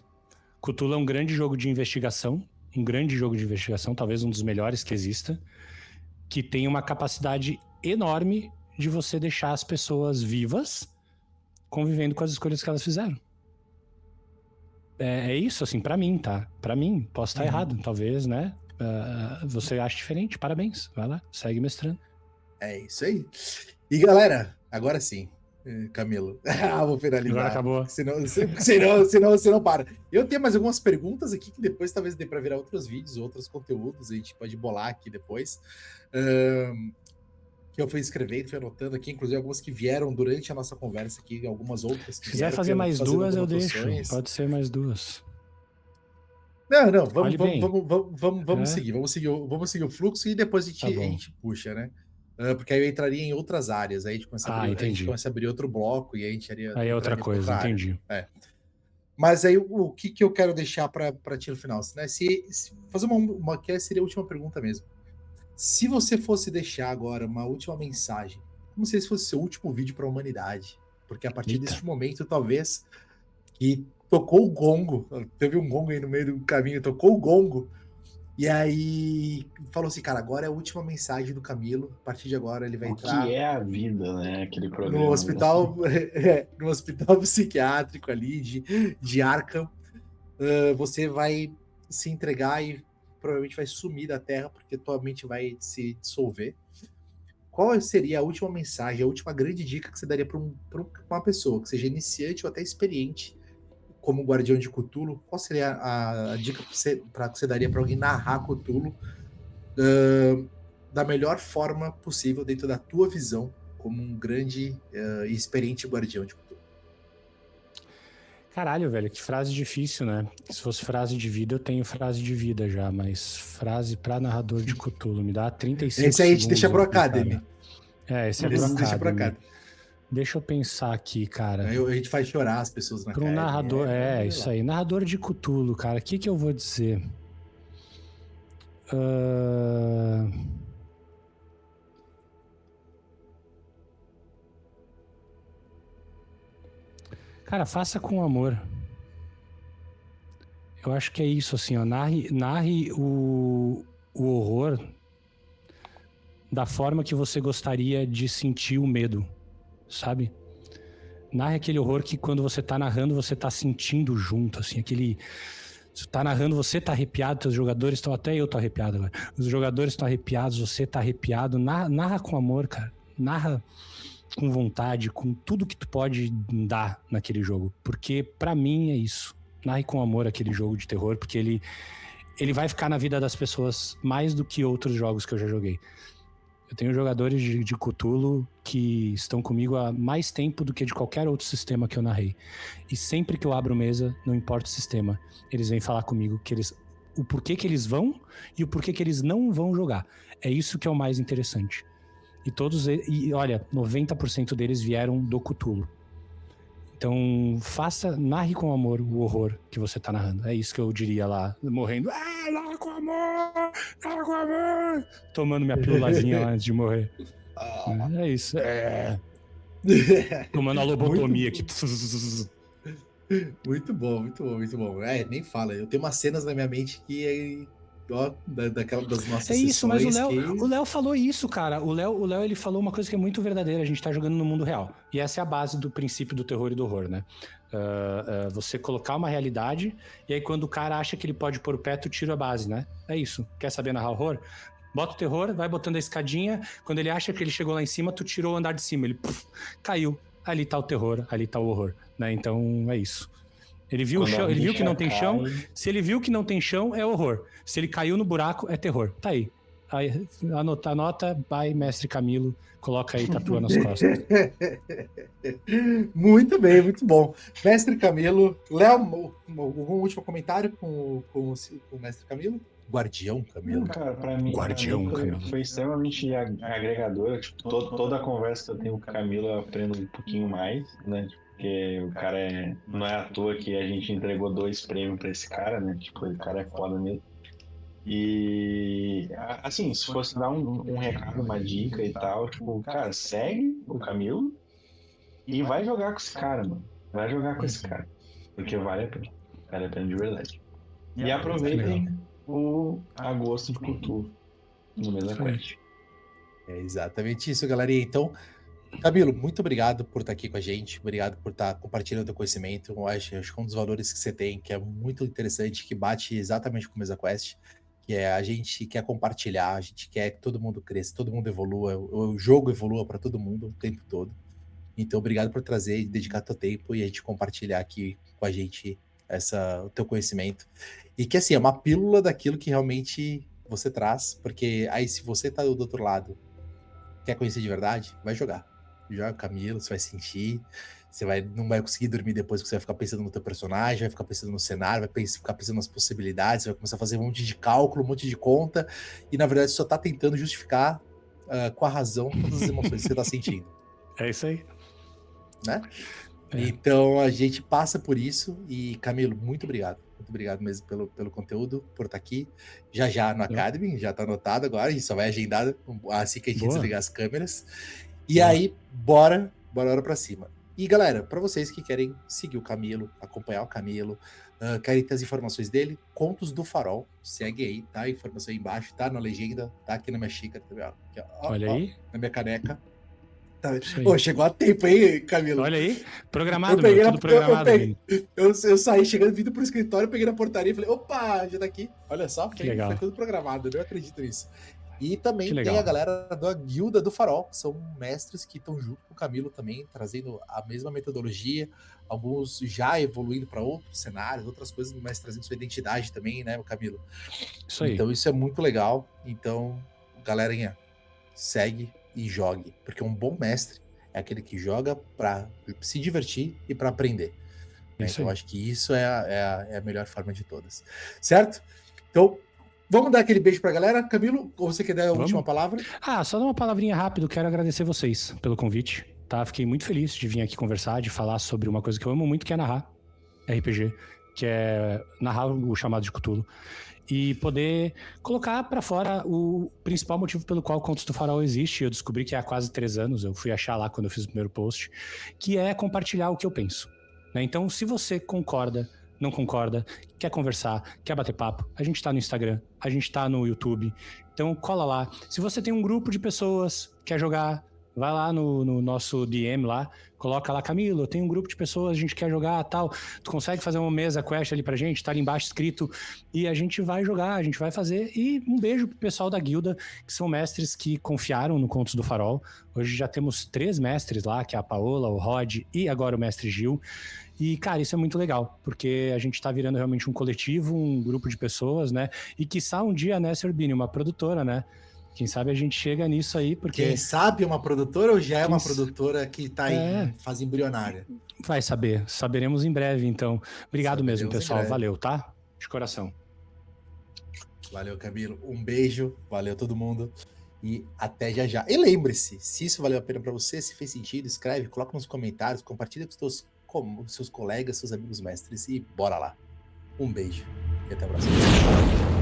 Cthulhu é um grande jogo de investigação. Talvez um dos melhores que exista. Que tem uma capacidade enorme de você deixar as pessoas vivas convivendo com as escolhas que elas fizeram. É isso, assim, pra mim, tá? Pra mim, posso estar errado, talvez, né? Você acha diferente, parabéns. Vai lá, segue mestrando. É isso aí. E galera, agora sim, Camilo. Vou finalizar. Agora acabou. Senão você não para. Eu tenho mais algumas perguntas aqui que depois talvez dê pra virar outros vídeos, outros conteúdos, a gente pode bolar aqui depois. Que eu fui escrevendo, fui anotando aqui, inclusive algumas que vieram durante a nossa conversa aqui, algumas outras. Se quiser fazer mais duas, eu deixo. Pode ser mais duas. Não, vamos seguir o fluxo e depois a gente puxa, né? Porque aí eu entraria em outras áreas, aí a gente começa a abrir outro bloco e aí a gente iria... Aí é outra coisa, entendi. Mas aí o que eu quero deixar para ti no final, né? Se fazer uma que seria a última pergunta mesmo. Se você fosse deixar agora uma última mensagem, como se esse fosse seu último vídeo para a humanidade, porque a partir deste momento, talvez, que tocou o gongo, teve um gongo aí no meio do caminho, tocou o gongo, e aí falou assim, cara, agora é a última mensagem do Camilo, a partir de agora ele vai entrar... O que é a vida, né? Aquele programa. No hospital, no hospital psiquiátrico ali de Arkham, você vai se entregar e provavelmente vai sumir da Terra, porque tua mente vai se dissolver. Qual seria a última mensagem, a última grande dica que você daria para uma pessoa, que seja iniciante ou até experiente, como guardião de Cthulhu? Qual seria a dica que você daria para alguém narrar Cthulhu da melhor forma possível, dentro da tua visão, como um grande e experiente guardião de Cthulhu? Caralho, velho, que frase difícil, né? Se fosse frase de vida, eu tenho frase de vida já, mas frase pra narrador de Cthulhu, me dá 35 segundos. Esse aí a gente deixa pro Academy. Esse é pro Academy. Deixa eu pensar aqui, cara. Aí a gente faz chorar as pessoas na Para um narrador, isso aí. Narrador de Cthulhu, cara. O que eu vou dizer? Cara, faça com amor. Eu acho que é isso, assim, ó. Narre o horror da forma que você gostaria de sentir o medo, sabe? Narre aquele horror que quando você tá narrando, você tá sentindo junto, assim, aquele... Você tá narrando, você tá arrepiado, seus jogadores estão... Até eu tô arrepiado agora. Os jogadores estão arrepiados, você tá arrepiado. Narra com amor, cara. Narra com vontade, com tudo que tu pode dar naquele jogo. Porque, pra mim, é isso. Narre com amor aquele jogo de terror, porque ele vai ficar na vida das pessoas mais do que outros jogos que eu já joguei. Eu tenho jogadores de Cthulhu que estão comigo há mais tempo do que de qualquer outro sistema que eu narrei. E sempre que eu abro mesa, não importa o sistema, eles vêm falar comigo o porquê que eles vão e o porquê que eles não vão jogar. É isso que é o mais interessante. E olha, 90% deles vieram do Cthulhu. Então, narre com amor o horror que você tá narrando. É isso que eu diria lá, morrendo. Narra com amor! Narra com amor! Tomando minha pílulazinha lá antes de morrer. É isso. Tomando a lobotomia aqui. Muito bom, muito bom, muito bom. Nem fala. Eu tenho umas cenas na minha mente que daquela das nossas sessões. É isso, mas o Léo falou isso, cara. O Léo ele falou uma coisa que é muito verdadeira. A gente tá jogando no mundo real. E essa é a base do princípio do terror e do horror, né? Você colocar uma realidade e aí quando o cara acha que ele pode pôr o pé, tu tira a base, né? É isso. Quer saber narrar horror? Bota o terror, vai botando a escadinha. Quando ele acha que ele chegou lá em cima, tu tirou o andar de cima. Ele caiu. Ali tá o terror, ali tá o horror, né? Então é isso. Ele viu o chão, ele viu que não tem chão. Se ele viu que não tem chão, é horror. Se ele caiu no buraco, é terror. Tá aí. Anota, vai, mestre Camilo, coloca aí, tatua nas costas. Muito bem, muito bom. Mestre Camilo, Léo, algum último comentário com o mestre Camilo? Guardião Camilo. Cara, pra mim, foi extremamente agregador. Tipo, toda a conversa que eu tenho com o Camilo, eu aprendo um pouquinho mais, né? Porque o cara não é à toa que a gente entregou 2 prêmios pra esse cara, né? Tipo, o cara é foda mesmo. E, assim, se fosse dar um recado, uma dica e tal, tipo, cara, segue o Camilo e vai jogar com esse cara, mano. Vai jogar com esse cara. Porque vale a pena. Vale a pena de verdade. E aproveitem o agosto de Cthulhu no Mesa Quest. É exatamente isso, galerinha. Então, Camilo, muito obrigado por estar aqui com a gente, obrigado por estar compartilhando o teu conhecimento. Eu acho que é um dos valores que você tem, que é muito interessante, que bate exatamente com o Mesa Quest, que é a gente quer compartilhar, a gente quer que todo mundo cresça, todo mundo evolua, o jogo evolua para todo mundo o tempo todo. Então, obrigado por trazer e dedicar teu tempo e a gente compartilhar aqui com a gente o teu conhecimento. E que, assim, é uma pílula daquilo que realmente você traz, porque aí se você tá do outro lado, quer conhecer de verdade, vai jogar. Joga Camilo, você vai sentir, não vai conseguir dormir depois, porque você vai ficar pensando no teu personagem, vai ficar pensando no cenário, vai ficar pensando nas possibilidades, vai começar a fazer um monte de cálculo, um monte de conta, e na verdade só tá tentando justificar com a razão todas as emoções que você tá sentindo. É isso aí. Né? Então a gente passa por isso, e Camilo, muito obrigado mesmo pelo conteúdo, por estar aqui, já no Academy, já tá anotado agora, a gente só vai agendar assim que a gente desligar as câmeras. E aí, bora pra cima. E galera, para vocês que querem seguir o Camilo, acompanhar o Camilo, querem ter as informações dele, Contos do Farol, segue aí, tá? A informação aí embaixo, tá na legenda, tá aqui na minha xícara também, ó. Aqui, ó. Olha aí. Na minha caneca. Tá. Pô, chegou a tempo, hein, Camilo? Olha aí, programado, tudo programado. Eu saí vindo pro escritório, peguei na portaria e falei, opa, já tá aqui. Olha só, foi tudo programado, eu não acredito nisso. E também tem a galera da Guilda do Farol, que são mestres que estão junto com o Camilo também, trazendo a mesma metodologia, alguns já evoluindo para outros cenários, outras coisas, mas trazendo sua identidade também, né, Camilo? Isso aí. Então isso é muito legal. Então, galerinha, segue e jogue, porque um bom mestre é aquele que joga para se divertir e para aprender. Então, acho que isso é a melhor forma de todas. Certo? Então, vamos dar aquele beijo pra galera. Camilo, ou você quer dar a última palavra? Só dar uma palavrinha rápido. Quero agradecer vocês pelo convite, tá? Fiquei muito feliz de vir aqui conversar, de falar sobre uma coisa que eu amo muito, que é narrar RPG, que é narrar o chamado de Cthulhu. E poder colocar pra fora o principal motivo pelo qual o Contos do Farol existe. Eu descobri que há quase 3 anos, eu fui achar lá quando eu fiz o primeiro post, que é compartilhar o que eu penso, né? Então, se você concorda, não concorda, quer conversar, quer bater papo, a gente tá no Instagram, a gente tá no YouTube, então cola lá. Se você tem um grupo de pessoas, quer jogar, vai lá no nosso DM lá, coloca lá, Camilo, eu tenho um grupo de pessoas, a gente quer jogar, tal, tu consegue fazer uma mesa quest ali pra gente, tá ali embaixo escrito, e a gente vai jogar, a gente vai fazer. E um beijo pro pessoal da guilda, que são mestres que confiaram no Contos do Farol. Hoje já temos 3 mestres lá, que é a Paola, o Rod e agora o mestre Gil. E, cara, isso é muito legal, porque a gente tá virando realmente um coletivo, um grupo de pessoas, né? E quiçá um dia, né, Sr. Urbini, uma produtora, né? Quem sabe a gente chega nisso aí, porque... Quem sabe uma produtora ou já é uma produtora que tá em fase embrionária? Vai saber, saberemos em breve, então. Obrigado Saberemos mesmo, pessoal, em breve. valeu, tá? De coração. Valeu, Camilo. Um beijo, valeu todo mundo e até já já. E lembre-se, se isso valeu a pena para você, se fez sentido, escreve, coloca nos comentários, compartilha com seus colegas, seus amigos mestres e bora lá. Um beijo e até a próxima.